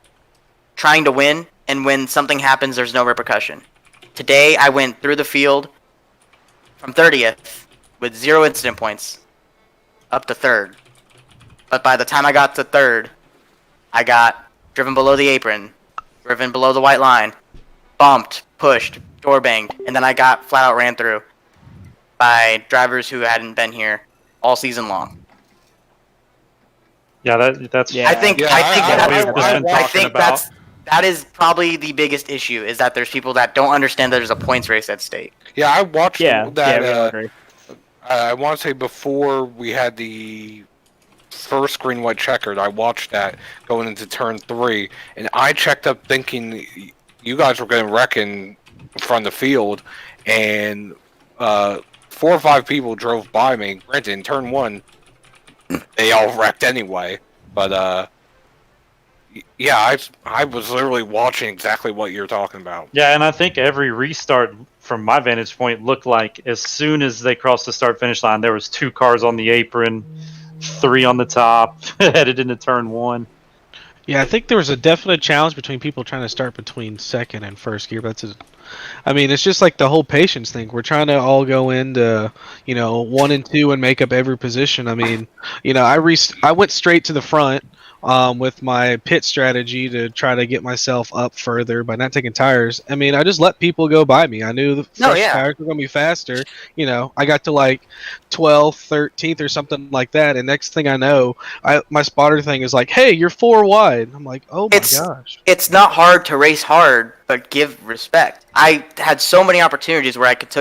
trying to win, and when something happens, there's no repercussion. Today, I went through the field from 30th with 0 incident points up to 3rd. But by the time I got to 3rd, I got driven below the apron, driven below the white line, bumped, pushed, door banged, and then I got flat out ran through by drivers who hadn't been here all season long. Yeah, that's. I think that is probably the biggest issue, is that there's people that don't understand that there's a points race at stake. Yeah, I watched that. we all agree. I want to say before we had the first green white checkered, I watched that going into turn 3, and I checked up thinking you guys were going to wreck in front of the field, and 4 or 5 people drove by me. Granted, in turn 1, they all wrecked anyway, but Yeah, I was literally watching exactly what you're talking about. Yeah, and I think every restart, from my vantage point, looked like as soon as they crossed the start-finish line, there was 2 cars on the apron, 3 on the top, headed into turn 1. Yeah, I think there was a definite challenge between people trying to start between second and first gear. I mean, it's just like the whole patience thing. We're trying to all go into, 1 and 2 and make up every position. I mean, I went straight to the front with my pit strategy to try to get myself up further by not taking tires. I mean, I just let people go by me. I knew the fresh tires were going to be faster. I got to like 12th, 13th or something like that. And next thing I know, my spotter thing is like, hey, you're 4 wide. I'm like, oh my gosh. It's not hard to race hard, but give respect. I had so many opportunities where I could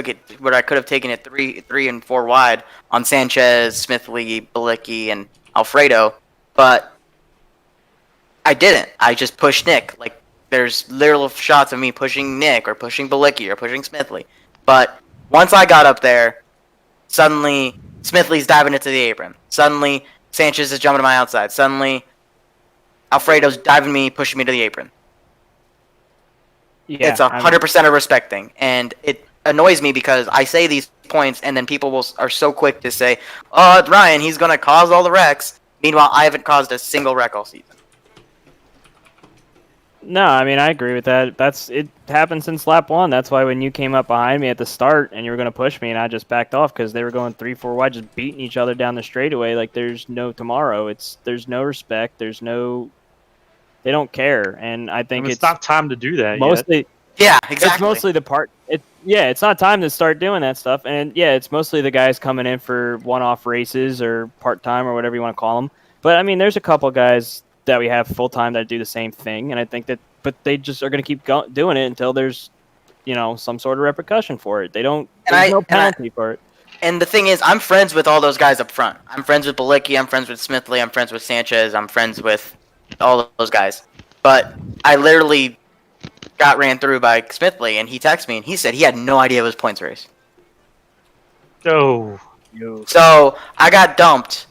have taken it 3 and 4 wide on Sanchez, Smithley, Bilicki, and Alfredo, but I didn't. I just pushed Nick. Like, there's literal shots of me pushing Nick or pushing Bilicki or pushing Smithley. But once I got up there, suddenly Smithley's diving into the apron. Suddenly Sanchez is jumping to my outside. Suddenly Alfredo's diving me, pushing me to the apron. Yeah, it's 100% a respect thing, and it annoys me because I say these points, and then people are so quick to say, "Oh, Ryan, he's gonna cause all the wrecks." Meanwhile, I haven't caused a single wreck all season. No, I mean I agree with that. It happened since lap 1. That's why when you came up behind me at the start and you were gonna push me, and I just backed off because they were going 3-4 wide, just beating each other down the straightaway like there's no tomorrow. There's no respect. They don't care, and I think it's not time to do that mostly. Yeah, exactly. It's mostly the part. It's not time to start doing that stuff, and yeah, it's mostly the guys coming in for one-off races or part-time or whatever you want to call them. But I mean, there's a couple guys that we have full-time that do the same thing, and I think but they just are going to keep doing it until there's, some sort of repercussion for it. There's no penalty for it. And the thing is, I'm friends with all those guys up front. I'm friends with Bilicki, I'm friends with Smithley, I'm friends with Sanchez, I'm friends with all of those guys. But I literally got ran through by Smithley, and he texted me, and he said he had no idea it was a points race. Oh. So I got dumped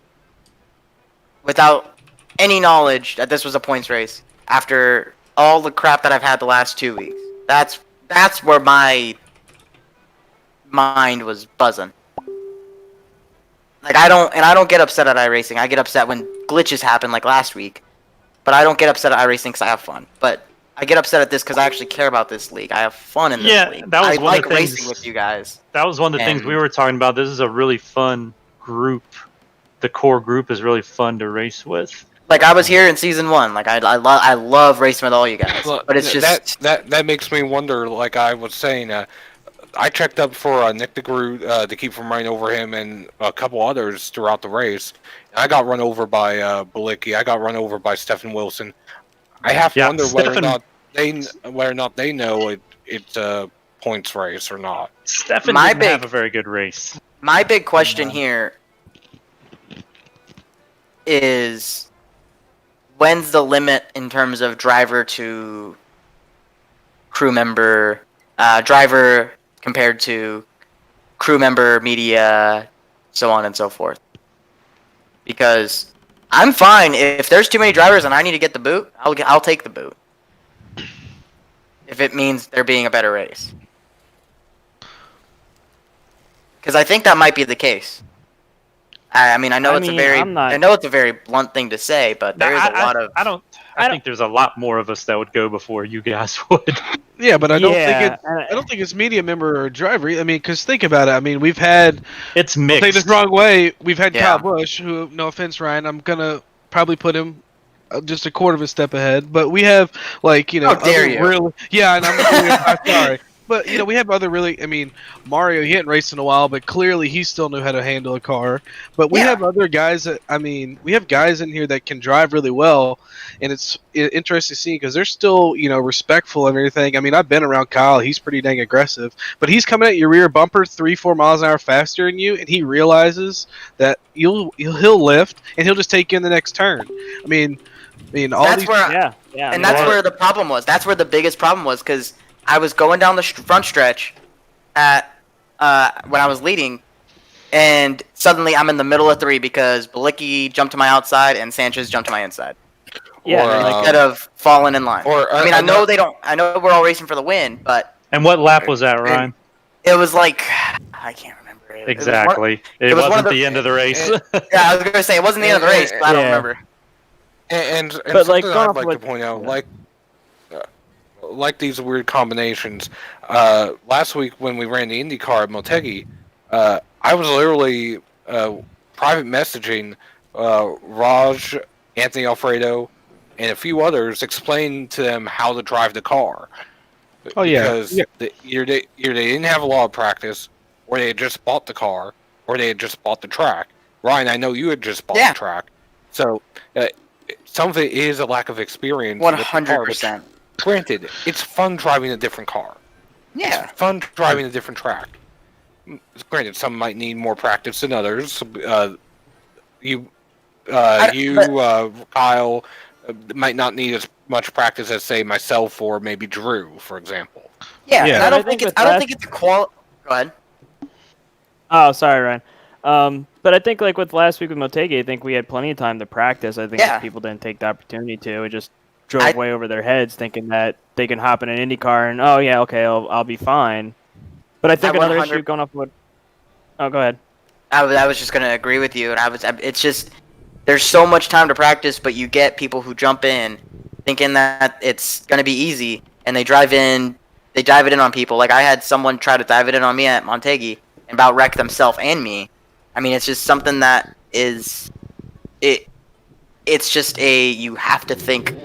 without any knowledge that this was a points race after all the crap that I've had the last 2 weeks. That's where my mind was buzzing. Like, I don't get upset at iRacing. I get upset when glitches happen like last week. But I don't get upset at iRacing because I have fun. But I get upset at this because I actually care about this league. I have fun in this league. That was I one like of the things, racing with you guys. That was one of the things we were talking about. This is a really fun group. The core group is really fun to race with. Like, I was here in season 1. Like, I love racing with all you guys. But it's just that makes me wonder. Like I was saying, I checked up for Nick DeGroot to keep from running over him and a couple others throughout the race. I got run over by Bilicki. I got run over by Stephen Wilson. I have to wonder whether or not they know it's a points race or not. Stephen didn't have a very good race. My big question here is, when's the limit in terms of driver to crew member, driver compared to crew member, media, so on and so forth? Because I'm fine if there's too many drivers and I need to get the boot, I'll take the boot. If it means there being a better race. Because I think that might be the case. I mean, I know it's a very blunt thing to say, but there is a lot of. I think there's a lot more of us that would go before you guys would. Yeah, but I don't think it's media member or driver. I mean, because think about it. I mean, we've had. It's mixed. I'll take this the wrong way. We've had Kyle Busch, who, no offense, Ryan, I'm gonna probably put him just a quarter of a step ahead. But we have, like, How dare you? Really, yeah, and I'm sorry. But, we have other really, I mean, Mario, he hadn't raced in a while, but clearly he still knew how to handle a car. But we have other guys that, we have guys in here that can drive really well, and it's interesting to see because they're still, respectful and everything. I mean, I've been around Kyle. He's pretty dang aggressive. But he's coming at your rear bumper 3-4 miles an hour faster than you, and he realizes that he'll lift, and he'll just take you in the next turn. I mean, all that's these... And that's where the problem was. That's where the biggest problem was, because I was going down the front stretch when I was leading, and suddenly I'm in the middle of 3 because Bilicki jumped to my outside and Sanchez jumped to my inside. Yeah, Or, instead of falling in line. or, I mean, I know they don't. I know we're all racing for the win, but And what lap was that, Ryan? it was like I can't remember. Exactly. It was one wasn't of the end of the race. Yeah, I was gonna say it wasn't the end of the race, but I don't remember. And But, like, something going I'd off like what- to point out, like these weird combinations. Last week when we ran the IndyCar at Motegi, I was literally private messaging Raj, Anthony Alfredo, and a few others, explaining to them how to drive the car. Oh, yeah. Because either they didn't have a lot of practice, or they had just bought the car, or they had just bought the track. Ryan, I know you had just bought the track, so some of it is a lack of experience. 100%. Granted, it's fun driving a different car. Yeah. It's fun driving a different track. Granted, some might need more practice than others. Kyle, might not need as much practice as, say, myself or maybe Drew, for example. Yeah, and I don't think it's a qual. Go ahead. Oh, sorry, Ryan. But I think like with last week with Motegi, I think we had plenty of time to practice. I think people didn't take the opportunity to. It just drove way over their heads, thinking that they can hop in an Indy car and I'll be fine. But I think another issue going off what. Oh, go ahead. I was just gonna agree with you, and it's just there's so much time to practice, but you get people who jump in thinking that it's gonna be easy, and they dive it in on people. Like I had someone try to dive it in on me at Motegi and about wreck themselves and me. I mean, it's just something that is it's just you have to think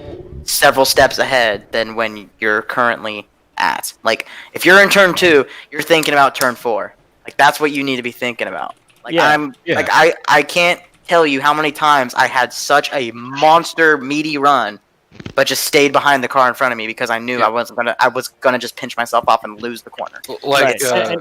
several steps ahead than when you're currently at. Like if you're in turn 2, you're thinking about turn 4. Like that's what you need to be thinking about. Like I can't tell you how many times I had such a monster meaty run, but just stayed behind the car in front of me because I knew I was gonna just pinch myself off and lose the corner. Right.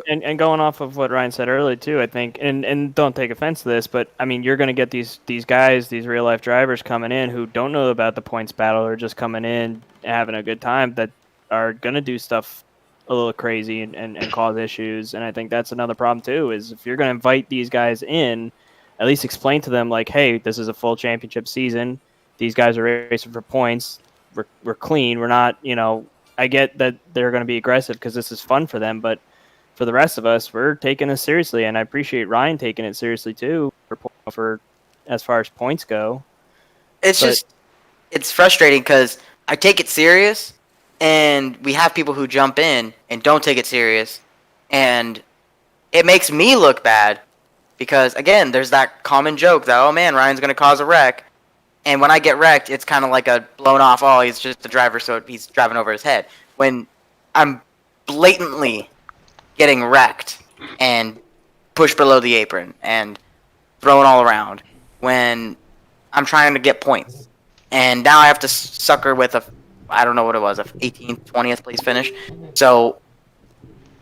And going off of what Ryan said earlier too, I think, and don't take offense to this, but I mean you're gonna get these guys, these real life drivers coming in who don't know about the points battle or just coming in having a good time that are gonna do stuff a little crazy and cause issues. And I think that's another problem too, is if you're gonna invite these guys in, at least explain to them like, hey, this is a full championship season. These guys are racing for points. We're clean. We're not, I get that they're going to be aggressive because this is fun for them, but for the rest of us, we're taking this seriously, and I appreciate Ryan taking it seriously too for as far as points go. It's frustrating because I take it serious, and we have people who jump in and don't take it serious, and it makes me look bad because, again, there's that common joke that, oh man, Ryan's going to cause a wreck. And when I get wrecked, it's kind of like a blown off, oh, he's just a driver, so he's driving over his head. When I'm blatantly getting wrecked and pushed below the apron and thrown all around when I'm trying to get points. And now I have to sucker with I don't know what it was, a 18th, 20th place finish. So...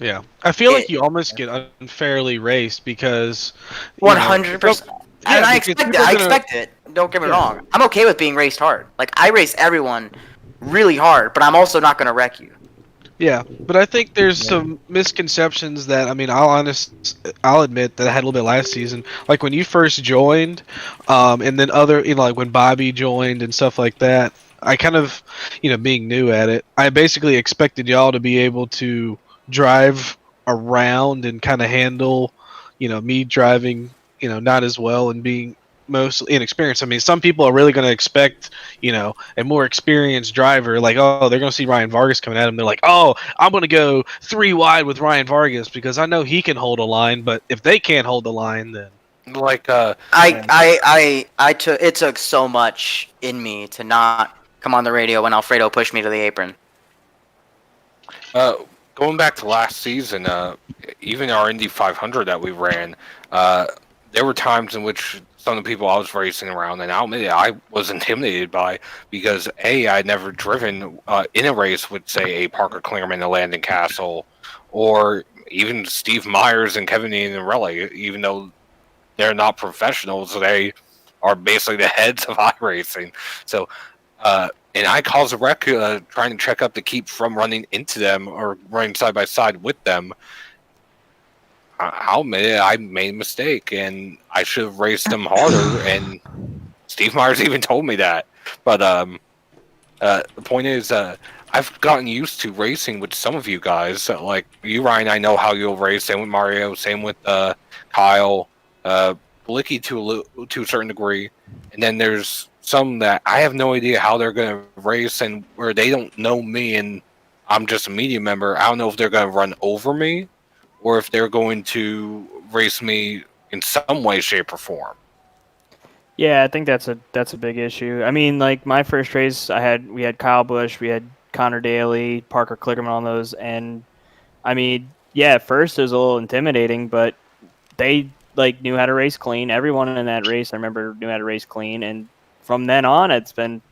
Yeah. I feel like you almost get unfairly raced because... 100%. And I expect it. Don't get me wrong. I'm okay with being raced hard. Like, I race everyone really hard, but I'm also not going to wreck you. Yeah, but I think there's some misconceptions that, I mean, I'll admit that I had a little bit last season. Like, when you first joined, and then like when Bobby joined and stuff like that, I kind of, being new at it, I basically expected y'all to be able to drive around and kind of handle, me driving not as well and being mostly inexperienced. I mean, some people are really going to expect, a more experienced driver, like, oh, they're going to see Ryan Vargas coming at them. They're like, oh, I'm going to go 3 wide with Ryan Vargas because I know he can hold a line, but if they can't hold the line, then... Like, it took so much in me to not come on the radio when Alfredo pushed me to the apron. Going back to last season, even our Indy 500 that we ran, there were times in which some of the people I was racing around, and I'll admit it, I was intimidated by, because A, I'd never driven in a race with, say, a Parker Klingerman and Landon Castle, or even Steve Myers and Kevin Iannarelli, even though they're not professionals, they are basically the heads of iRacing. So, and I caused a wreck trying to check up to keep from running into them or running side by side with them. I'll admit it, I made a mistake, and I should have raced them harder, and Steve Myers even told me that. But The point is, I've gotten used to racing with some of you guys. Like you, Ryan, I know how you'll race. Same with Mario. Same with Kyle. Blicky to a certain degree. And then there's some that I have no idea how they're going to race, and where they don't know me, and I'm just a media member. I don't know if they're going to run over me, or if they're going to race me in some way, shape, or form. Yeah, I think that's a big issue. I mean, like my first race, we had Kyle Busch, we had Connor Daly, Parker Klickerman on those, and I mean, yeah, at first it was a little intimidating, but they like knew how to race clean. Everyone in that race, I remember, knew how to race clean, and from then on, it's been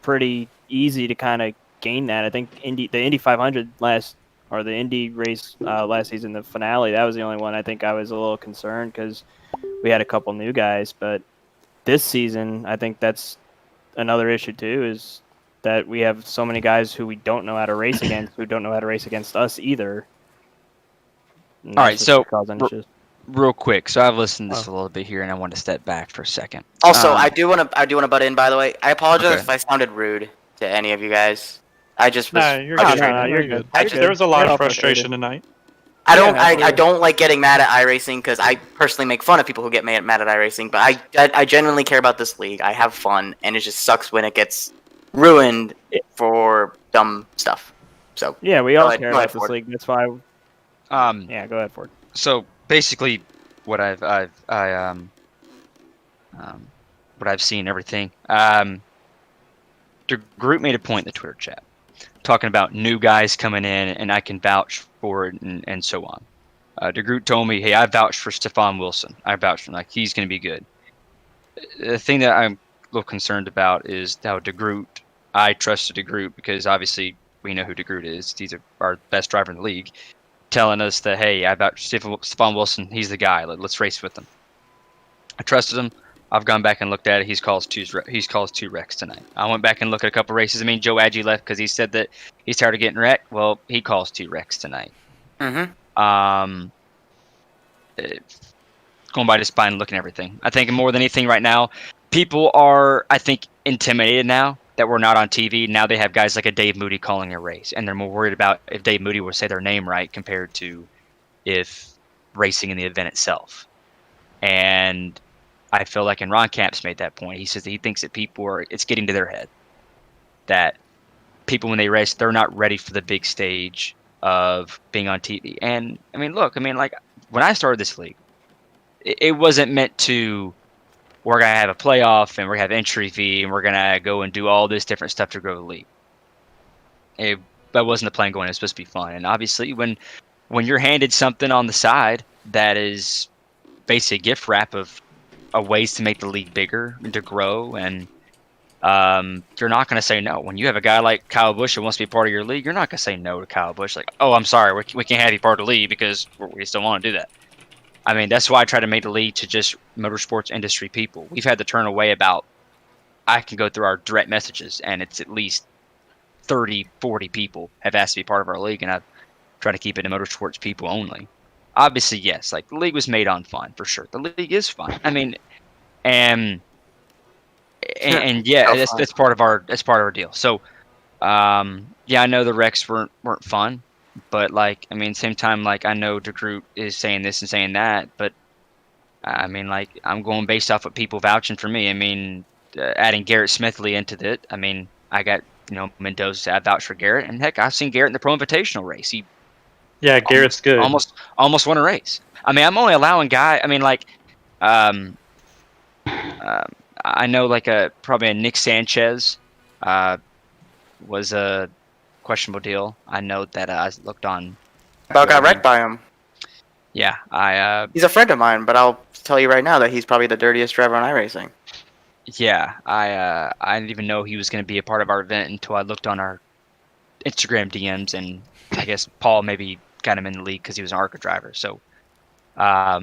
pretty easy to kind of gain that. I think the Indy 500 the Indy race last season, the finale, that was the only one I think I was a little concerned because we had a couple new guys, but this season, I think that's another issue too, is that we have so many guys who we don't know how to race against, who don't know how to race against us either. All right, so real quick, so I've listened to this a little bit here, and I want to step back for a second. Also, I do want to butt in. By the way, I apologize if I sounded rude to any of you guys. I just was. You're good. There was a lot of frustration tonight. I don't like getting mad at iRacing because I personally make fun of people who get mad at iRacing, but I genuinely care about this league. I have fun, and it just sucks when it gets ruined for dumb stuff. So yeah, we all care about this league. That's why. Yeah, go ahead, Ford. So basically, what I've seen, everything. The group made a point in the Twitter chat talking about new guys coming in, and I can vouch for it, and so on. DeGroot told me, hey, I vouched for Stefan Wilson. I vouched for him, like he's going to be good. The thing that I'm a little concerned about is how DeGroot, I trusted DeGroot because obviously we know who DeGroot is. He's our best driver in the league, telling us that, hey, I vouched Stefan Wilson. He's the guy. Let's race with him. I trusted him. I've gone back and looked at it. He's caused two wrecks tonight. I went back and looked at a couple races. I mean, Joe Adgie left because he said that he's tired of getting wrecked. Well, he caused 2 wrecks tonight. Mm-hmm. Going by just by and looking at everything. I think more than anything right now, people are, I think, intimidated now that we're not on TV. Now they have guys like a Dave Moody calling a race, and they're more worried about if Dave Moody will say their name right compared to if racing in the event itself. And I feel like, and Ron Camps made that point. He says that he thinks that it's getting to their head. That people, when they race, they're not ready for the big stage of being on TV. And, I mean, look, like, when I started this league, it wasn't meant to, we're going to have a playoff, and we're going to have entry fee, and we're going to go and do all this different stuff to grow the league. That wasn't the plan going. It was supposed to be fun. And obviously, when you're handed something on the side that is basically a gift wrap of ways to make the league bigger and to grow, and you're not going to say no. When you have a guy like Kyle Busch that wants to be part of your league, you're not going to say no to Kyle Busch. Like, oh, I'm sorry, we can't have you part of the league because we still want to do that. I mean, that's why I try to make the league to just motorsports industry people. We've had to turn away about, I can go through our direct messages, and it's at least 30, 40 people have asked to be part of our league, and I've tried to keep it to motorsports people only. Obviously, yes, like the league was made on fun for sure. The league is fun. I mean, and yeah, that's part of our deal. So, yeah, I know the wrecks weren't fun, but like, I mean, same time, like I know DeGroot is saying this and saying that, but I mean, like I'm going based off what people vouching for me. I mean, adding Garrett Smithley into it. I mean, I got Mendoza. I vouch for Garrett, and heck, I've seen Garrett in the Pro Invitational race. Yeah, Garrett's good. Almost won a race. I mean, I'm only allowing guy. I mean, like, I know like probably a Nick Sanchez was a questionable deal. I know that I looked on. About got wrecked by him. Yeah, he's a friend of mine, but I'll tell you right now that he's probably the dirtiest driver on iRacing. Yeah, I didn't even know he was going to be a part of our event until I looked on our Instagram DMs, and I guess Paul maybe got him in the league because he was an ARCA driver. So, but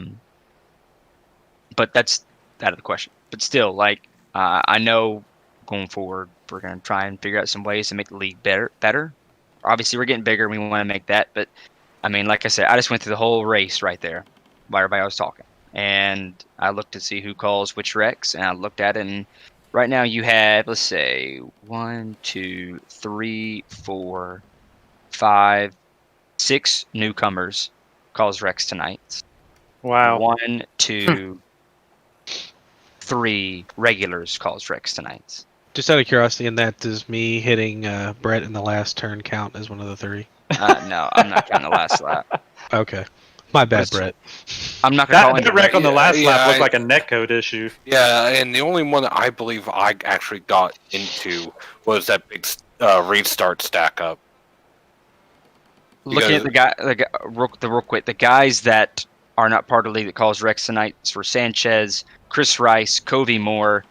that's out of the question. But still, like, I know going forward, we're going to try and figure out some ways to make the league better. Obviously, we're getting bigger, and we want to make that. But, I mean, like I said, I just went through the whole race right there while everybody was talking. And I looked to see who calls which wrecks, and I looked at it, and right now you have, let's say, 1, 2, 3, 4, 5, 6 newcomers cause Rex tonight. Wow. 1, 2, 3 regulars cause Rex tonight. Just out of curiosity, in that, does me hitting Brett in the last turn count as one of the 3? No, I'm not counting the last lap. Okay. My bad, But it's- Brett. I'm not gonna call That any wreck on the last Yeah, lap was like a netcode issue. Yeah, and the only one that I believe I actually got into was that big restart stack up. Looking at real quick, the guys that are not part of the league that calls Rex tonight were Sanchez, Chris Rice, Covey Moore,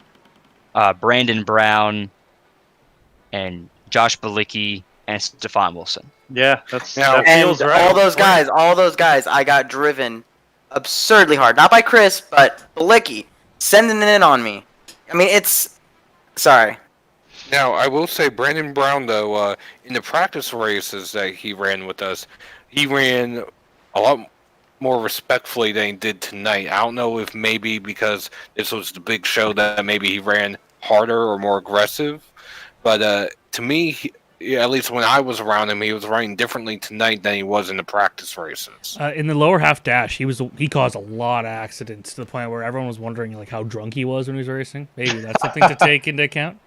Brandon Brown, and Josh Balicki, and Stefan Wilson. Yeah, that And feels right. all those guys, I got driven absurdly hard. Not by Chris, but Balicki sending it in on me. I mean, it's sorry. Now, I will say Brandon Brown, though, in the practice races that he ran with us, he ran a lot more respectfully than he did tonight. I don't know if maybe because this was the big show that maybe he ran harder or more aggressive, but to me, at least when I was around him, he was running differently tonight than he was in the practice races. In the lower half dash, he caused a lot of accidents to the point where everyone was wondering like how drunk he was when he was racing. Maybe that's something to take into account.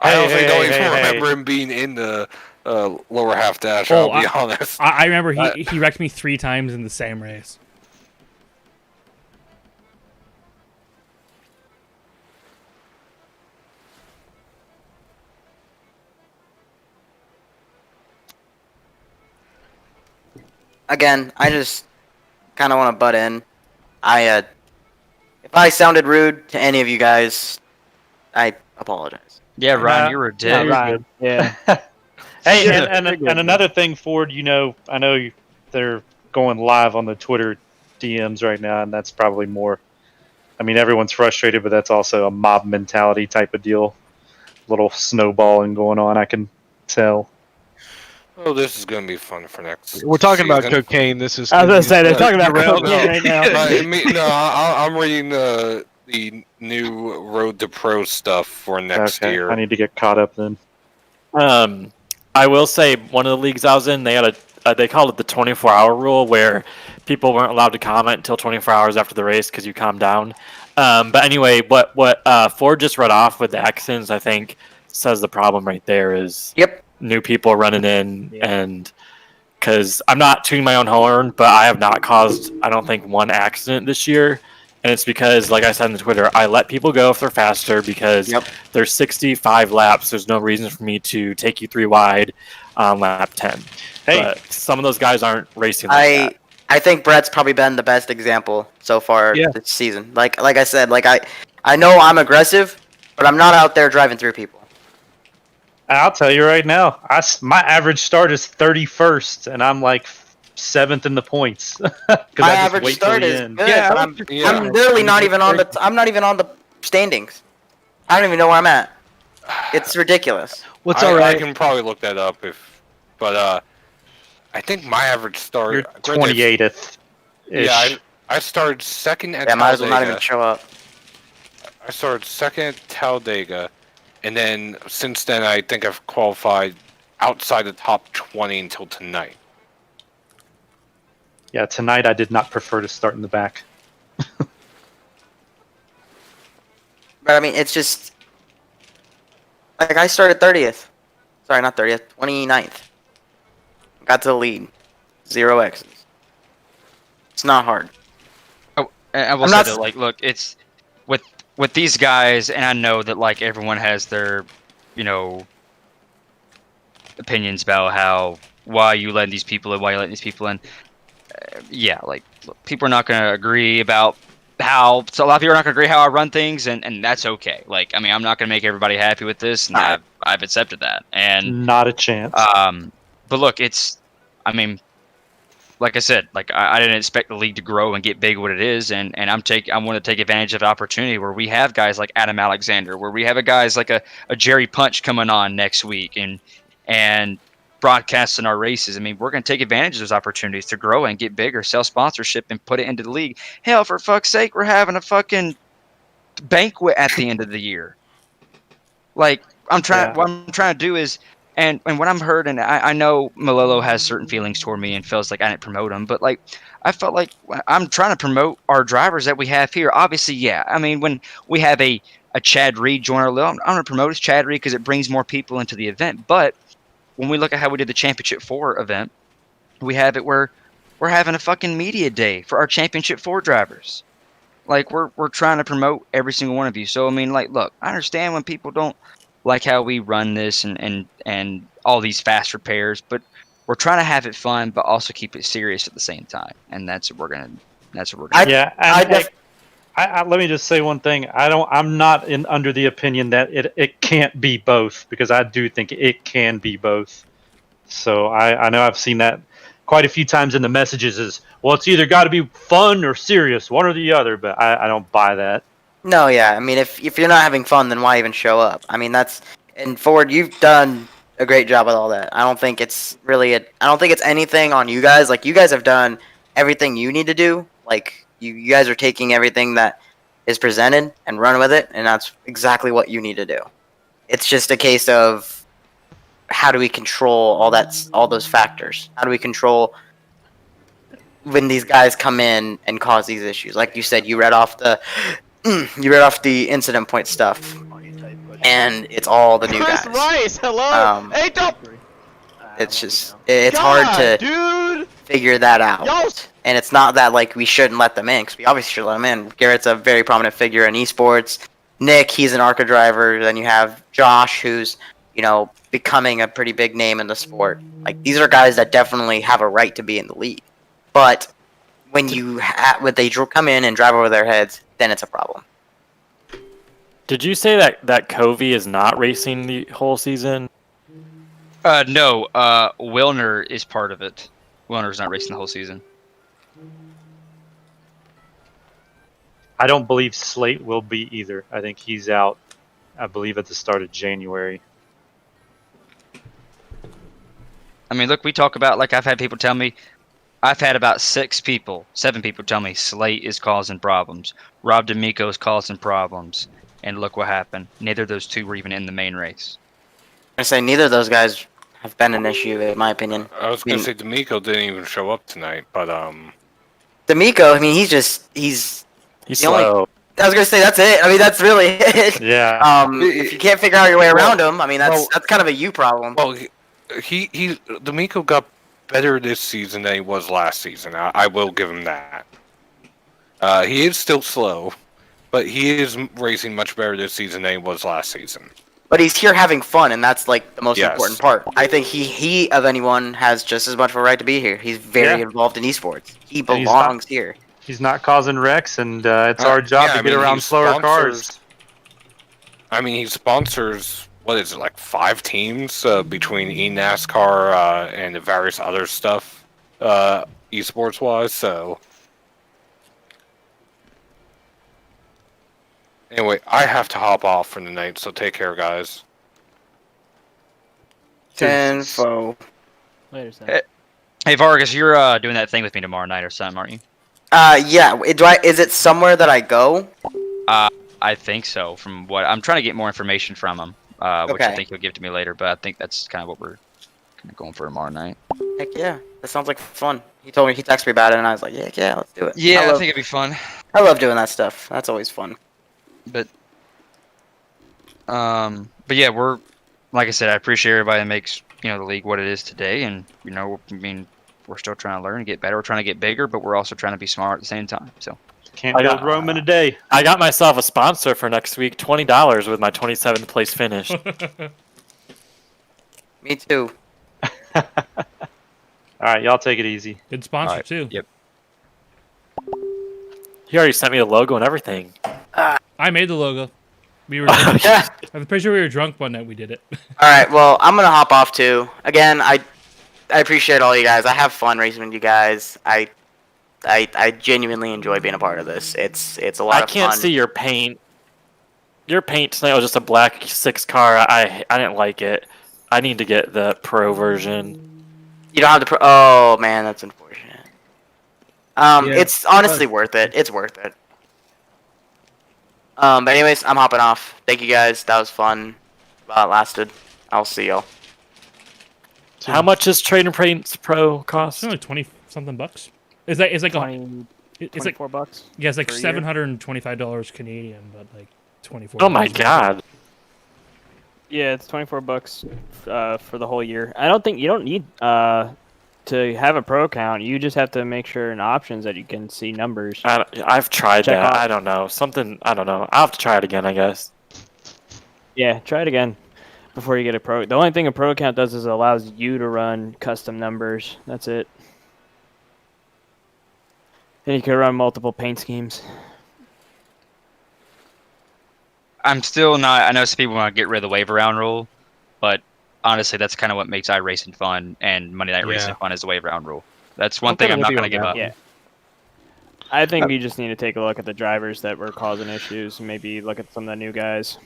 I honestly don't even remember him being in the lower half dash, I'll be honest. I remember he wrecked me 3 times in the same race. Again, I just kind of want to butt in. If I sounded rude to any of you guys, I apologize. Yeah, Ryan, you were a dick. Yeah, Ryan. Yeah. Hey, and another thing, Ford, I know they're going live on the Twitter DMs right now, and that's probably more. I mean, everyone's frustrated, but that's also a mob mentality type of deal. Little snowballing going on, I can tell. Oh, this is going to be fun for next. We're talking about season. cocaine. This is. I was gonna say they're talking about cocaine right now. I'm reading the new Road to Pro stuff for next year. I need to get caught up then. I will say one of the leagues I was in, they had they called it the 24-hour rule, where people weren't allowed to comment until 24 hours after the race because you calmed down. But anyway, what Ford just read off with the accidents, I think, says the problem right there is new people running in, and because I'm not tooting my own horn, but I have not caused, I don't think, one accident this year. And it's because, like I said on Twitter, I let people go if they're faster because there's 65 laps. There's no reason for me to take you 3 wide on lap 10. Hey, but some of those guys aren't racing like that. I think Brett's probably been the best example so far this season. Like I said, I know I'm aggressive, but I'm not out there driving through people. I'll tell you right now, my average start is 31st, and I'm like 7th in the points. My average start is good. But I'm literally not even on the. I'm not even on the standings. I don't even know where I'm at. It's ridiculous. I can probably look that up but I think my average start. You're 28th. Yeah, I started second at I might as Talladega. well not even show up. I started second at Talladega, and then since then I think I've qualified outside the top 20 until tonight. Yeah, tonight I did not prefer to start in the back. But I mean, it's just like I started 30th. Sorry, not 30th, 29th. Got to the lead. 0 X's. It's not hard. Oh, I will say that, look, it's with these guys, and I know that like everyone has their, opinions about why you letting these people in, why you letting these people in. Look, people are not going to agree about so a lot of people are not going to agree how I run things, and that's okay. Like, I mean, I'm not going to make everybody happy with this, and I've accepted that. And not a chance. But look, like I said, like I didn't expect the league to grow and get big what it is, and I want to take advantage of the opportunity where we have guys like Adam Alexander, where we have guys like a Jerry Punch coming on next week, and broadcasting our races. I mean, we're going to take advantage of those opportunities to grow and get bigger, sell sponsorship, and put it into the league. Hell, for fuck's sake, we're having a fucking banquet at the end of the year. Like what I'm trying to do is, and what I'm heard, and I know Malolo has certain feelings toward me and feels like I didn't promote him, but like I felt like I'm trying to promote our drivers that we have here. Obviously, yeah. I mean, when we have a Chad Reed join our little, I'm going to promote as Chad Reed because it brings more people into the event. But when we look at how we did the Championship 4 event, we have it where we're having a fucking media day for our Championship 4 drivers. Like we're trying to promote every single one of you. So I mean, like, look, I understand when people don't like how we run this and all these fast repairs, but we're trying to have it fun, but also keep it serious at the same time. And that's what we're gonna. Yeah, let me just say one thing. I'm not under the opinion that it can't be both, because I do think it can be both. So I know I've seen that quite a few times in the messages is, well, it's either got to be fun or serious, one or the other. But I don't buy that. No, yeah. I mean, if you're not having fun, then why even show up? I mean, and Ford, you've done a great job with all that. I don't think it's really I don't think it's anything on you guys. Like, you guys have done everything you need to do. Like, you guys are taking everything that is presented and run with it, and that's exactly what you need to do. It's just a case of how do we control all those factors? How do we control when these guys come in and cause these issues? Like you said, you read off the incident point stuff, and it's all the new guys. Rice, hello. Hey, don't. It's hard to figure that out. And it's not that like we shouldn't let them in, because we obviously should let them in. Garrett's a very prominent figure in esports. Nick, he's an ARCA driver. Then you have Josh, who's becoming a pretty big name in the sport. Like, these are guys that definitely have a right to be in the league. But when they come in and drive over their heads, then it's a problem. Did you say that Covey is not racing the whole season? No. Wilner is part of it. Wilner's not racing the whole season. I don't believe Slate will be either. I think he's out, I believe, at the start of January. I mean, look, we talk about, like, I've had people tell me, I've had about 7 people tell me Slate is causing problems. Rob D'Amico is causing problems. And look what happened. Neither of those two were even in the main race. I say neither of those guys have been an issue, in my opinion. I was going to say D'Amico didn't even show up tonight, but D'Amico, I mean, he's slow. I was going to say, that's it. I mean, that's really it. Yeah. If you can't figure out your way around him, I mean, that's kind of a you problem. Well, D'Amico got better this season than he was last season. I will give him that. He is still slow, but he is racing much better this season than he was last season. But he's here having fun, and that's like the most important part. I think he of anyone has just as much of a right to be here. He's very involved in esports. He belongs here. He's not causing wrecks, and it's our job to get around slower cars. I mean, he sponsors, what is it, like 5 teams between eNASCAR and the various other stuff, esports-wise, so... Anyway, I have to hop off for the night, so take care, guys. Tenfo. Later, Sam. Hey, Vargas, you're doing that thing with me tomorrow night or something, aren't you? Yeah. Is it somewhere that I go? I think so. From what I'm trying to get more information from him, which I think he'll give to me later. But I think that's kind of what we're kind of going for tomorrow night. Heck yeah, that sounds like fun. He texted me about it, and I was like, yeah, let's do it. Yeah, I think it'd be fun. I love doing that stuff. That's always fun. But yeah, we're, like I said, I appreciate everybody that makes the league what it is today, and I mean, we're still trying to learn and get better. We're trying to get bigger, but we're also trying to be smart at the same time. So can't build Rome in a day. I got myself a sponsor for next week, $20 with my 27th place finish. Me too. All right, y'all take it easy. Good sponsor too. Yep. He already sent me a logo and everything. I made the logo. We were. I'm pretty sure we were drunk one night. We did it. All right. Well, I'm gonna hop off too. Again, I appreciate all you guys. I have fun racing with you guys. I genuinely enjoy being a part of this. It's a lot of fun. I can't see your paint. Your paint tonight was just a black 6 car. I didn't like it. I need to get the pro version. You don't have the pro. Oh man, that's unfortunate. It's honestly worth it. It's worth it. But anyways, I'm hopping off. Thank you guys. That was fun. while it lasted. I'll see y'all. How much does Trading Paints Pro cost? It's only 20 something bucks. Is that? It's like 20, it's like $24. Yeah, it's like per year. $725 Canadian, but like 24. Oh my god. Yeah, it's $24 for the whole year. I don't think you don't need to have a pro account. You just have to make sure in options that you can see numbers. I've tried Check that. off. I don't know. I don't know. I'll have to try it again, I guess. Yeah, try it again before you get a pro. The only thing a pro account does is it allows you to run custom numbers. That's it. And you can run multiple paint schemes. I'm still not. I know some people want to get rid of the wave around rule, but honestly, that's kind of what makes iRacing fun and Monday Night Racing fun is the wave around rule. That's one thing I'm not going to give up. Yeah. I think you just need to take a look at the drivers that were causing issues and maybe look at some of the new guys.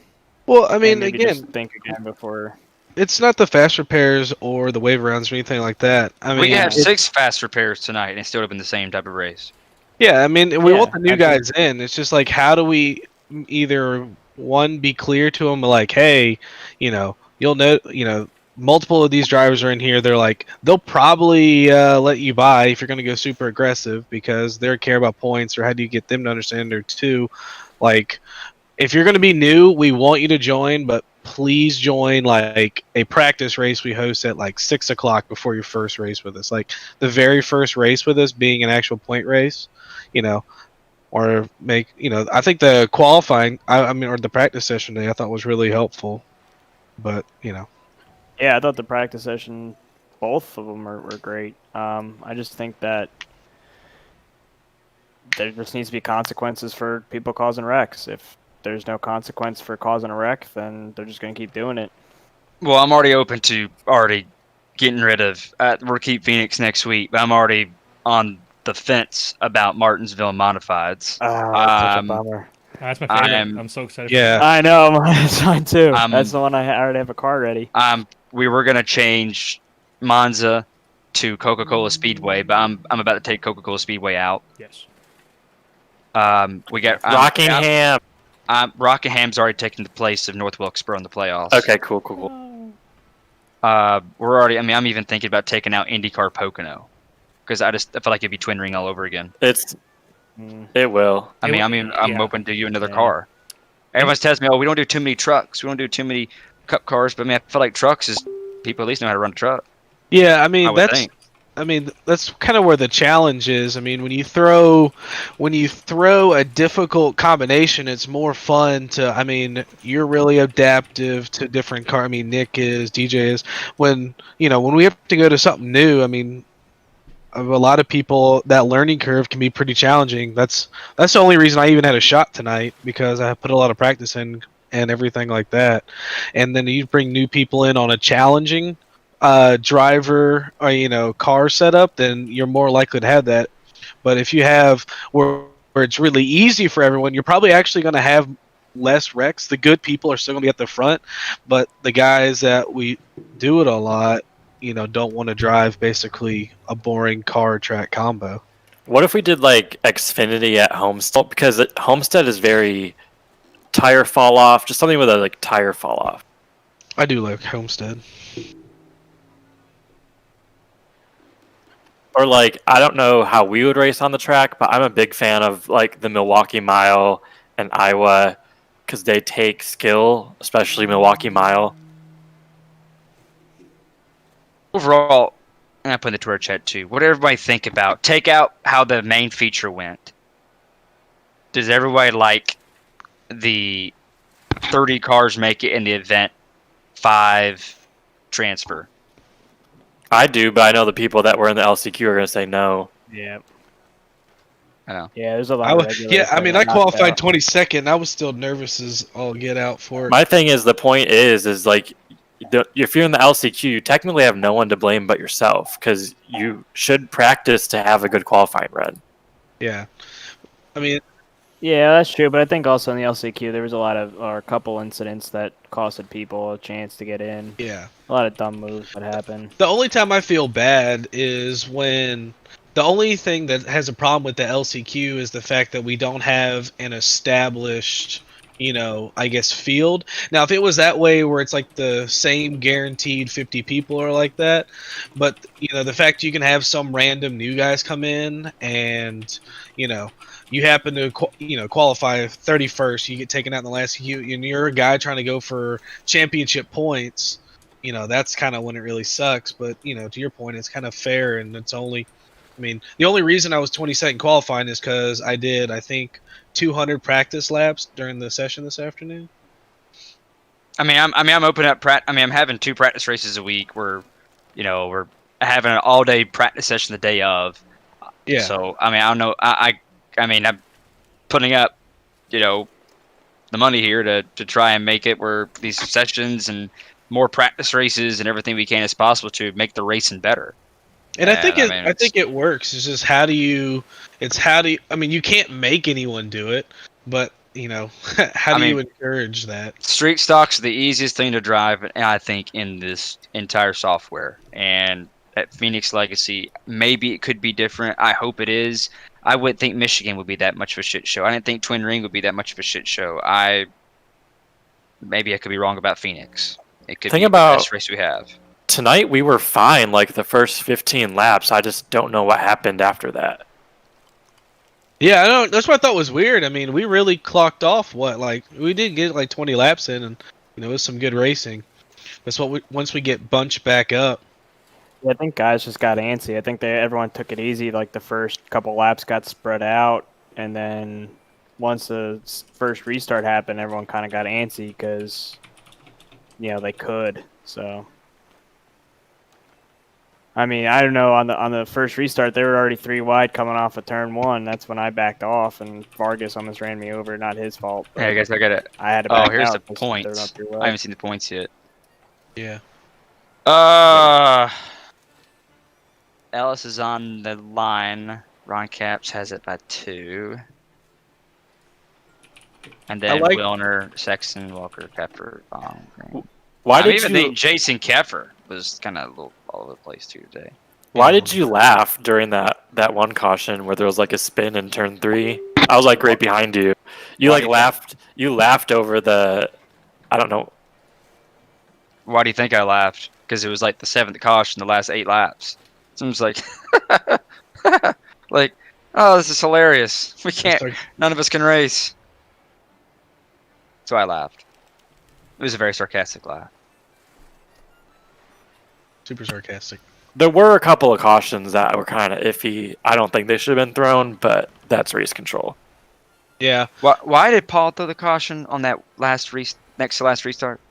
Well, I mean, And maybe again, just think again before. it's not the fast repairs or the wave rounds or anything like that. I mean, We could have 6 fast repairs tonight and it still would have been the same type of race. Yeah, I mean, we want the new I guys in. It's just like, how do we either one be clear to them, like, hey, you'll know, multiple of these drivers are in here. They're like, they'll probably let you buy if you're going to go super aggressive because they care about points, or how do you get them to understand? Or two, like, if you're going to be new, we want you to join, but please join like a practice race we host at like 6 o'clock before your first race with us. Like the very first race with us being an actual point race, or make, I think the qualifying, or the practice session day I thought was really helpful, but Yeah, I thought the practice session, both of them were great. I just think that there just needs to be consequences for people causing wrecks. If there's no consequence for causing a wreck, then they're just going to keep doing it. Well, I'm already open to getting rid of. We'll keep Phoenix next week, but I'm already on the fence about Martinsville and Modifieds. That's such a bummer. That's my favorite. I'm so excited. Yeah, for that. I know. That's mine too. That's the one I already have a car ready. We were gonna change Monza to Coca-Cola Speedway, but I'm about to take Coca-Cola Speedway out. Yes. We got Rockingham. Rockingham's already taken the place of North Wilkesboro in the playoffs. Okay, cool. We're already. I mean, I'm even thinking about taking out IndyCar Pocono because I feel like it'd be twin ring all over again. It will. I mean, I'm open to you another car. Everyone tells me, "Oh, we don't do too many trucks. We don't do too many cup cars." But I mean, I feel like trucks is people at least know how to run a truck. Yeah, I mean I would think. that's kind of where the challenge is. I mean, when you throw a difficult combination, it's more fun to. I mean, you're really adaptive to different car. I mean, Nick is, DJ is. When we have to go to something new, I mean, a lot of people, that learning curve can be pretty challenging. That's the only reason I even had a shot tonight, because I put a lot of practice in and everything like that. And then you bring new people in on a challenging driver or car setup, then you're more likely to have that. But if you have where it's really easy for everyone, you're probably actually going to have less wrecks. The good people are still going to be at the front, but the guys that we do it a lot, don't want to drive basically a boring car track combo. What if we did like Xfinity at Homestead? Because Homestead is very tire fall off, just something with a tire fall off. I do like Homestead. Or I don't know how we would race on the track, but I'm a big fan of the Milwaukee Mile and Iowa because they take skill, especially Milwaukee Mile. Overall, and I put in the Twitter chat too. What did everybody think about? Take out how the main feature went. Does everybody like the 30 cars make it in the event 5 transfer? I do, but I know the people that were in the LCQ are going to say no. Yeah. I know. Yeah, there's a lot of regulars I mean, that I knocked qualified out. 22nd. I was still nervous as all get out for it. My thing is, the point is if you're in the LCQ, you technically have no one to blame but yourself, because you should practice to have a good qualifying run. Yeah. I mean, Yeah, that's true, but I think also in the LCQ there was a couple incidents that costed people a chance to get in. Yeah. A lot of dumb moves that happened. The only time I feel bad is when the only thing that has a problem with the LCQ is the fact that we don't have an established, I guess field. Now, if it was that way where it's like the same guaranteed 50 people or like that, but the fact you can have some random new guys come in and you happen to qualify 31st, you get taken out in the last few, and you're a guy trying to go for championship points. That's kind of when it really sucks. But to your point, it's kind of fair, and it's only. The only reason I was 22nd qualifying is because I did, I think, 200 practice laps during the session this afternoon. I'm open up. I'm having 2 practice races a week. We're having an all-day practice session the day of. Yeah. So I don't know. I'm putting up, the money here to try and make it where these sessions and more practice races and everything we can as possible to make the racing better. And I think it works. It's just how do you you can't make anyone do it, but how do you encourage that? Street stock's the easiest thing to drive, I think, in this entire software. And at Phoenix Legacy, maybe it could be different. I hope it is. I wouldn't think Michigan would be that much of a shit show. I didn't think Twin Ring would be that much of a shit show. Maybe I could be wrong about Phoenix. It could be the best race we have. Tonight we were fine like the first 15 laps. I just don't know what happened after that. Yeah, I know. That's what I thought was weird. We really clocked off we did get like 20 laps in, and it was some good racing. That's what once we get bunched back up. Yeah, I think guys just got antsy. I think everyone took it easy. Like the first couple laps got spread out, and then once the first restart happened, everyone kind of got antsy because they could. So. I don't know. On the first restart, they were already 3 wide coming off of turn 1. That's when I backed off, and Vargas almost ran me over. Not his fault. Hey, guys, I got it. I had to back here's out the points. I haven't seen the points yet. Yeah. Ellis is on the line. Ron Capps has it by 2. And then Wilner, Sexton, Walker, Pepper, Why did you think Jason Keffer was kind of a little all over the place too today? Why did you laugh during that one caution where there was like a spin in turn 3? I was like right behind you. You laughed. You laughed over the. I don't know. Why do you think I laughed? Because it was like the 7th caution, the last 8 laps. So I'm just like, oh, this is hilarious. We can't. None of us can race. So I laughed. It was a very sarcastic laugh. Super sarcastic. There were a couple of cautions that were kind of iffy. I don't think they should have been thrown, but that's race control. Yeah. Why did Paul throw the caution on that next to last restart?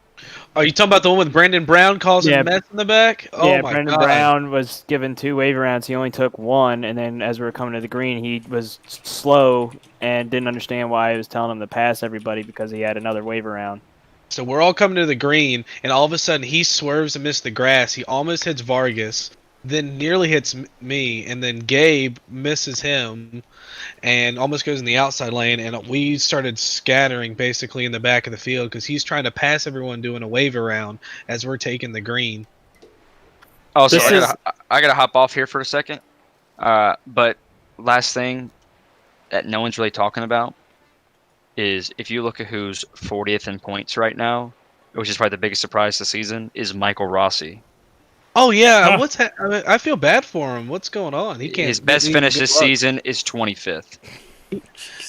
Are you talking about the one with Brandon Brown causing a mess in the back? Oh yeah, my Brandon God. Brown was given 2 wave rounds. He only took 1, and then as we were coming to the green, he was slow and didn't understand why he was telling him to pass everybody because he had another wave round. So we're all coming to the green, and all of a sudden he swerves and misses the grass. He almost hits Vargas, then nearly hits me, and then Gabe misses him and almost goes in the outside lane, and we started scattering basically in the back of the field because he's trying to pass everyone doing a wave around as we're taking the green. Oh, so I gotta hop off here for a second. But last thing that no one's really talking about is if you look at who's 40th in points right now, which is probably the biggest surprise this season, is Michael Rossi. Oh yeah, I feel bad for him. What's going on? He can't. His best finish this season is 25th.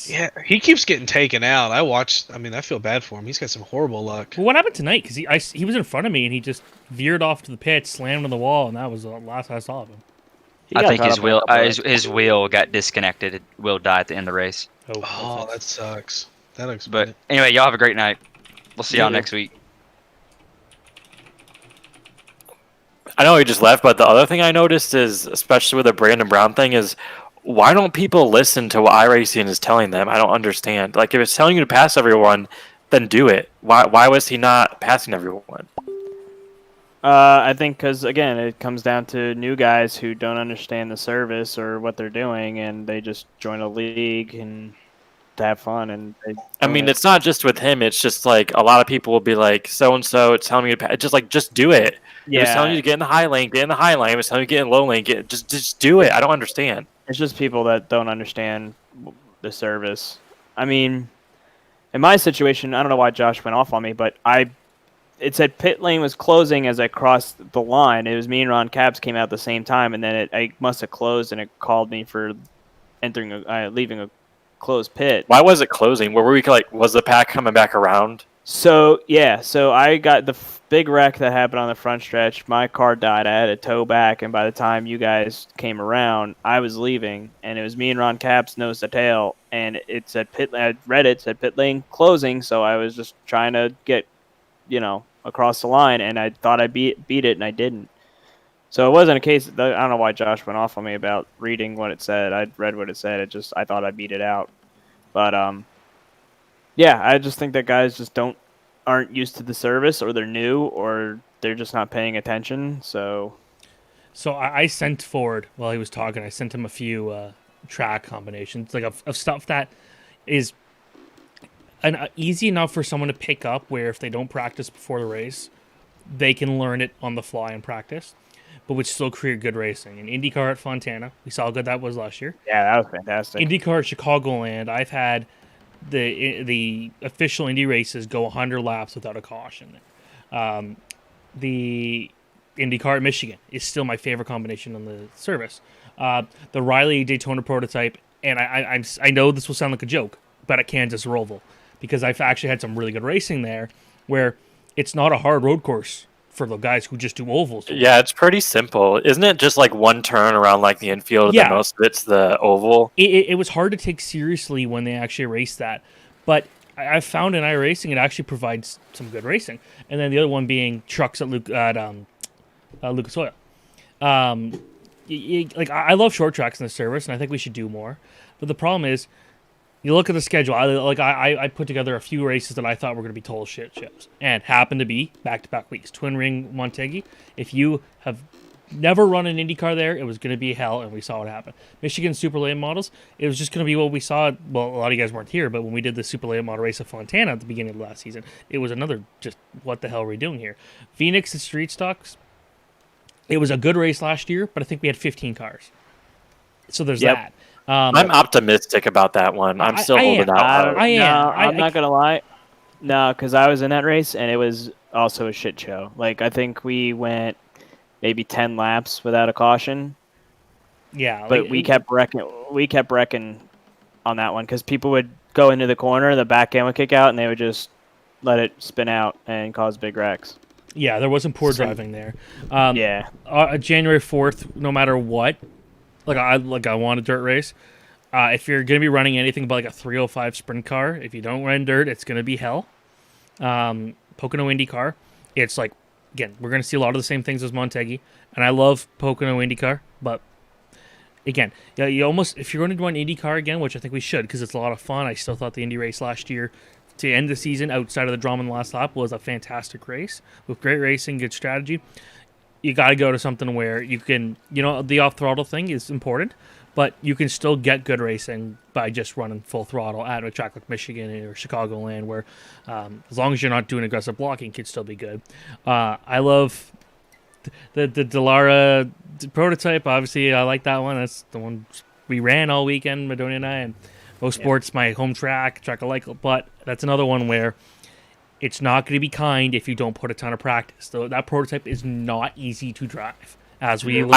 Yeah, he keeps getting taken out. I feel bad for him. He's got some horrible luck. Well, what happened tonight? Because he was in front of me and he just veered off to the pit, slammed on the wall, and that was the last I saw of him. I think his wheel got disconnected. Wheel died at the end of the race. Oh, that sucks. That looks. But anyway, y'all have a great night. We'll see y'all next week. I know he just left, but the other thing I noticed is, especially with the Brandon Brown thing, is why don't people listen to what iRacing is telling them? I don't understand. Like, if it's telling you to pass everyone, then do it. Why was he not passing everyone? I think because, again, it comes down to new guys who don't understand the service or what they're doing, and they just join a league and to have fun. And it's not just with him. It's just like a lot of people will be like, so-and-so, it's telling me to pass. Just do it. Yeah. If it's telling you to get in the high lane, get in the high lane. If it's telling you to get in low lane, just do it. I don't understand. It's just people that don't understand the service. I mean, in my situation, I don't know why Josh went off on me, but it said pit lane was closing as I crossed the line. It was me and Ron Capps came out at the same time, and then I must have closed, and it called me for leaving a closed pit. Why was it closing? Were we like, was the pack coming back around? So I got the big wreck that happened on the front stretch. My car died. I had to tow back, and by the time you guys came around, I was leaving, and it was me and Ron Capps nose to tail, and it said I read it said pit lane closing, so I was just trying to get, across the line, and I thought I beat it, and I didn't. So it wasn't a case. I don't know why Josh went off on me about reading what it said. I read what it said. I thought I beat it out, but yeah, I just think that guys just aren't used to the service, or they're new, or they're just not paying attention. So I sent Ford while he was talking. I sent him a few track combinations, like of stuff that is easy enough for someone to pick up. Where if they don't practice before the race, they can learn it on the fly in practice, but would still create good racing. In IndyCar at Fontana, we saw how good that was last year. Yeah, that was fantastic. IndyCar at Chicagoland, I've had the official Indy races go 100 laps without a caution. The IndyCar at Michigan is still my favorite combination on the service. The Riley Daytona prototype, and I know this will sound like a joke, but at Kansas Roval, because I've actually had some really good racing there, where it's not a hard road course for the guys who just do ovals. Yeah, it's pretty simple. Isn't it just like one turn around like the infield, Yeah. and most of it's the oval? It was hard to take seriously when they actually raced that, but I've found in iRacing it actually provides some good racing. And then the other one being trucks at Lucas Oil. I love short tracks in the service, and I think we should do more. But the problem is, you look at the schedule. I put together a few races that I thought were going to be total shit shows, and happened to be back-to-back weeks. Twin Ring Montegi. If you have never run an IndyCar there, it was going to be hell, and we saw what happened. Michigan Super Late Models. It was just going to be what we saw. Well, a lot of you guys weren't here, but when we did the Super Late Model race at Fontana at the beginning of last season, it was another just what the hell are we doing here? Phoenix at Street Stocks. It was a good race last year, but I think we had 15 cars. So there's that. I'm optimistic about that one. I'm still holding out. I am. I'm not gonna lie. No, because I was in that race, and it was also a shit show. Like, I think we went maybe 10 laps without a caution. Yeah, but we kept wrecking on that one, because people would go into the corner, the back end would kick out, and they would just let it spin out and cause big wrecks. Yeah, there wasn't poor driving there. Yeah. January 4th, no matter what, I want a dirt race. If you're going to be running anything but like a 305 sprint car, if you don't run dirt, it's going to be hell. Pocono IndyCar, it's like, again, we're going to see a lot of the same things as Montegi, and I love Pocono IndyCar, but again, you almost, if you're going to run IndyCar again, which I think we should because it's a lot of fun. I still thought the Indy race last year to end the season outside of the drama in the last lap was a fantastic race with great racing, good strategy. You got to go to something where you can, the off throttle thing is important, but you can still get good racing by just running full throttle at a track like Michigan or Chicagoland, where as long as you're not doing aggressive blocking, it can still be good. I love the Dallara prototype. Obviously, I like that one. That's the one we ran all weekend, Madonia and I, and Most Sports, my home track I like, but that's another one where it's not going to be kind if you don't put a ton of practice. So that prototype is not easy to drive, as we learned.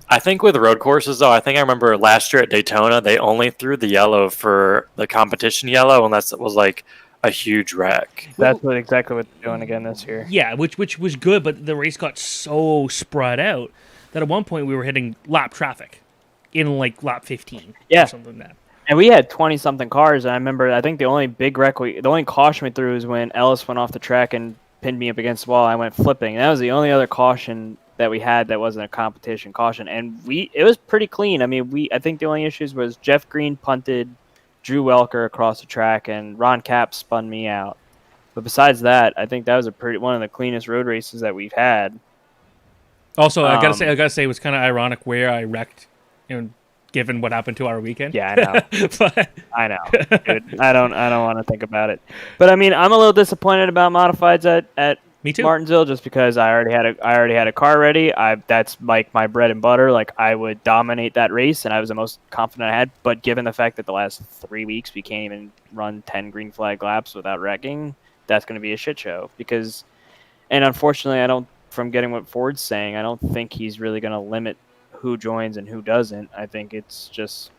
I think with road courses, though, I remember last year at Daytona, they only threw the yellow for the competition yellow, unless it was like a huge wreck. That's exactly what they're doing again this year. Yeah, which was good, but the race got so spread out that at one point we were hitting lap traffic in like lap 15 or something like that. And we had 20-something cars, and I think the only big wreck, the only caution we threw was when Ellis went off the track and pinned me up against the wall. I went flipping. That was the only other caution that we had that wasn't a competition caution, and it was pretty clean. I mean, I think the only issues was Jeff Green punted Drew Welker across the track, and Ron Capps spun me out. But besides that, I think that was one of the cleanest road races that we've had. Also, I gotta say, it was kind of ironic where I wrecked, given what happened to our weekend. Yeah, I know. But I know, dude. I don't want to think about it. But I mean, I'm a little disappointed about modifieds at Me too. Martinsville, just because I already had a car ready. That's like my bread and butter. Like I would dominate that race, and I was the most confident I had. But given the fact that the last 3 weeks we can't even run 10 green flag laps without wrecking, that's going to be a shit show. Because, and unfortunately, I don't. From getting what Ford's saying, I don't think he's really going to limit who joins and who doesn't. I think it's just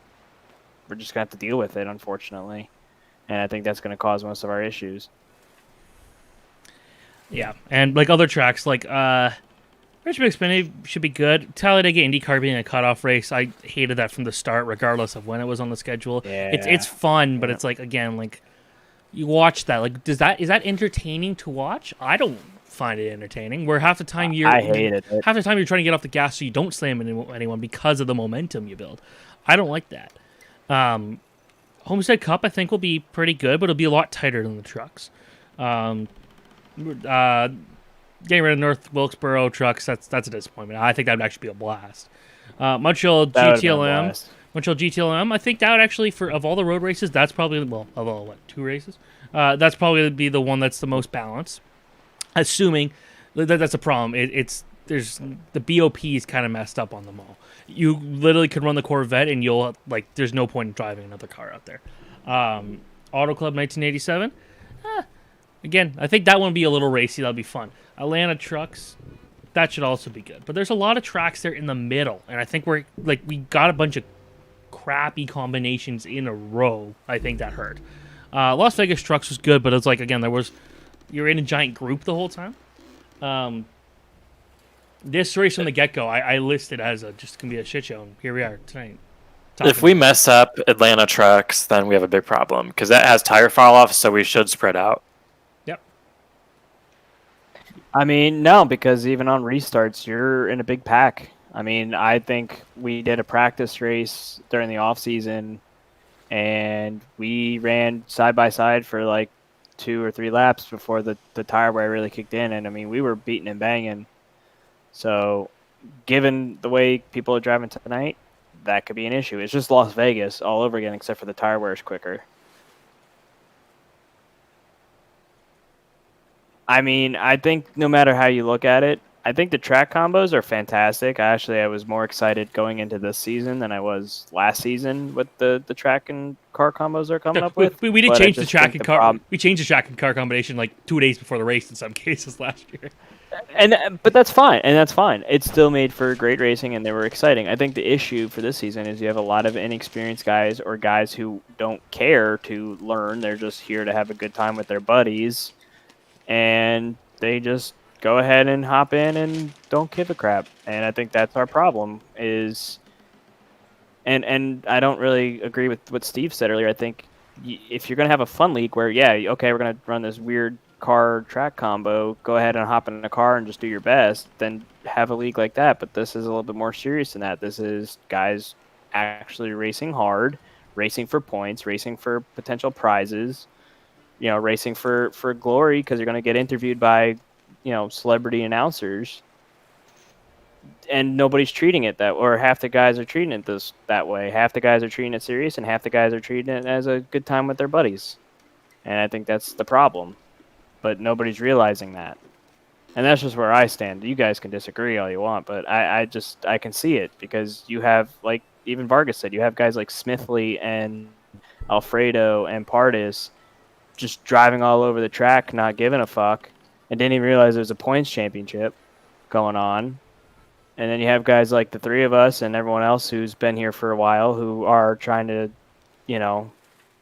we're just going to have to deal with it, unfortunately, and I think that's going to cause most of our issues. Yeah, and like other tracks, like Richmond Xfinity should be good. Talladega IndyCar being a cutoff race, I hated that from the start, regardless of when it was on the schedule. Yeah. It's fun, but it's like again, like you watch that, like is that entertaining to watch? I don't find it entertaining. Where half the time I hated it. half the time you're trying to get off the gas so you don't slam into anyone because of the momentum you build. I don't like that. Homestead Cup I think will be pretty good, but it'll be a lot tighter than the trucks. Getting rid of North Wilkesboro trucks, that's a disappointment. I think that would actually be a blast. Montreal GTLM, I think that would actually, of all the road races, that's probably, well, of all, 2 races? That's probably be the one that's the most balanced. Assuming that's a problem. There's the BOP is kind of messed up on them all. You literally could run the Corvette and there's no point in driving another car out there. Auto Club 1987, again, I think that one would be a little racy. That'll be fun. Atlanta Trucks, that should also be good. But there's a lot of tracks there in the middle, and I think we got a bunch of crappy combinations in a row. I think that hurt. Las Vegas Trucks was good, but it's like again, you're in a giant group the whole time. This race from the get-go, I listed as just gonna be a shit show, and here we are tonight. If we mess up Atlanta Trucks, then we have a big problem because that has tire fall-off, so we should spread out. I mean, no, because even on restarts, you're in a big pack. I mean, I think we did a practice race during the off season, and we ran side by side for like 2 or 3 laps before the tire wear really kicked in. And I mean, we were beating and banging. So, given the way people are driving tonight, that could be an issue. It's just Las Vegas all over again, except for the tire wear is quicker. I mean, I think no matter how you look at it, I think the track combos are fantastic. I was more excited going into this season than I was last season with the track and car combos they're coming up with. We did change the track and car. We changed the track and car combination like 2 days before the race in some cases last year. But that's fine, It's still made for great racing, and they were exciting. I think the issue for this season is you have a lot of inexperienced guys or guys who don't care to learn. They're just here to have a good time with their buddies. And they just go ahead and hop in and don't give a crap. And I think that's our problem is, and I don't really agree with what Steve said earlier. I think if you're going to have a fun league where, we're going to run this weird car track combo, go ahead and hop in a car and just do your best, then have a league like that. But this is a little bit more serious than that. This is guys actually racing hard, racing for points, racing for potential prizes. Racing for glory because you're going to get interviewed by, celebrity announcers, and nobody's treating it or half the guys are treating it that way. Half the guys are treating it serious, and half the guys are treating it as a good time with their buddies. And I think that's the problem, but nobody's realizing that. And that's just where I stand. You guys can disagree all you want, but I can see it because you have, like even Vargas said, you have guys like Smithley and Alfredo and Pardis just driving all over the track, not giving a fuck, and didn't even realize there was a points championship going on. And then you have guys like the 3 of us and everyone else who's been here for a while who are trying to,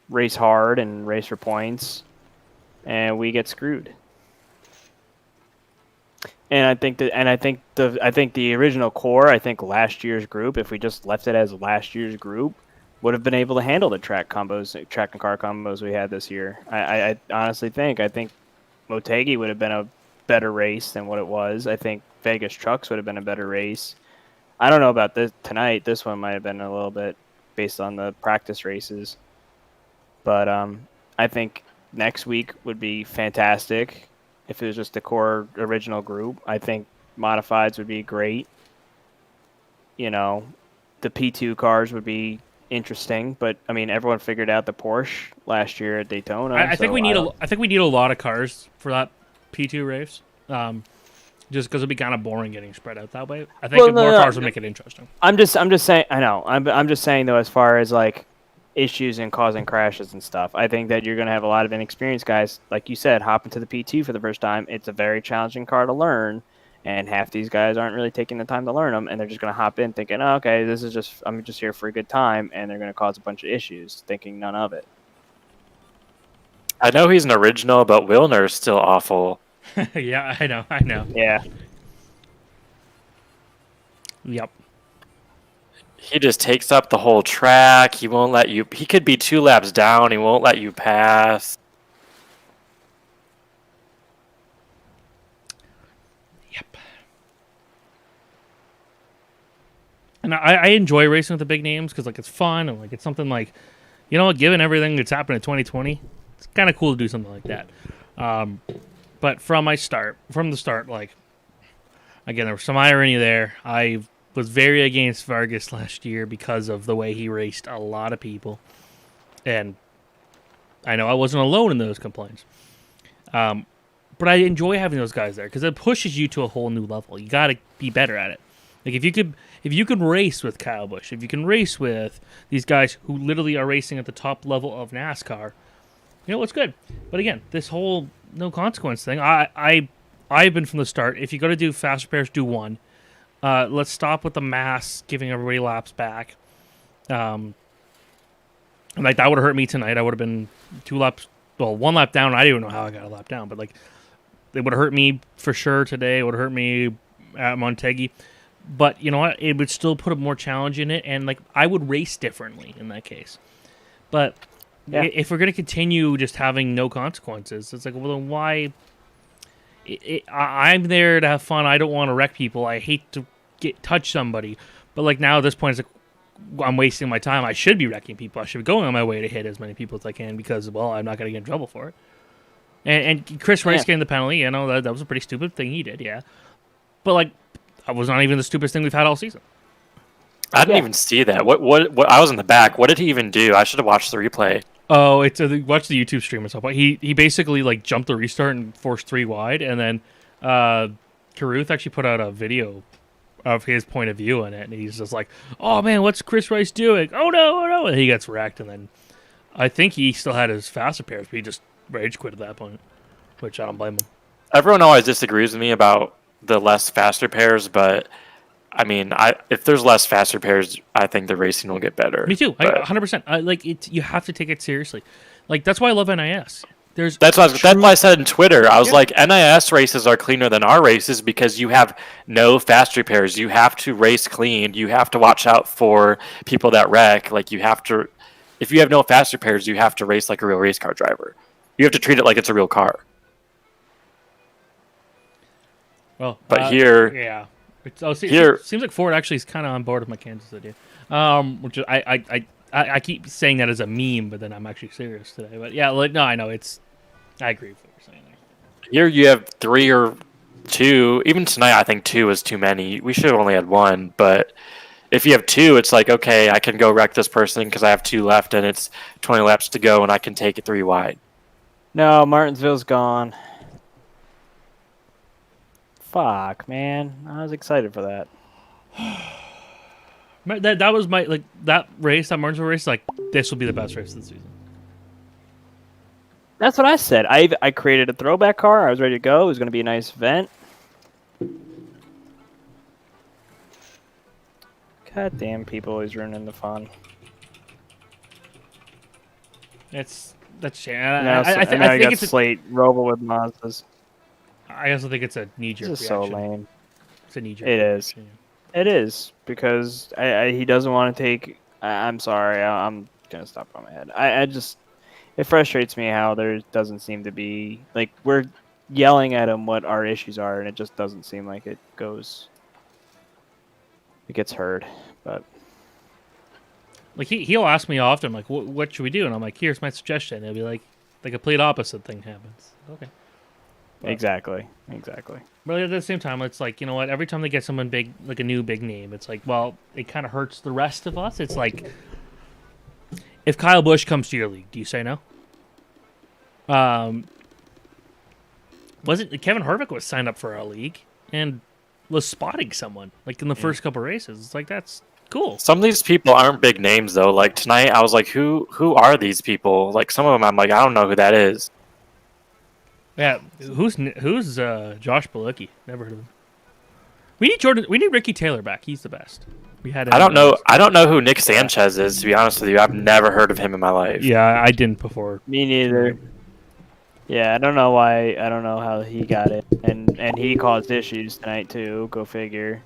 race hard and race for points, and we get screwed. And I think the original core, last year's group, if we just left it as last year's group, would have been able to handle the track and car combos we had this year. I honestly think Motegi would have been a better race than what it was. I think Vegas Trucks would have been a better race. I don't know about this tonight. This one might have been a little bit based on the practice races. But I think next week would be fantastic if it was just the core original group. I think modifieds would be great. The P2 cars would be interesting, but I mean, everyone figured out the Porsche last year at Daytona. I think we need a lot of cars for that P2 race. just because it'd be kind of boring getting spread out that way. I think more cars would make it interesting. I'm just saying. I know. I'm just saying though, as far as like issues and causing crashes and stuff, I think that you're gonna have a lot of inexperienced guys, like you said, hop into the P2 for the first time. It's a very challenging car to learn, and half these guys aren't really taking the time to learn them, and they're just gonna hop in thinking, oh, okay, I'm just here for a good time, and they're gonna cause a bunch of issues, thinking none of it. I know he's an original, but Wilner is still awful. Yeah, I know. Yeah. Yep. He just takes up the whole track. He won't let you. He could be 2 laps down. He won't let you pass. Yep. And I enjoy racing with the big names because like it's fun and like it's something like, you know, given everything that's happened in 2020, it's kind of cool to do something like that. But from the start, like again, there was some irony there. I was very against Vargas last year because of the way he raced a lot of people. And I know I wasn't alone in those complaints. But I enjoy having those guys there because it pushes you to a whole new level. You got to be better at it. Like if you could race with Kyle Busch, if you can race with these guys who literally are racing at the top level of NASCAR, you know, it's good. But again, this whole no consequence thing, I've been from the start. If you're going to do fast repairs, do one. Let's stop with the mass giving everybody laps back. Like that would have hurt me tonight. I would have been 1 lap down. I didn't even know how I got a lap down, but like it would have hurt me for sure today. It would have hurt me at Montegi. But you know what? It would still put a more challenge in it, and like I would race differently in that case. But if we're gonna continue just having no consequences, it's like, well, then why? I'm there to have fun. I don't want to wreck people. I hate to touch somebody. But like now at this point, it's like I'm wasting my time. I should be wrecking people. I should be going on my way to hit as many people as I can because, well, I'm not going to get in trouble for it. And Chris Rice getting the penalty, you know, that was a pretty stupid thing he did, yeah. But like, that was not even the stupidest thing we've had all season. I didn't even see that. What? I was in the back. What did he even do? I should have watched the replay. Oh, it's watch the YouTube stream and stuff. He basically like jumped the restart and forced 3 wide, and then Caruth actually put out a video of his point of view in it, and he's just like, "Oh man, what's Chris Rice doing? Oh no!" And he gets wrecked, and then I think he still had his fast repairs, but he just rage quit at that point, which I don't blame him. Everyone always disagrees with me about the less fast repairs, but I mean, if there's less fast repairs, I think the racing will get better. Me too, 100%. Like it, you have to take it seriously. Like that's why I love NIS. That's why I said on Twitter. I was like, NIS races are cleaner than our races because you have no fast repairs. You have to race clean. You have to watch out for people that wreck. Like you have to, if you have no fast repairs, you have to race like a real race car driver. You have to treat it like it's a real car. Well, but here, yeah, it seems like Ford actually is kind of on board with my Kansas idea. Which is, I keep saying that as a meme, but then I'm actually serious today. But yeah, like, no, I know I agree with what you're saying there. Here you have 3 or 2. Even tonight, I think 2 is too many. We should have only had 1. But if you have 2, it's like, okay, I can go wreck this person because I have 2 left and it's 20 laps to go and I can take it 3 wide. No, Martinsville's gone. Fuck, man. I was excited for that. That was my, like, that race, that Martinsville race, like, this will be the best race of the season. That's what I said. I created a throwback car. I was ready to go. It was going to be a nice event. God damn, people always ruining the fun. That's I think it's Slate Robo with Mazdas. I also think it's a knee-jerk This is reaction. so lame. It's a knee-jerk It reaction. is. It is because he doesn't want to take. I'm sorry. I'm gonna stop on my head. I just it frustrates me how there doesn't seem to be like we're yelling at him what our issues are, and it just doesn't seem like it goes. It gets heard, but like he'll ask me often, like, what should we do? And I'm like, here's my suggestion. He'll be like, the complete opposite thing happens. Okay. But, exactly. But at the same time, it's like, you know what? Every time they get someone big, like a new big name, it's like, well, it kind of hurts the rest of us. It's like, if Kyle Busch comes to your league, do you say no? wasn't Kevin Harvick was signed up for a league and was spotting someone like in the first couple races. It's like that's cool. Some of these people aren't big names though. Like tonight, I was like, who are these people? Like some of them, I'm like, I don't know who that is. Yeah, who's Josh Balicki? Never heard of him. We need Ricky Taylor back. He's the best. We had. I don't know who Nick Sanchez is. To be honest with you, I've never heard of him in my life. Yeah, I didn't before. Me neither. Yeah, I don't know why. I don't know how he got it, and he caused issues tonight too. Go figure.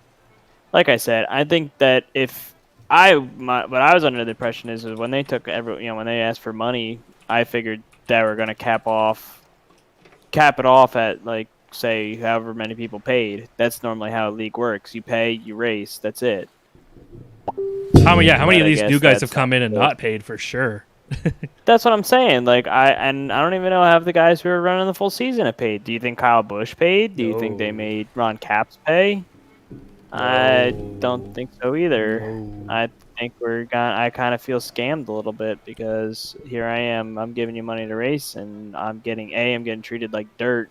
Like I said, I think that if what I was under the impression is when they took when they asked for money, I figured they were going to cap it off at like say however many people paid. That's normally how a league works. You pay, you race. That's it. How many of these new guys have come in and not paid for sure? That's what I'm saying. Like I don't even know half the guys who are running the full season have paid. Do you think Kyle Busch paid? Do you think they made Ron Capps pay? I don't think so either. I think I kind of feel scammed a little bit because here I am. I'm giving you money to race, and I'm getting treated like dirt,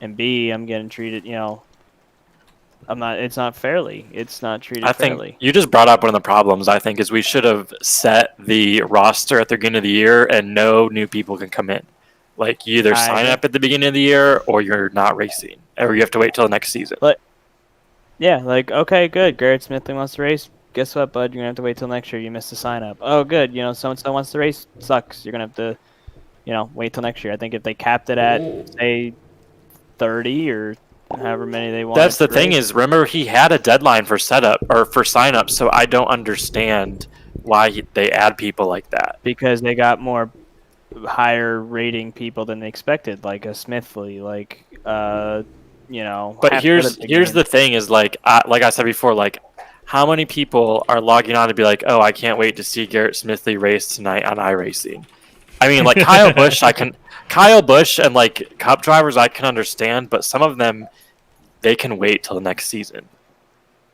and B, I'm getting treated. It's not fairly. It's not treated fairly. I think you just brought up one of the problems. I think is we should have set the roster at the beginning of the year, and no new people can come in. Like you either sign up at the beginning of the year, or you're not racing, or you have to wait till the next season. Yeah, like, okay, good. Garrett Smithley wants to race. Guess what, bud? You're going to have to wait till next year. You missed the sign-up. Oh, good. So-and-so wants to race. Sucks. You're going to have to, wait till next year. I think if they capped it at, say, 30 or however many they want. That's the thing is, remember, he had a deadline for setup or for sign-up, so I don't understand why they add people like that. Because they got more higher rating people than they expected, like a Smithley, like, But here's the thing is like I said before, like how many people are logging on to be like, oh, I can't wait to see Garrett Smithley race tonight on iRacing. I mean, like Kyle Busch and like Cup drivers I can understand, but some of them they can wait till the next season.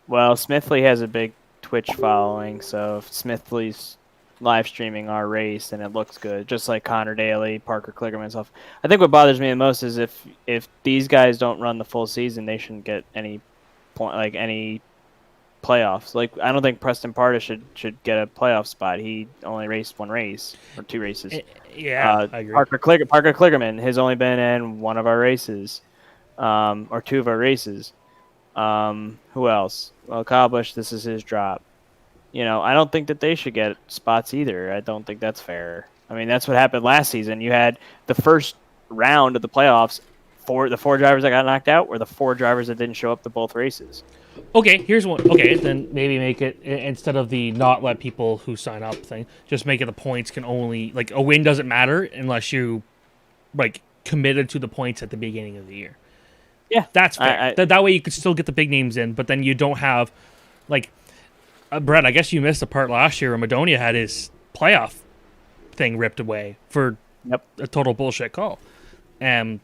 Well, Smithley has a big Twitch following, so if Smithley's live streaming our race and it looks good, just like Connor Daly, Parker Kligerman and stuff. I think what bothers me the most is if these guys don't run the full season, they shouldn't get any any playoffs. Like I don't think Preston Parda should get a playoff spot. He only raced one race or two races. Yeah, I agree. Parker Kligerman has only been in one of our races, or two of our races. Who else? Well, Kyle Busch, this is his drop. I don't think that they should get spots either. I don't think that's fair. I mean, that's what happened last season. You had the first round of the playoffs, the four drivers that got knocked out were the four drivers that didn't show up to both races. Okay, here's one. Okay, then maybe make it, instead of the not let people who sign up thing, just make it the points can only, like, a win doesn't matter unless you, like, committed to the points at the beginning of the year. Yeah. That's fair. That way you could still get the big names in, but then you don't have, like... Brett, I guess you missed the part last year where Madonia had his playoff thing ripped away for a total bullshit call. And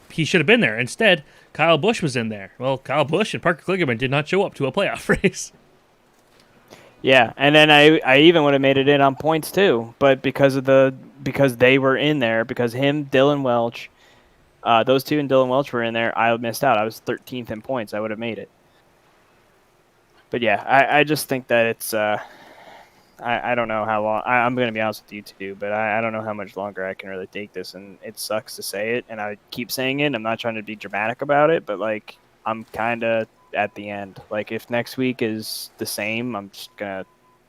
he should have been there. Instead, Kyle Busch was in there. Well, Kyle Busch and Parker Kligerman did not show up to a playoff race. Yeah, and then I even would have made it in on points too, but because they were in there, because Dylan Welch, those two and Dylan Welch were in there, I missed out. I was 13th in points. I would have made it. But yeah, I just think that it's I don't know how long I'm going to be honest with you too, but I don't know how much longer I can really take this, and it sucks to say it, and I keep saying it. I'm not trying to be dramatic about it, but like I'm kind of at the end. Like if next week is the same, I'm just gonna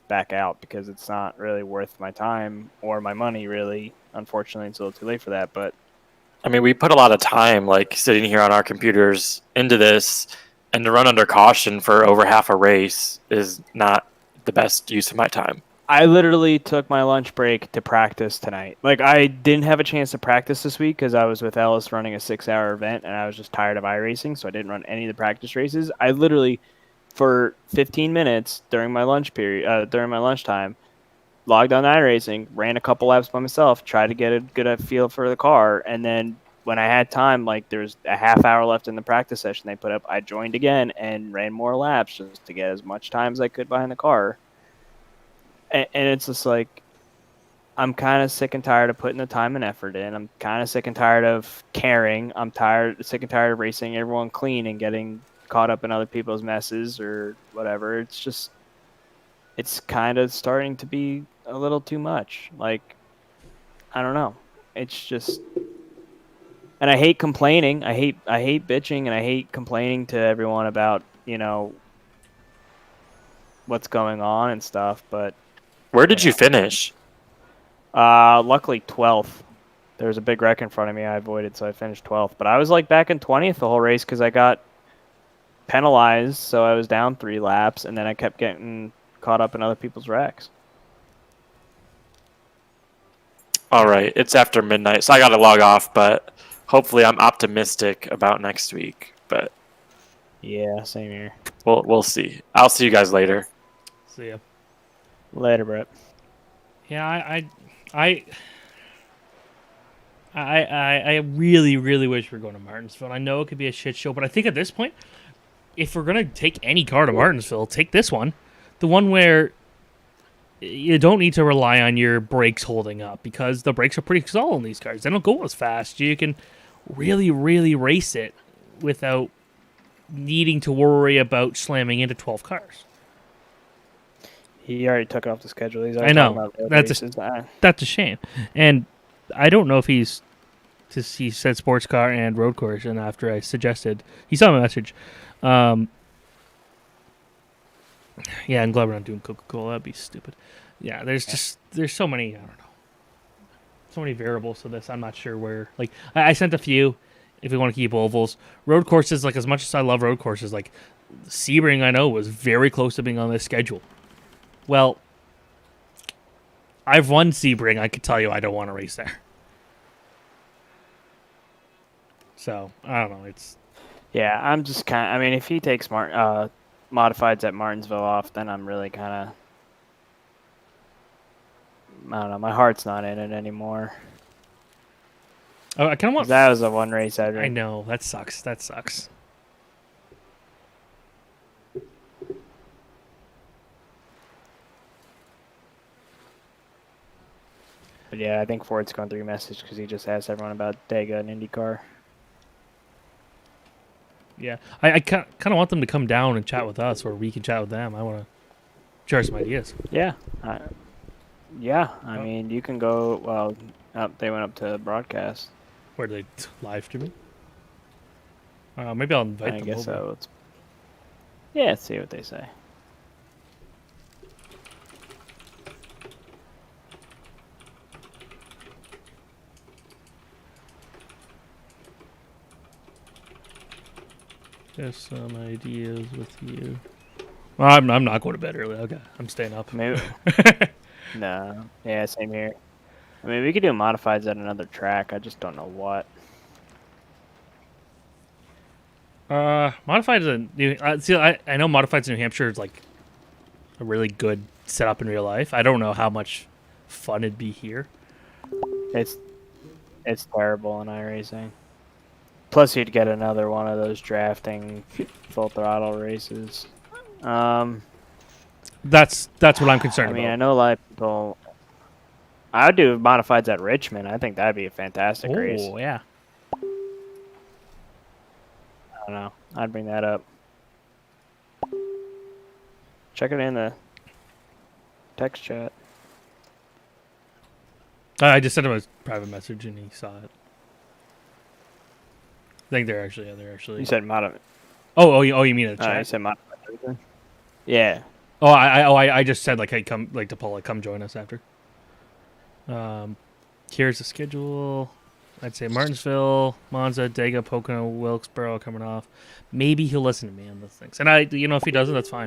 back out because it's not really worth my time or my money. Really, unfortunately, it's a little too late for that. But I mean, we put a lot of time like sitting here on our computers into this. And to run under caution for over half a race is not the best use of my time. I literally took my lunch break to practice tonight. Like, I didn't have a chance to practice this week because I was with Ellis running a 6-hour event, and I was just tired of iRacing, so I didn't run any of the practice races. I literally, for 15 minutes during my lunch period, during my lunchtime, logged on iRacing, ran a couple laps by myself, tried to get a good feel for the car, and then when I had time, like there's a half hour left in the practice session they put up, I joined again and ran more laps just to get as much time as I could behind the car. And it's just like, I'm kind of sick and tired of putting the time and effort in. I'm kind of sick and tired of caring. I'm sick and tired of racing everyone clean and getting caught up in other people's messes or whatever. It's kind of starting to be a little too much. Like, I don't know. It's just, and I hate complaining. I hate bitching, and I hate complaining to everyone about, what's going on and stuff. But where did you finish? Luckily 12th. There was a big wreck in front of me I avoided, so I finished 12th. But I was like back in 20th the whole race because I got penalized, so I was down 3 laps, and then I kept getting caught up in other people's wrecks. All right, it's after midnight, so I got to log off, but hopefully I'm optimistic about next week. But yeah, same here. We'll see. I'll see you guys later. See ya. Later, Brett. Yeah, I really, really wish we were going to Martinsville. I know it could be a shit show, but I think at this point, if we're going to take any car to Martinsville, take this one. The one where you don't need to rely on your brakes holding up, because the brakes are pretty solid in these cars. They don't go as fast. You can really, really race it without needing to worry about slamming into 12 cars. He already took it off the schedule. He's I know. That's a shame. And I don't know if he said sports car and road course, and after I suggested, he saw my message. Yeah, I'm glad we're not doing Coca-Cola. That'd be stupid. Yeah, there's so many, I don't know, so many variables to this. I'm not sure where. Like, I sent a few. If we want to keep ovals, road courses, like, as much as I love road courses, like Sebring, I know was very close to being on this schedule. Well, I've won Sebring. I could tell you I don't want to race there. So I don't know. Yeah, I'm just kind of. I mean, if he takes modifieds at Martinsville off, then I'm really kind of. I don't know. My heart's not in it anymore. Oh, I kind of want. That was a one race I'd. I know, that sucks. That sucks. But yeah, I think Ford's going through message because he just asked everyone about Dega and IndyCar. Yeah, I kind of want them to come down and chat with us, or we can chat with them. I want to share some ideas. Yeah, I mean, you can go. Well, they went up to broadcast. Where they live streaming? Maybe I'll invite them. I guess over. so. Yeah, let's see what they say. Just some ideas with you. Well, I'm not going to bed early. Okay, I'm staying up. Maybe. No. Yeah, same here. I mean, we could do modifieds at another track. I just don't know what. Modifieds in New. See, I know modifieds in New Hampshire is like a really good setup in real life. I don't know how much fun it'd be here. It's terrible in iRacing. Plus, you'd get another one of those drafting full throttle races. That's what I'm concerned about. I mean, I know a lot of people. I would do modifieds at Richmond. I think that'd be a fantastic race. Oh yeah. I don't know. I'd bring that up. Check it in the text chat. I just sent him a private message and he saw it. I think they're actually. You said modify. Oh, you mean a chat? You said modify everything. Yeah. Oh, I just said like, hey, come, like, to Paul, like, come join us after. Here's the schedule. I'd say Martinsville, Monza, Dega, Pocono, Wilkesboro coming off. Maybe he'll listen to me on those things. And if he doesn't, that's fine.